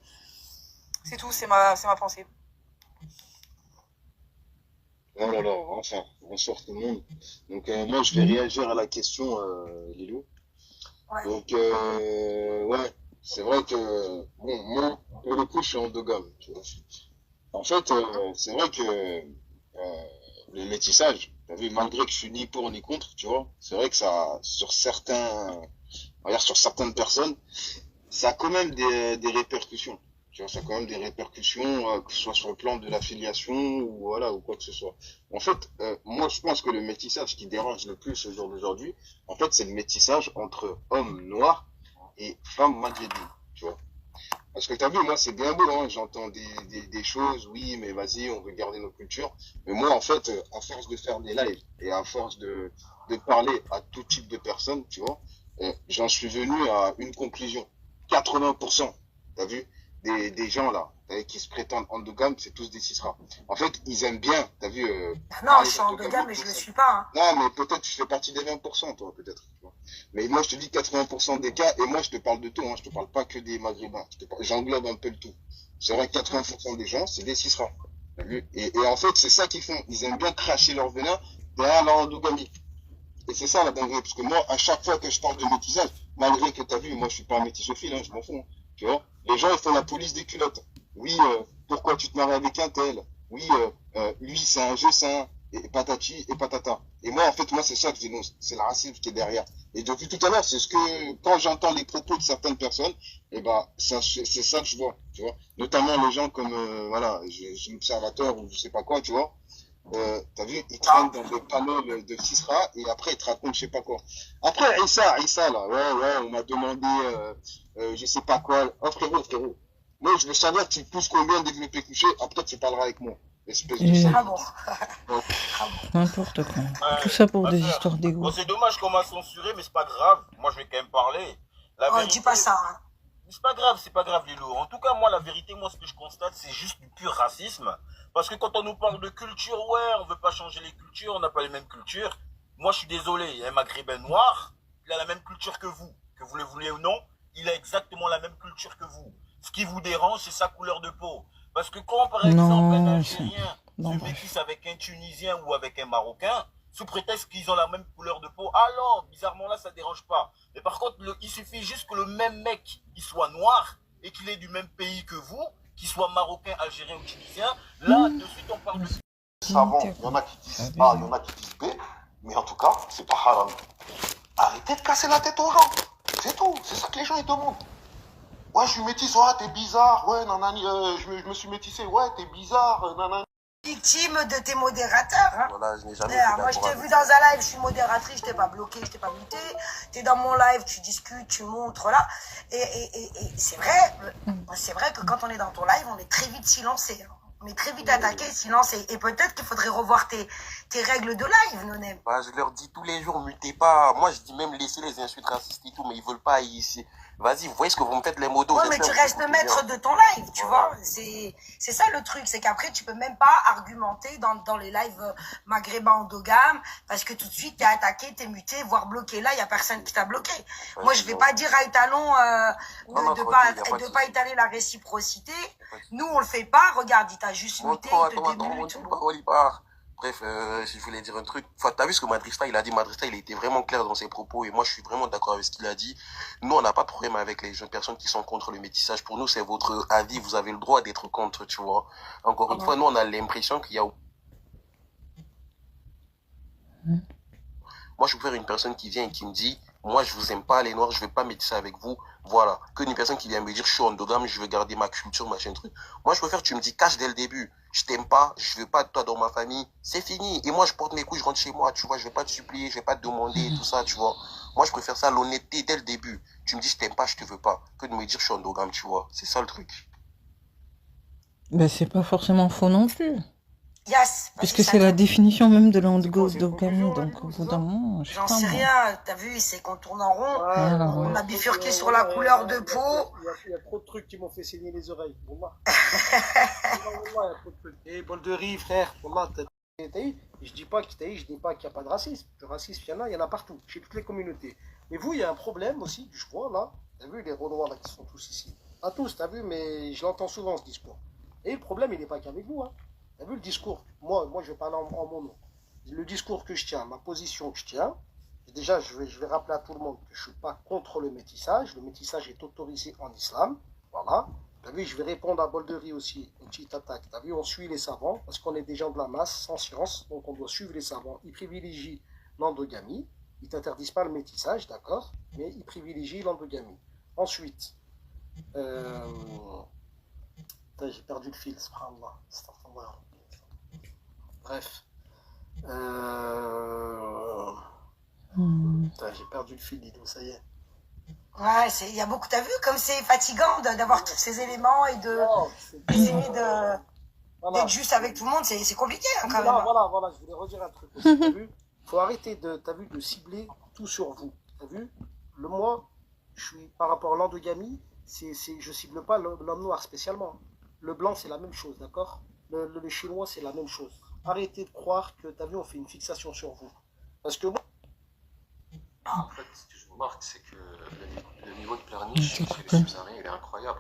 C'est tout, c'est ma pensée.
Oh là là, enfin, bonsoir tout le monde. Donc moi je vais réagir à la question Lilou.
Ouais.
Donc ouais, c'est vrai que bon, moi pour le coup je suis endogame, tu vois. En fait, c'est vrai que le métissage, t'as vu, malgré que je suis ni pour ni contre, tu vois, c'est vrai que ça, sur certaines personnes, ça a quand même des répercussions. Tu vois, ça a quand même des répercussions, que ce soit sur le plan de l'affiliation ou voilà ou quoi que ce soit. En fait, moi je pense que le métissage qui dérange le plus au jour d'aujourd'hui, en fait, c'est le métissage entre hommes noirs et femmes maghrébines, tu vois. Parce que t'as vu, moi c'est bien beau, hein, j'entends des choses, oui, mais vas-y, on veut garder nos cultures. Mais moi, en fait, à force de faire des lives et à force de parler à tout type de personnes, tu vois, j'en suis venu à une conclusion. 80%, t'as vu, des gens là, qui se prétendent endogames, c'est tous des cisras. En fait, ils aiment bien, t'as vu.
Non, je suis endogame, mais je le suis pas. Hein.
Non, mais peut-être tu fais partie des 20%, toi, peut-être. Mais moi, je te dis 80% des cas, et moi, je te parle de tout, hein, je te parle pas que des maghrébins. J'englobe un peu le tout. C'est vrai que 80% des gens, c'est des cisras. T'as vu et en fait, c'est ça qu'ils font. Ils aiment bien cracher leur venin derrière leur endogamie. Et c'est ça la dinguerie, parce que moi, à chaque fois que je parle de métissage, malgré que t'as vu, moi, je suis pas un métissophile, hein, je m'en fous. Tu vois, les gens, ils font la police des culottes. Oui, pourquoi tu te maries avec un tel? Oui, lui, c'est un jeu sain, et patati et patata. Et moi, en fait, moi, c'est ça que je dénonce. C'est le racisme qui est derrière. Et depuis tout à l'heure, c'est ce que, quand j'entends les propos de certaines personnes, eh ben, c'est ça que je vois, tu vois. Notamment les gens comme, voilà, j'ai l'observateur ou je sais pas quoi, tu vois. T'as vu, ils traînent dans des panneaux de Cisra et après ils te racontent je sais pas quoi. Après, Issa là, ouais, on m'a demandé, je sais pas quoi. Oh frérot. Moi, je veux savoir, tu pousses combien de développés couchés, après tu parleras avec moi. Espèce de ça.
N'importe quoi. Tout ça pour des histoires d'égo.
Bon, c'est dommage qu'on m'a censuré, mais c'est pas grave. Moi, je vais quand même parler. La vérité,
dis pas ça. Hein.
C'est pas grave, Lilo. En tout cas, moi, la vérité, moi, ce que je constate, c'est juste du pur racisme. Parce que quand on nous parle de culture, ouais, on veut pas changer les cultures, on n'a pas les mêmes cultures. Moi, je suis désolé, il y a un maghrébin noir, il a la même culture que vous le vouliez ou non, il a exactement la même culture que vous. Ce qui vous dérange, c'est sa couleur de peau. Parce que quand, par exemple, un Algérien se métisse avec un Tunisien ou avec un Marocain, sous prétexte qu'ils ont la même couleur de peau, alors, bizarrement, là, ça dérange pas. Mais par contre, il suffit juste que le même mec, il soit noir, et qu'il est du même pays que vous, qu'il soit marocain, algérien ou tunisien, là, de suite, on parle de
savant, il y en a qui disent A, il y en a qui disent B, mais en tout cas, c'est pas haram. Arrêtez de casser la tête aux gens. C'est tout. C'est ça que les gens ils demandent. Ouais, je suis métisse, ouais, t'es bizarre. Ouais, nanani, je me suis métissé. Ouais, t'es bizarre, nanani.
Victime de tes modérateurs. Hein.
Voilà, je n'ai jamais
Moi, je t'ai vu dans un live, je suis modératrice, je t'ai pas bloqué, je t'ai pas muté. T'es dans mon live, tu discutes, tu montres là. Et c'est vrai que quand on est dans ton live, on est très vite silencé. Hein. On est très vite attaqué, silencé. Et peut-être qu'il faudrait revoir tes règles de live, Nonem.
Bah, je leur dis tous les jours, mutez pas. Moi, je dis même laissez les insultes racistes et tout, mais ils veulent pas ici. Vas-y, vous voyez ce que vous me faites les modos.
Ouais, mais tu restes le maître de ton live, tu vois. C'est ça le truc, c'est qu'après, tu peux même pas argumenter dans les lives maghrébins endogames, parce que tout de suite, t'es attaqué, t'es muté, voire bloqué. Là, il y a personne qui t'a bloqué.
Ouais,
moi, je vais pas dire à Étalon de pas étaler la réciprocité. Nous, on le fait pas. Regarde, il t'a juste muté, il te débute.
Bref, je voulais dire un truc. Enfin, t'as vu ce que Madrista, il a dit. Madrista, il était vraiment clair dans ses propos et moi, je suis vraiment d'accord avec ce qu'il a dit. Nous, on n'a pas de problème avec les jeunes personnes qui sont contre le métissage. Pour nous, c'est votre avis. Vous avez le droit d'être contre, tu vois. Encore une fois, nous, on a l'impression qu'il y a... Moi, je préfère une personne qui vient et qui me dit, moi, je vous aime pas les noirs, je vais pas métisser avec vous. Voilà. Que une personne qui vient me dire, je suis endogame, je veux garder ma culture, machin truc. Moi, je préfère que tu me dis, cache dès le début. Je t'aime pas, je veux pas de toi dans ma famille. C'est fini. Et moi, je porte mes couilles, je rentre chez moi, tu vois. Je vais pas te supplier, je vais pas te demander et tout ça, tu vois. Moi, je préfère ça, l'honnêteté dès le début. Tu me dis, je t'aime pas, je te veux pas. Que de me dire, je suis endogame, tu vois. C'est ça le truc.
Ben, c'est pas forcément faux non plus.
Yes,
puisque c'est la définition même de l'endogamie, donc au bout d'un moment, je sais
J'en
pas,
sais
moi.
rien, t'as vu, c'est qu'on tourne en rond.
Voilà,
On a bifurqué sur la couleur de peau.
Il y a trop de trucs qui m'ont fait saigner les oreilles. Wallah. Wallah, il y a trop de trucs. Et bol de riz, frère. Wallah, je dis pas qu'il n'y a pas de racisme. Le racisme, il y en a partout, chez toutes les communautés. Mais vous, il y a un problème aussi, je vois là. T'as vu les Renois là qui sont tous ici. Pas tous, t'as vu, mais je l'entends souvent ce discours. Et le problème, il n'est pas qu'avec vous, hein. T'as vu le discours? Moi, je vais parler en mon nom. Le discours que je tiens, ma position que je tiens, et déjà, je vais rappeler à tout le monde que je ne suis pas contre le métissage. Le métissage est autorisé en islam. Voilà. T'as vu, je vais répondre à Bolderie aussi, une petite attaque. T'as vu, on suit les savants, parce qu'on est des gens de la masse, sans science, donc on doit suivre les savants. Ils privilégient l'endogamie. Ils t'interdisent pas le métissage, d'accord, mais ils privilégient l'endogamie. Ensuite, j'ai perdu le fil, subhanallah. Bref. J'ai perdu le fil, Didou, ça y est.
Ouais, il y a beaucoup, t'as vu, comme c'est fatigant d'avoir tous ces éléments et d'essayer d'être juste avec tout le monde, c'est compliqué hein, quand même.
Voilà, je voulais redire un truc aussi, t'as vu. Faut arrêter de cibler tout sur vous. T'as vu. Moi, je suis, par rapport à l'endogamie, je cible pas l'homme noir spécialement. Le blanc, c'est la même chose, d'accord? Le chinois, c'est la même chose. Arrêtez de croire que, t'as vu, on fait une fixation sur vous. Parce que moi...
En fait, ce que je remarque, c'est que le niveau de pleurniche chez les subsahariens, il est incroyable.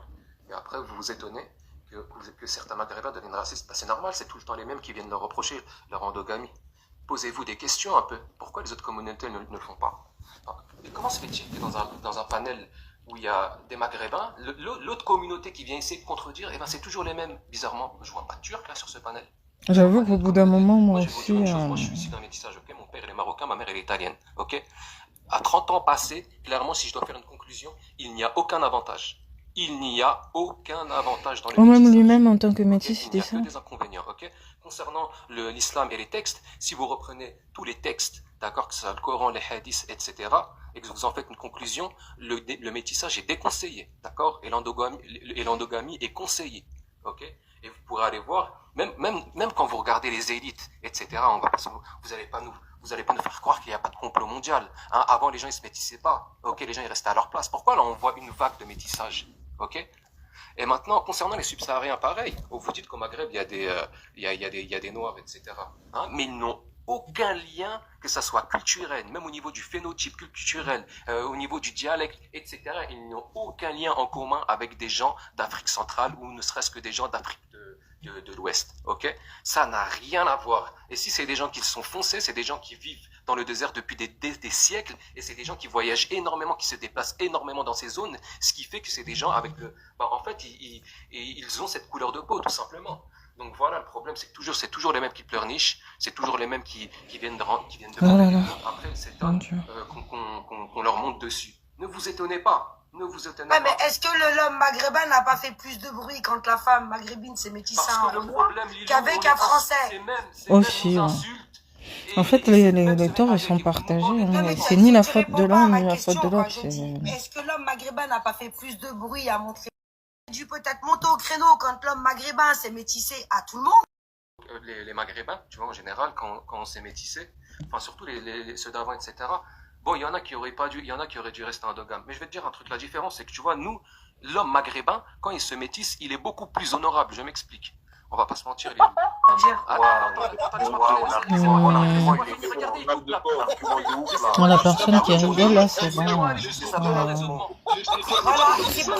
Et après, vous vous étonnez que certains maghrébins deviennent racistes. Bah, c'est normal, c'est tout le temps les mêmes qui viennent leur reprocher leur endogamie. Posez-vous des questions un peu. Pourquoi les autres communautés ne le font pas? Et comment se fait-il que dans un panel où il y a des maghrébins, l'autre communauté qui vient essayer de contredire, eh ben c'est toujours les mêmes. Bizarrement, je vois pas de turc là sur ce panel.
J'avoue qu'au bout d'un moment, moi aussi...
Moi, je suis issu d'un métissage, ok. Mon père, il est marocain, ma mère, elle est italienne, ok. À 30 ans passés, clairement, si je dois faire une conclusion, il n'y a aucun avantage. Il n'y a aucun avantage dans le métissage.
Même lui-même, en tant que métis,
il n'y a que des inconvénients, ok. Concernant l'islam et les textes, si vous reprenez tous les textes, d'accord, que ce soit le Coran, les hadiths, etc., et que vous en faites une conclusion, le métissage est déconseillé, d'accord, et l'endogamie est conseillée, ok. Et vous pourrez aller voir, même quand vous regardez les élites, etc., vous n'allez pas nous faire croire qu'il n'y a pas de complot mondial. Hein. Avant, les gens, ils se métissaient pas. Ok, les gens, ils restaient à leur place. Pourquoi là, on voit une vague de métissage? Ok. Et maintenant, concernant les subsahariens, pareil. Vous dites qu'au Maghreb, il y a des noirs, etc. Hein, mais ils n'ont aucun lien, que ça soit culturel, même au niveau du phénotype culturel, au niveau du dialecte, etc. Ils n'ont aucun lien en commun avec des gens d'Afrique centrale ou ne serait-ce que des gens d'Afrique de l'Ouest, ok? Ça n'a rien à voir. Et si c'est des gens qui sont foncés, c'est des gens qui vivent dans le désert depuis des siècles, et c'est des gens qui voyagent énormément, qui se déplacent énormément dans ces zones, ce qui fait que c'est des gens avec en fait, ils ont cette couleur de peau, tout simplement. Donc voilà, le problème, c'est que c'est toujours les mêmes qui pleurnichent, c'est toujours les mêmes qui viennent de
Oh là là.
après c'est
Mon Dieu.
qu'on leur monte dessus. Ne vous étonnez pas, ne vous étonnez
Ouais,
pas.
mais est-ce que l'homme maghrébin n'a pas fait plus de bruit quand la femme maghrébine s'est métissée
Parce
en
que le
Renoir
problème, Lilou,
qu'avec un Français?
Aussi, ouais. En fait, les torts, ils sont partagés. Hein. C'est ni la faute de l'un, ni la faute de l'autre.
Est-ce que l'homme maghrébin n'a pas fait plus de bruit à montrer? Il a dû peut-être monter au créneau quand l'homme maghrébin s'est métissé à tout le monde.
Les Maghrébins, tu vois, en général, quand on s'est métissé, enfin surtout ceux d'avant, etc. Bon, il y en a qui auraient pas dû, il y en a qui auraient dû rester endogame. Mais je vais te dire un truc, la différence, c'est que tu vois, nous, l'homme maghrébin, quand il se métisse, il est beaucoup plus honorable. Je m'explique. On va pas se mentir, les
La personne qui rigole là, c'est bon.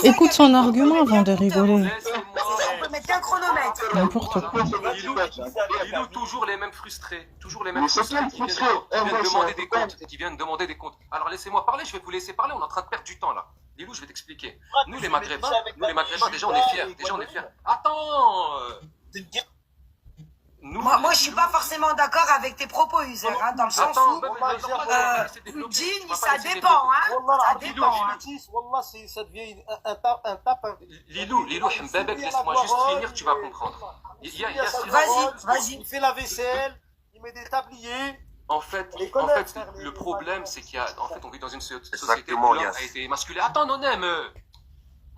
Écoute son argument avant de rigoler.
On peut mettre un chronomètre.
N'importe quoi.
Lilou, toujours les mêmes frustrés. Toujours les mêmes frustrés qui viennent demander des comptes. Qui viennent demander des comptes. Alors laissez-moi parler, je vais vous laisser parler, on est en train de perdre du temps là. Lilou, je vais t'expliquer. Nous les Maghrébins, déjà on est fiers. Déjà on est fiers. Attends
Moi, je suis pas forcément d'accord avec tes propos, User, hein, dans le sens où Djinn, ça dépend, hein. Ça dépend.
Wallah, ça devient un tape.
Lilou, Mbebek, laisse-moi juste finir, tu vas comprendre.
Vas-y.
Il fait la vaisselle, il met des tabliers.
En fait, le problème, c'est on vit dans une société où l'homme a été émasculé. Attends, Nonem.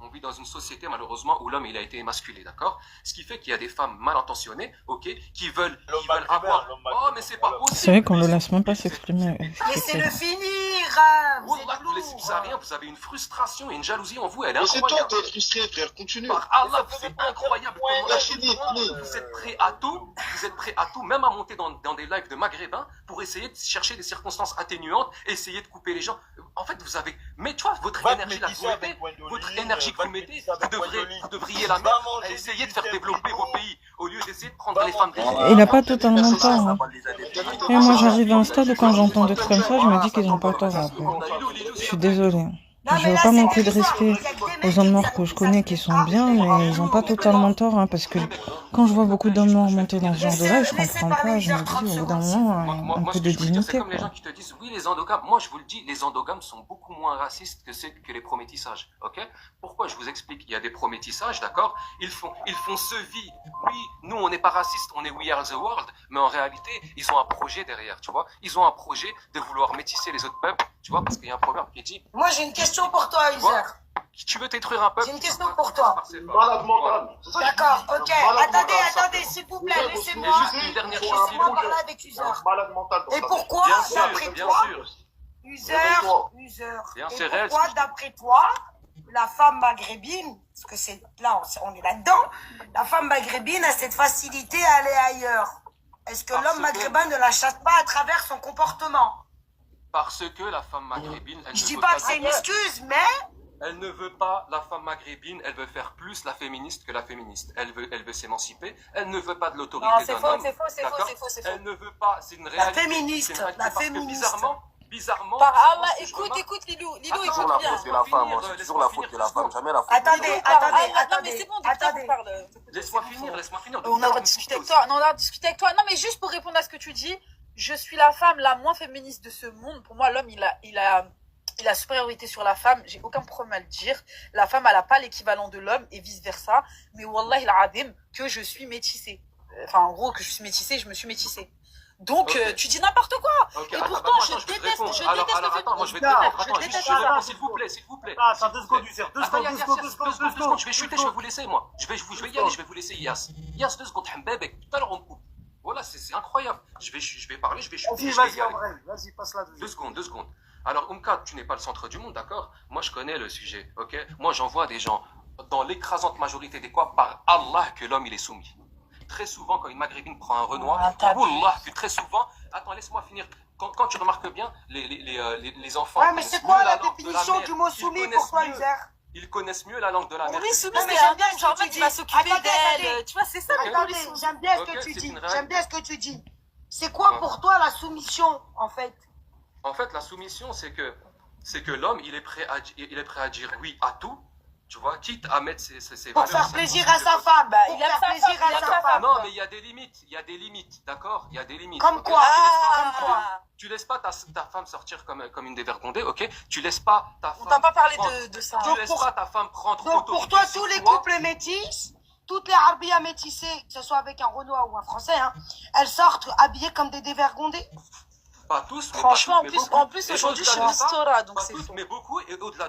On vit dans une société, malheureusement, où l'homme, il a été émasculé, d'accord? Ce qui fait qu'il y a des femmes mal intentionnées, ok, qui veulent avoir... Oh, mais c'est pas possible!
C'est vrai qu'on ne le laisse même pas s'exprimer.
Laissez-le finir!
Wallah, vous laissez ça à rien, vous avez une frustration et une jalousie en vous, elle est
Mais c'est
incroyable.
toi, t'es frustré, frère, continue.
Par Allah, vous êtes incroyable. Vous êtes prêt à tout, même à monter dans des lives de maghrébins pour essayer de chercher des circonstances atténuantes, essayer de couper les gens. En fait, vous avez... Mais tu vois, votre énergie, là, vous mettez, votre énergie que vous mettez, vous devriez la mettre à essayer de faire développer vos pays, au lieu d'essayer de prendre les femmes.
Il n'a pas totalement tort. Hein. Et moi, j'arrive à un stade où quand j'entends des trucs comme ça, je me dis qu'ils n'ont pas tort. Je suis désolée. Je ne veux pas manquer de respect aux hommes noirs que je connais qui sont bien, mais ils n'ont pas totalement tort. Hein, parce que quand je vois beaucoup d'hommes noirs monter dans ce genre de live, je comprends pas. Je me dis, au bout d'un moment, un peu de dignité.
C'est comme les gens qui te disent, oui, les endogames. Moi, je vous le dis, les endogames sont beaucoup moins racistes que les prométissages. Ok? Pourquoi? Je vous explique. Il y a des prométissages, d'accord? Ils font ce vie. Oui, nous, on n'est pas racistes, on est We Are the World, mais en réalité, ils ont un projet derrière, tu vois? Ils ont un projet de vouloir métisser les autres peuples, tu vois? Parce qu'il y a un proverbe qui dit...
Moi, j'ai une question pour toi, User.
Tu veux détruire un peuple?
J'ai une question pour toi.
Malade mental.
D'accord, ok. Attendez, s'il vous plaît, laissez-moi parler avec User.
Malade mental.
Et pourquoi, d'après toi, User, et pourquoi, d'après toi, la femme maghrébine, parce que c'est là, on est là-dedans, la femme maghrébine a cette facilité à aller ailleurs. Est-ce que l'homme maghrébin ne la chasse pas à travers son comportement?
Parce que la femme maghrébine...
Je dis pas que c'est une excuse, mais...
Elle ne veut pas la femme maghrébine, elle veut faire plus la féministe que la féministe. Elle veut s'émanciper, elle ne veut pas de l'autorité d'un homme.
C'est faux.
Elle ne veut pas, c'est une réalité.
La féministe,
Bizarrement...
Par Allah, écoute, Lilou, écoute bien.
C'est la femme, c'est toujours la faute de la femme, jamais la faute.
Attendez.
Non, mais c'est bon, docteur, on parle.
Laisse-moi finir.
On a le droit de discuter avec toi. Non, mais juste pour répondre à ce que tu dis, je suis la femme la moins féministe de ce monde. Pour moi, l'homme, il a supériorité sur la femme. J'ai aucun problème à le dire. La femme, elle n'a pas l'équivalent de l'homme et vice versa. Mais wallahi al-adim, que je suis métissée. Enfin, en gros, que je suis métissée, je me suis métissée. Donc, tu dis n'importe quoi. Et pourtant, je déteste le fait.
Attends, moi je vais te répondre. Attends, s'il vous plaît.
Attends, 2 secondes, User. 2 secondes.
Je vais chuter, je vais vous laisser, moi. Je vais y aller, je vais vous laisser, Yas. Yas, 2 secondes, Mbebek. Tout à l'heure, on coupe. Voilà, c'est incroyable. Je vais parler, je vais chuter.
Vas-y, passe là.
2 secondes. Alors, Oumka, tu n'es pas le centre du monde, d'accord? Moi, je connais le sujet, ok? Moi, j'en vois des gens, dans l'écrasante majorité des cas, par Allah, que l'homme, il est soumis. Très souvent, quand une maghrébine prend un Renoir, Wallah, que très souvent... Attends, laisse-moi finir. Quand tu remarques bien, les enfants...
Ouais, mais c'est quoi la définition du mot soumis pour toi, User?
Ils connaissent mieux la langue de la mère.
Oui, soumis, c'est un bien genre qui va s'occuper d'elle. Tu vois, c'est ça.
Attendez, j'aime bien ce que tu dis. C'est quoi pour toi la soumission, en fait?
En fait, la soumission, c'est que l'homme, il est prêt à dire oui à tout, Tu vois, quitte à mettre ses
Pour
valeurs.
faire plaisir à sa femme.
Bah,
Pour
il aime
faire
sa
plaisir
femme, il
à
aime
sa
sa
femme.
femme.
Non, mais il y a des limites, d'accord? Il y a des limites.
Comme
ok
quoi?
Comme quoi? Tu laisses pas ta femme sortir comme une dévergondée, ok? Tu laisses pas ta femme.
On t'a pas parlé
prendre-
de ça.
Tu laisses pas ta femme prendre
Donc pour
autorité
toi,
sur
tous les
toi.
couples métis, toutes les Arabia métissées, que ce soit avec un Renoir ou un Français, hein, elles sortent habillées comme des dévergondés.
Pas tous, mais
Franchement,
pas tous, mais beaucoup.
en plus
Et
aujourd'hui, je
au-delà
suis
de ça,
Mistora, donc
pas
c'est
tous,
faux.
mais beaucoup. Et au-delà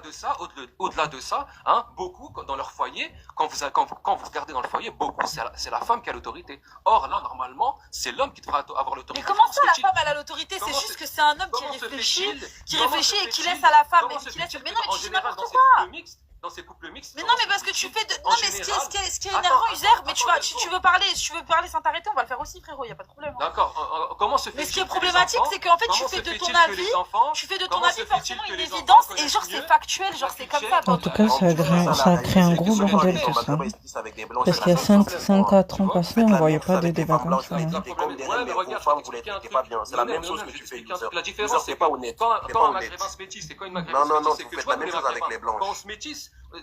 de ça, hein, beaucoup dans leur foyer, quand vous regardez dans le foyer, beaucoup, c'est la femme qui a l'autorité. Or là, normalement, c'est l'homme qui devra avoir l'autorité.
Mais comment ça, la
Se fait-il-
femme, elle a l'autorité? C'est
Comment
juste
se-
que c'est un homme qui
comment se
réfléchit,
fait-il- comment se
et qui
fait-il-
laisse à la femme.
comment se
qui laisse...
fait-il
Mais
que,
non, mais
en
tu dis
général,
n'importe quoi.
dans ces couples mixtes,
Mais non,
comment
mais
se
parce que tu
fait-il
fais de.
en
Non, mais
général-
ce qui est
Attends,
énervant,
attends,
User, mais tu
attends,
veux parler sans t'arrêter, on va le faire aussi, frérot, y a pas de problème. hein.
D'accord. Comment se fait-il
Mais ce qui est
que les
problématique,
enfants-
c'est qu'en fait, tu
comment
fais
se
de ton
fait-il que
avis,
les enfants-
tu fais de ton
comment
avis
se fait-il
forcément
que
une
les enfants
évidence, et
connaissent
genre c'est
mieux
factuel, genre c'est comme ça.
En tout cas, ça a créé un gros bordel tout ça. Parce qu'il y a 5-4 ans passés, on voyait pas des débats comme ça. hein.
C'est la même chose que tu fais.
La différence, c'est
pas honnête.
quand un maghrébin se métisse, c'est quand une maghrébine
Non,
se métisse, c'est
vous
que
faites
tu vois
la même
les
chose avec
maghrébins,
les blanches.
quand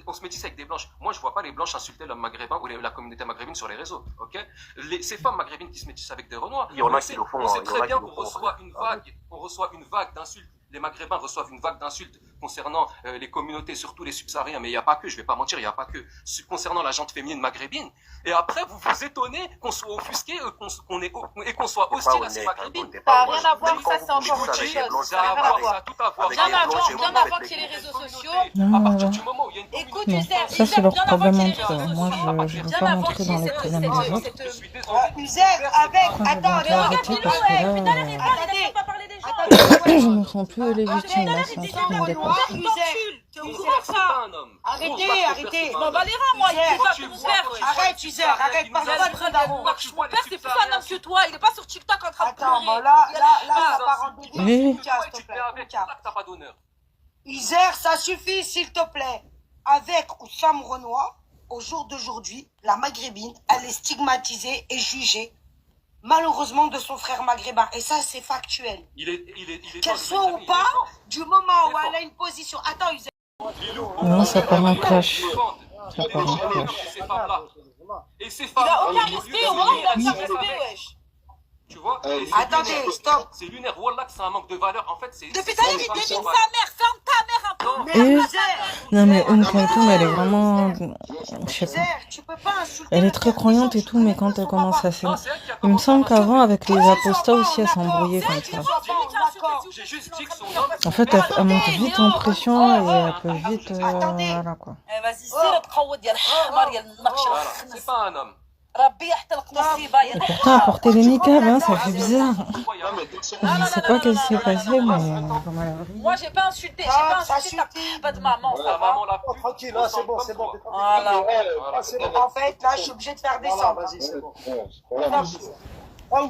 on se métisse avec des blanches. Moi, je vois pas les blanches insulter l'homme maghrébin ou la communauté maghrébine sur les réseaux, ok? Ces femmes maghrébines qui se métissent avec des renois,
Il y en a
on
qui
sait-
le font,
on sait
il y en
très
a
bien
qui le
qu'on
font.
reçoit une vague d'insultes. Les maghrébins reçoivent une vague d'insultes concernant les communautés, surtout les subsahariens, mais il n'y a pas que, je vais pas mentir, il n'y a pas que, concernant la gente féminine maghrébine. Et après, vous vous étonnez qu'on soit offusqué, et qu'on soit hostile à ces maghrébines.
Ça n'a rien à voir, ça c'est encore autre chose.
Ça a à voir, ça a tout à voir.
Bien avant qu'il y ait les réseaux sociaux.
À partir du moment où il y a une
Écoute,
Non,
User,
ça c'est leur
bien avant
problème
qu'il y ait les
entre eux.
réseaux
Moi,
sociaux.
je veux
Bien
pas
avant
rentrer
qu'il y
dans
ait
les problèmes des autres.
User, avec. Attends,
Faut arrêter parce que là,
attendez.
je me sens plus les victimes là, c'est un truc de dépasse.
T'es au courant ça? Arrêtez.
Non, bah les reins, moi, il est pas que mon père.
Arrête, User, arrête, parle pas trop d'avant.
Mon père, c'est plus un homme que toi. Il est pas sur TikTok en train de
Attends,
pleurer.
bon, là, ça part en délire.
Oui.
Lucas, s'il te plaît. Lucas.
T'as pas d'honneur.
User, ça suffit, s'il te plaît. Avec ou sans Renoir, au jour d'aujourd'hui, la maghrébine, elle est stigmatisée et jugée, malheureusement, de son frère maghrébin. Et ça, c'est factuel.
Il est
Qu'elle soit ou pas, du moment où elle a une position. Attends, User.
Non, ça part en clash. Ça part en clash.
Ces femmes-là. Et ces
Il
femmes.
a aucun respect, au moins il a aucun respect, wesh.
Tu vois?
Attendez, stop.
C'est lunaire. Wallah, que c'est un manque de valeur. En fait, c'est.
Depuis tout à l'heure, il débite sa mère. Ferme ta mère un peu.
Et... Non mais Kulthum, elle est vraiment, je sais pas.
Tu peux pas insulter.
Elle est très croyante et tout, mais quand elle commence à il me semble qu'avant avec les apostats aussi, elle s'embrouillait comme ça.
J'ai juste dit que son homme.
En fait, elle monte vite en pression et elle peut vite, voilà quoi.
Vas-y, سير تقود يا الحمار يا النقش
Voilà. C'est pas un homme.
ربي يحترق مصيبه يا
Et pourtant, à porter les niqabs, hein, ça fait bizarre. Je sais pas qu'est-ce qui s'est passé, mais comment elle a ri.
Moi, j'ai pas insulté ta de maman.
La maman la
Oh, tranquille, là, c'est bon, c'est bon.
Voilà.
En fait, là, je suis obligé de faire descendre.
Vas-y, c'est bon.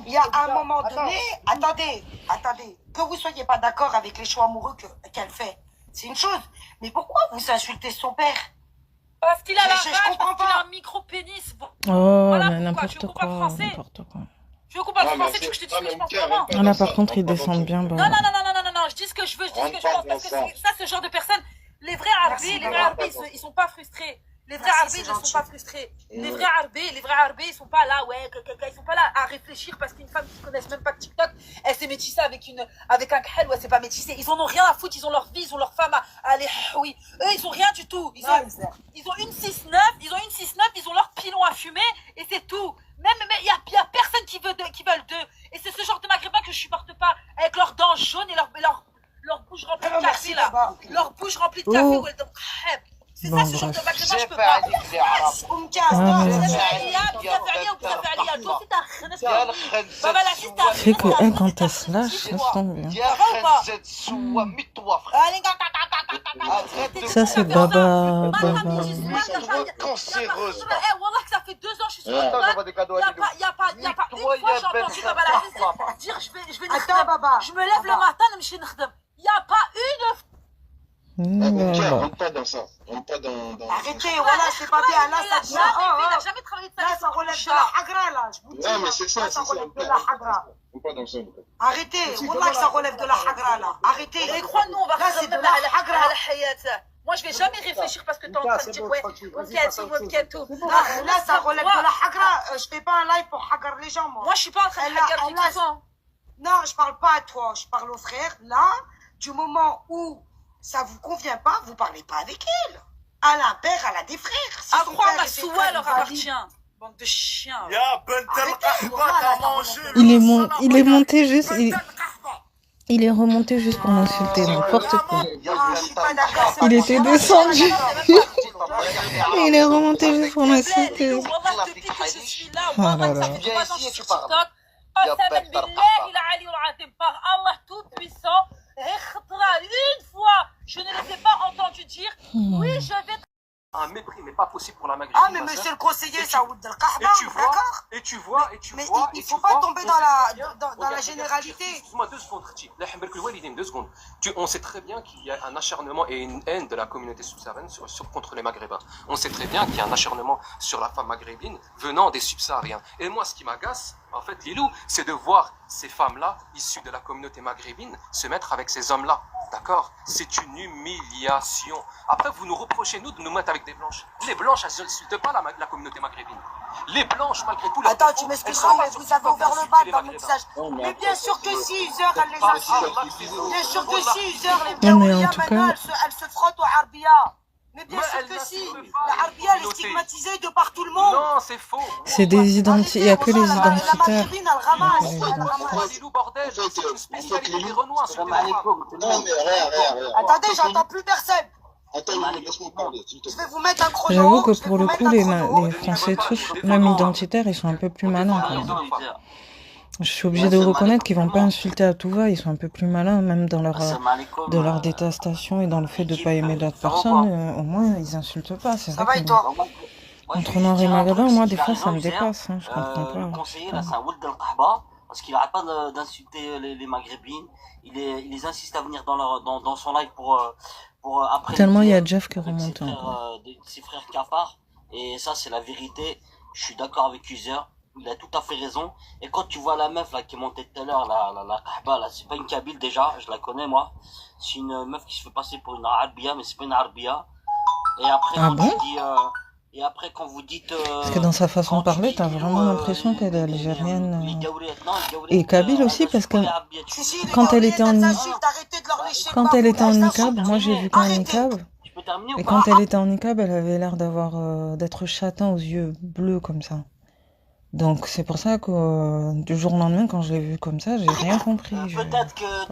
Il y a un moment donné, attendez, que vous soyez pas d'accord avec les choix amoureux qu'elle fait, c'est une chose. Mais pourquoi vous insultez son père?
Parce qu'il a la
Je
rage,
comprends
parce qu'il
pas.
a un micro-pénis.
Oh,
Voilà
mais
pourquoi, tu
n'importe
comprends
quoi,
français.
n'importe quoi.
Tu veux qu'on parle français, tu veux que je te dise ce que je pense vraiment?
Ah là, par contre, ils descendent bien bas.
Non, je dis ce que je veux, je dis ce que je pense, parce que ça, ce genre de personnes, les vrais Arabais, ils sont pas frustrés. Les vrais Arabais ne sont pas frustrés. Les vrais Arabais, ils sont pas là, ils sont pas là à réfléchir parce qu'une femme qui connaissent même pas TikTok, elle s'est métissée avec un khel ou elle s'est pas métissée. Ils en ont rien à foutre, ils ont leur vie, ils ont leur femme à aller, oui. Eux, ils ont rien du tout. Ils ont une 6-9, ils ont leur pilon à fumer et c'est tout. Même, il y a personne qui veulent d'eux. Et c'est ce genre de maghrébins que je supporte pas. Avec leurs dents jaunes et leur bouche remplie de café, là. Leur bouche remplie de café, c'est ça ce genre de maghrébin, je peux pas.
Fait que elle, quand elle se lâche, laisse tomber. Ça, c'est Baba.
Cancéreuse. Wallah que ça fait 2 ans je suis sur le plan. Il y a pas une fois j'ai entendu Baba la dire je vais
Attends, Baba.
je me lève le matin نمشي نخدم. Il y a pas une
Rentre pas dans ça. Rentre pas dans...
Arrêtez, voilà, c'est pas bien. Là, ça
il a jamais travaillé de sa
Là, ça relève de la hagra, là. Je vous dis,
Ouais, mais c'est ça,
là, ça
c'est ça.
relève de la hagra.
Rentre pas dans ça.
Arrêtez, voilà que ça relève de la hagra, là. Arrêtez.
Et crois-nous on va
Là, c'est de la hagra.
Moi, je vais jamais réfléchir parce que t'es en train de dire, ouais, Moketo.
Là, ça relève de la hagra. Je fais pas un live pour hagar les gens, moi.
Moi, je suis pas en train de hagar les gens.
Non, je parle pas à toi, je parle aux frères. Là, du moment où ça vous convient pas, vous parlez pas avec elle. Elle a un père, elle a des frères. Si
à
son
quoi
père
ma
et ses
soua
frères
leur
valident-
appartient? Bande de chiens.
Il est monté juste. Il est remonté juste pour m'insulter, n'importe quoi. Il était descendu. Il est remonté juste pour m'insulter.
Depuis que je suis là,
Oh
moi,
là
ça
là.
fait 3 ans que je suis sur TikTok. Qassaman billahi al-ali al-azim, par Allah tout puissant, une fois, je ne les ai pas entendus dire, oui, je vais...
Un mépris, mais pas possible pour la Maghrébine.
Ah, mais monsieur le conseiller, ça ou de d'accord?
Et tu vois,
Mais il faut pas tomber dans la généralité.
Excuse-moi 2 secondes, Khati. Deux secondes. On sait très bien qu'il y a un acharnement et une haine de la communauté subsaharienne contre les Maghrébins. On sait très bien qu'il y a un acharnement sur la femme maghrébine venant des subsahariens. Et moi, ce qui m'agace, en fait, Lilou, c'est de voir ces femmes-là, issues de la communauté maghrébine, se mettre avec ces hommes-là. D'accord? C'est une humiliation. Après, vous nous reprochez, nous, de nous mettre avec des blanches. Les blanches, elles n'insultent pas la communauté maghrébine. Les blanches, malgré tout...
Attends, tu m'excuseras, mais vous avez ouvert le bal dans le message. Mais bien sûr que si, User, elle les insulte. Bien sûr que si, User, les
Non, mais en
Diaoulia,
tout
maintenant,
cas-
elle se frotte au Arbia. Mais bien sûr que si. La Arbia, elle est stigmatisée de par tout le monde.
Non, c'est faux.
C'est des identités. Il n'y a que les identitaires.
Maghrébine, elle ramasse.
Lilou, bordel, c'est une spécialité des Renois.
Non, mais rien.
Attendez, j'entends plus personne.
Attends, laisse-moi parler, s'il te
Je
plaît.
vais vous mettre un chrono.
J'avoue que
je vais
pour
vous
le
mettre
coup,
un
les
chrono.
Français tous, même identitaires, ils sont un peu plus malins quand même. Je suis obligée de reconnaître qu'ils vont pas insulter à tout va, ils sont un peu plus malins, même dans leur détestation et dans le fait de pas aimer d'autres personnes. Au moins, ils insultent pas. C'est
Ça
vrai
va et
que
toi?
entre Noirs et Maghrébins, moi, des fois, ça me dépasse. Hein, je comprends
Le
pas.
conseiller, là, c'est un Ould al-Qahba, parce qu'il n'arrête pas d'insulter les Maghrébines. Il les insiste à venir dans son live pour après.
Tellement il y a Jeff qui remonte.
Ses frères cafards. Et ça, c'est la vérité. Je suis d'accord avec User. Il a tout à fait raison. Et quand tu vois la meuf là qui est montée tout à l'heure, la Qahba, là, c'est pas une Kabyle déjà, je la connais moi. C'est une meuf qui se fait passer pour une Arbia, mais c'est pas une Arbia. Et après,
Ah bon?
Et après, quand vous dites...
Parce que dans sa façon de parler, t'as vraiment l'impression qu'elle est algérienne. Et kabyle aussi, parce que quand elle était en niqab, moi j'ai vu qu'en niqab, et quand elle était en niqab, elle avait l'air d'être châtain aux yeux bleus comme ça. Donc c'est pour ça que du jour au lendemain, quand je l'ai vue comme ça, j'ai rien compris.
Peut-être que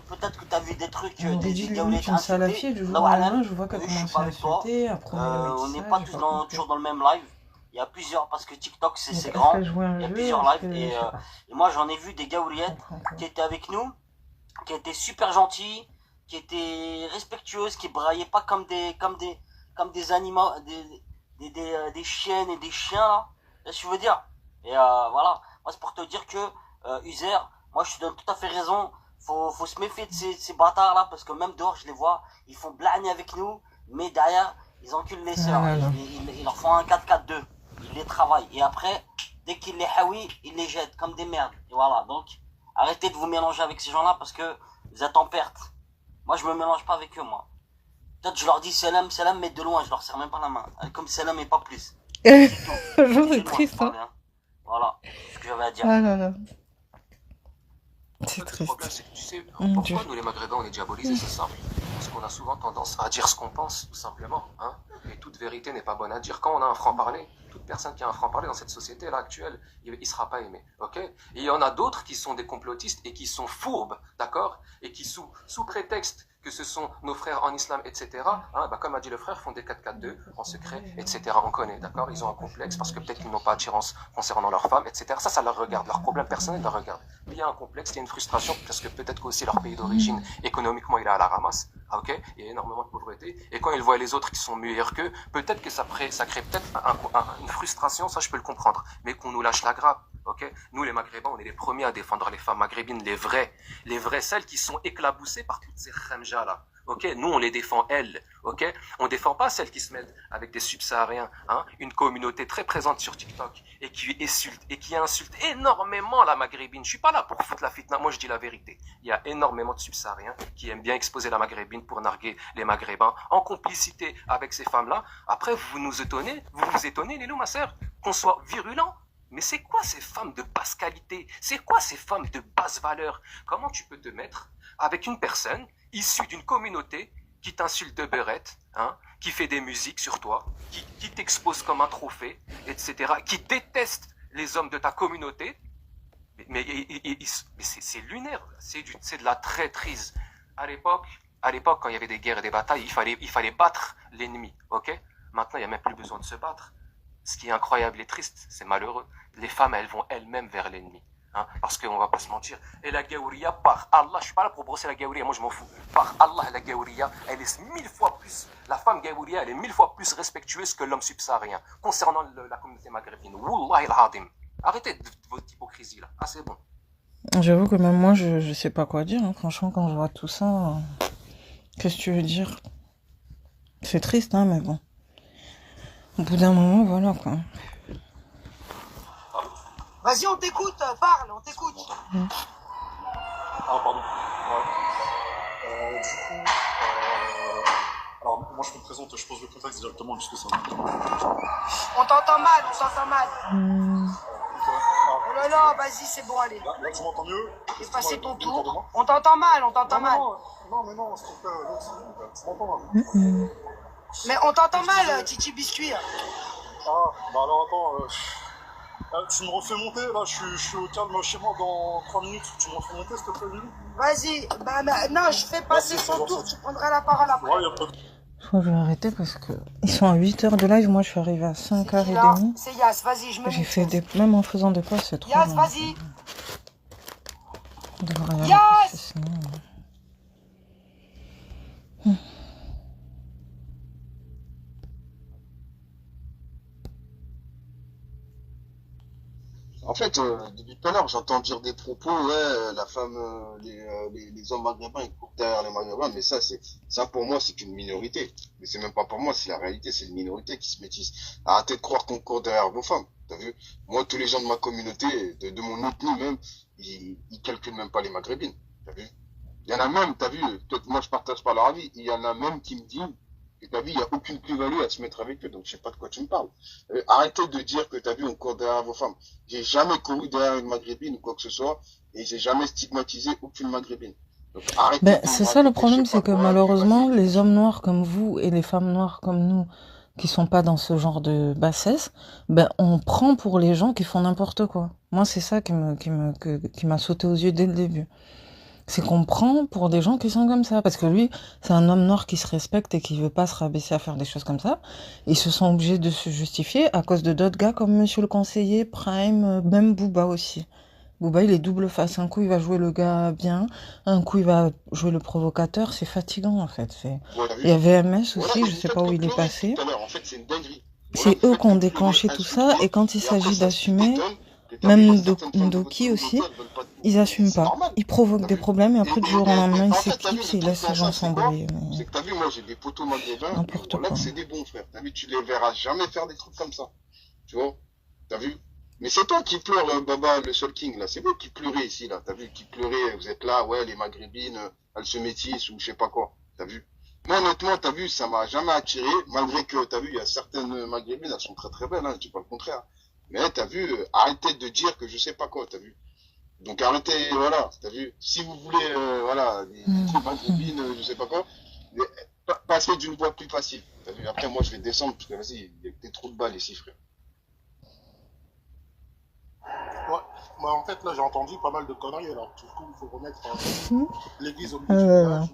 peut-être que t'as vu des trucs,
On
des
dit
gaoulettes
limite une salafie, du jour au lendemain, je vois qu'elle commence à insulter, à prendre
on n'est pas tous toujours dans le même live. Il y a plusieurs, parce que TikTok c'est grand, il y a plusieurs lives. Et moi j'en ai vu des gaoulettes qui étaient avec nous, qui étaient super gentilles, qui étaient respectueuses, qui braillaient pas comme des animaux, des chiennes et des chiens là. Je veux dire. Et voilà. Moi c'est pour te dire que User, moi je te donne tout à fait raison. Faut se méfier de ces bâtards là, parce que même dehors je les vois, ils font blagner avec nous, mais derrière ils enculent les sœurs. Ils leur font un 4-4-2. Ils les travaillent. Et après, dès qu'ils les haouient, ils les jettent comme des merdes. Et voilà. Donc arrêtez de vous mélanger avec ces gens là, parce que vous êtes en perte. Moi je me mélange pas avec eux moi. Peut-être je leur dis salam, mais de loin, je leur serre même pas la main. Comme salam et pas plus.
C'est triste, hein.
Voilà, c'est ce que j'avais à dire.
Ah là là. C'est
Le
triste.
problème, c'est que tu sais,
Mon
pourquoi
Dieu.
nous les Maghrébins on est diabolisés, c'est simple. Parce qu'on a souvent tendance à dire ce qu'on pense, tout simplement. Hein. Et toute vérité n'est pas bonne à dire. Quand on a un franc-parler, toute personne qui a un franc-parler dans cette société-là actuelle, il sera pas aimé. Ok? Et il y en a d'autres qui sont des complotistes et qui sont fourbes, d'accord? Et qui sous prétexte que ce sont nos frères en islam, etc., hein, comme a dit le frère, font des 4-4-2 en secret, etc. On connaît, d'accord? Ils ont un complexe parce que peut-être qu'ils n'ont pas attirance concernant leur femme, etc. Ça leur regarde. Leur problème personnel leur regarde. Il y a un complexe, il y a une frustration parce que peut-être qu'aussi leur pays d'origine, économiquement, il est à la ramasse. Ok? Il y a énormément de pauvreté. Et quand ils voient les autres qui sont meilleurs qu'eux, peut-être que ça crée peut-être une frustration, ça je peux le comprendre. Mais qu'on nous lâche la grappe. Ok, nous les Maghrébins, on est les premiers à défendre les femmes maghrébines, les vraies, celles qui sont éclaboussées par toutes ces khamjas là. Ok, nous on les défend elles, ok. On défend pas celles qui se mettent avec des subsahariens, hein. Une communauté très présente sur TikTok et qui insulte énormément la maghrébine. Je suis pas là pour foutre la fitna, moi je dis la vérité. Il y a énormément de subsahariens qui aiment bien exposer la maghrébine pour narguer les maghrébins en complicité avec ces femmes-là. Après vous vous étonnez, Lilou, ma sœur, qu'on soit virulent. Mais c'est quoi ces femmes de basse qualité? C'est quoi ces femmes de basse valeur? Comment tu peux te mettre avec une personne issue d'une communauté qui t'insulte de beurette, hein, qui fait des musiques sur toi, qui t'expose comme un trophée, etc., qui déteste les hommes de ta communauté? Mais c'est lunaire, c'est de la traîtrise. À l'époque, quand il y avait des guerres et des batailles, il fallait battre l'ennemi, ok? Maintenant, il n'y a même plus besoin de se battre. Ce qui est incroyable et triste, c'est malheureux. Les femmes, elles vont elles-mêmes vers l'ennemi. Hein, parce qu'on va pas se mentir. Et la Gaouria, par Allah, je suis pas là pour brosser la Gaouria, moi je m'en fous. Par Allah, la Gaouria, elle est 1000 fois plus, la femme Gaouria, elle est 1000 fois plus respectueuse que l'homme subsaharien. Concernant la communauté maghrébine. Wallahi al-Hadim. Arrêtez votre hypocrisie là. Ah, c'est bon.
J'avoue que même moi, je sais pas quoi dire. Hein. Franchement, quand je vois tout ça, qu'est-ce que tu veux dire? C'est triste, hein, mais bon. Au bout d'un moment, voilà quoi.
Vas-y, on t'écoute, parle, on t'écoute.
Ah, pardon. Ouais. Du coup, alors moi je me présente, je pose le contexte directement puisque ça.
On t'entend mal, on t'entend mal. Oh là là, vas-y, c'est bon, allez.
Là tu m'entends mieux?
J'ai passé ton tour. On t'entend mal, on t'entend mal.
Non, mais non, s'il te plaît, tu m'entends mal.
Mais on t'entend mal, Titi Biscuit.
Ah, bah alors attends, tu me refais monter, là, je suis au calme chez moi dans 3 minutes, tu me refais monter, s'il te plaît, Lilou?
Vas-y, non, je fais passer son tour, tu prendras la parole après.
Ouais, y a pas de...
Je crois que je vais arrêter parce que ils sont à 8 heures de live, moi je suis arrivée à 5h30.
C'est Yas, vas-y, je me
J'ai fait même en faisant des pauses, c'est trop
Yas,
long.
vas-y.
On devrait
Yas
sinon...
En fait, depuis tout à l'heure, j'entends dire des propos, ouais, la femme, les hommes maghrébins, ils courent derrière les maghrébins, mais ça pour moi, c'est qu'une minorité. Mais c'est même pas pour moi, c'est la réalité, c'est une minorité qui se métisse. Arrêtez de croire qu'on court derrière vos femmes, t'as vu? Moi, tous les gens de ma communauté, de mon ethnie même, ils calculent même pas les maghrébines, t'as vu? Il y en a même, t'as vu, peut-être moi je partage pas leur avis, il y en a même qui me disent, et t'as vu, il n'y a aucune plus-value à se mettre avec eux, donc je sais pas de quoi tu me parles. Arrêtez de dire que t'as vu, on court derrière vos femmes. J'ai jamais couru derrière une maghrébine ou quoi que ce soit, et j'ai jamais stigmatisé aucune maghrébine. Donc arrêtez.
Ben, c'est ça le problème, c'est que malheureusement, les hommes noirs comme vous et les femmes noires comme nous, qui sont pas dans ce genre de bassesse, ben, on prend pour les gens qui font n'importe quoi. Moi, c'est ça qui m'a sauté aux yeux dès le début. C'est qu'on prend pour des gens qui sont comme ça. Parce que lui, c'est un homme noir qui se respecte et qui veut pas se rabaisser à faire des choses comme ça. Ils se sont obligés de se justifier à cause de d'autres gars comme Monsieur le Conseiller, Prime, même Booba aussi. Booba, il est double face. Un coup, il va jouer le gars bien. Un coup, il va jouer le provocateur. C'est fatigant, en fait. Il y a VMS aussi, je sais pas où il est passé. C'est eux qui ont déclenché tout ça. Et quand il s'agit d'assumer... Même Ndoki aussi, ils assument pas. Ils provoquent des problèmes et après du jour au lendemain ils s'éclipsent et ils laissent les gens s'embrouiller.
C'est que t'as vu, moi j'ai des potos maghrébins, voilà, c'est des bons frères. T'as vu, tu les verras jamais faire des trucs comme ça. Tu vois? T'as vu? Mais c'est toi qui pleures, le Baba, le Soul King, là. C'est vous qui pleurez ici, là. T'as vu, qui pleurez, vous êtes là, ouais, les maghrébines, elles se métissent ou je sais pas quoi. T'as vu? Moi, honnêtement, t'as vu, ça m'a jamais attiré, malgré que, t'as vu, il y a certaines maghrébines, elles sont très très belles, hein, je dis pas le contraire. Mais t'as vu, arrêtez de dire que je sais pas quoi, t'as vu. Donc arrêtez, voilà, t'as vu. Si vous voulez, voilà, des maghrébines, je sais pas quoi, passez d'une voie plus facile. T'as vu. Après, moi, je vais descendre parce que vas-y, il y a des trous de balles ici, frère.
Ouais, moi en fait, là, j'ai entendu pas mal de conneries, alors du coup, il faut remettre l'église au milieu du village.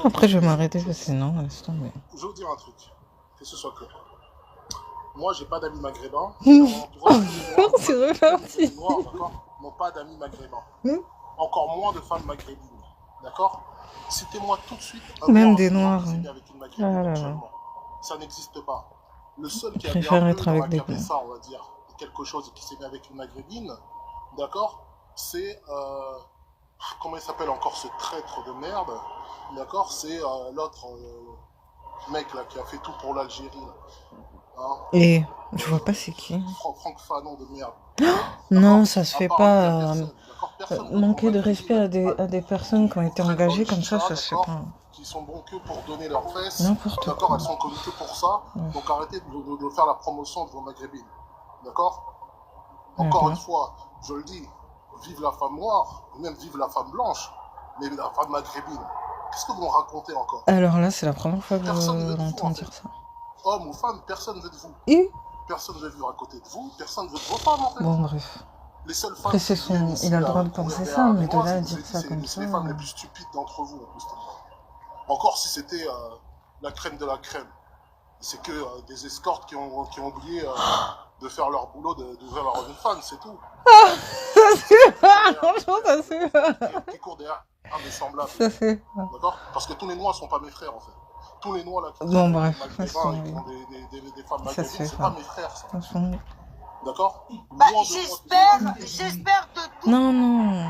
Après, je vais m'arrêter parce que sinon, laisse tomber.
Je vais vous dire un truc, que ce soit clair. Moi, j'ai pas d'amis maghrébins.
C'est reparti.
Les noirs, d'accord, n'ont pas d'amis maghrébins. Encore moins de femmes maghrébines, d'accord. Citez-moi tout de suite un
même
noir
des noirs.
qui s'est mis avec une maghrébine actuellement. Ça n'existe pas. Le seul qui a
bien
un
être
peu
avec
dans
des
la cabessa, on va dire, quelque chose et qui s'est mis avec une maghrébine, d'accord, c'est comment il s'appelle encore ce traître de merde, d'accord, c'est l'autre mec là qui a fait tout pour l'Algérie. Hein,
Et je vois pas c'est qui.
Franck Fanon de merde.
Non, ça se fait pas. Manquer de respect à des personnes qui ont été engagées comme ça se fait pas.
Qui sont bons que pour donner leurs fesses.
N'importe quoi.
D'accord, elles sont connues que pour ça. Donc arrêtez de faire la promotion de vos maghrébines. D'accord. Encore une fois, je le dis, vive la femme noire, ou même vive la femme blanche, mais la femme maghrébine. Qu'est-ce que vous me racontez encore?
Alors là, c'est la première fois que j'entends dire ça.
Homme ou femme, personne ne veut de vous.
Et
personne ne veut vivre à côté de vous, personne ne veut de vos femmes en fait.
Bon, bref.
Les seules femmes
après, il a le droit de penser ça, mais de là à dire ça comme ça.
C'est les femmes les plus stupides d'entre vous en plus. Encore si c'était la crème de la crème. C'est que des escortes qui ont oublié de faire leur boulot, d'ouvrir leur OnlyFans, c'est tout.
Franchement, ça c'est
qui court derrière un des semblables.
Ça c'est
d'accord. Parce que tous les noirs sont pas mes frères en fait. Tous les noirs là qui
bon, bref,
des femmes maghrébines, c'est pas mes frères ça. D'accord.
Bah, j'espère de tout.
Non.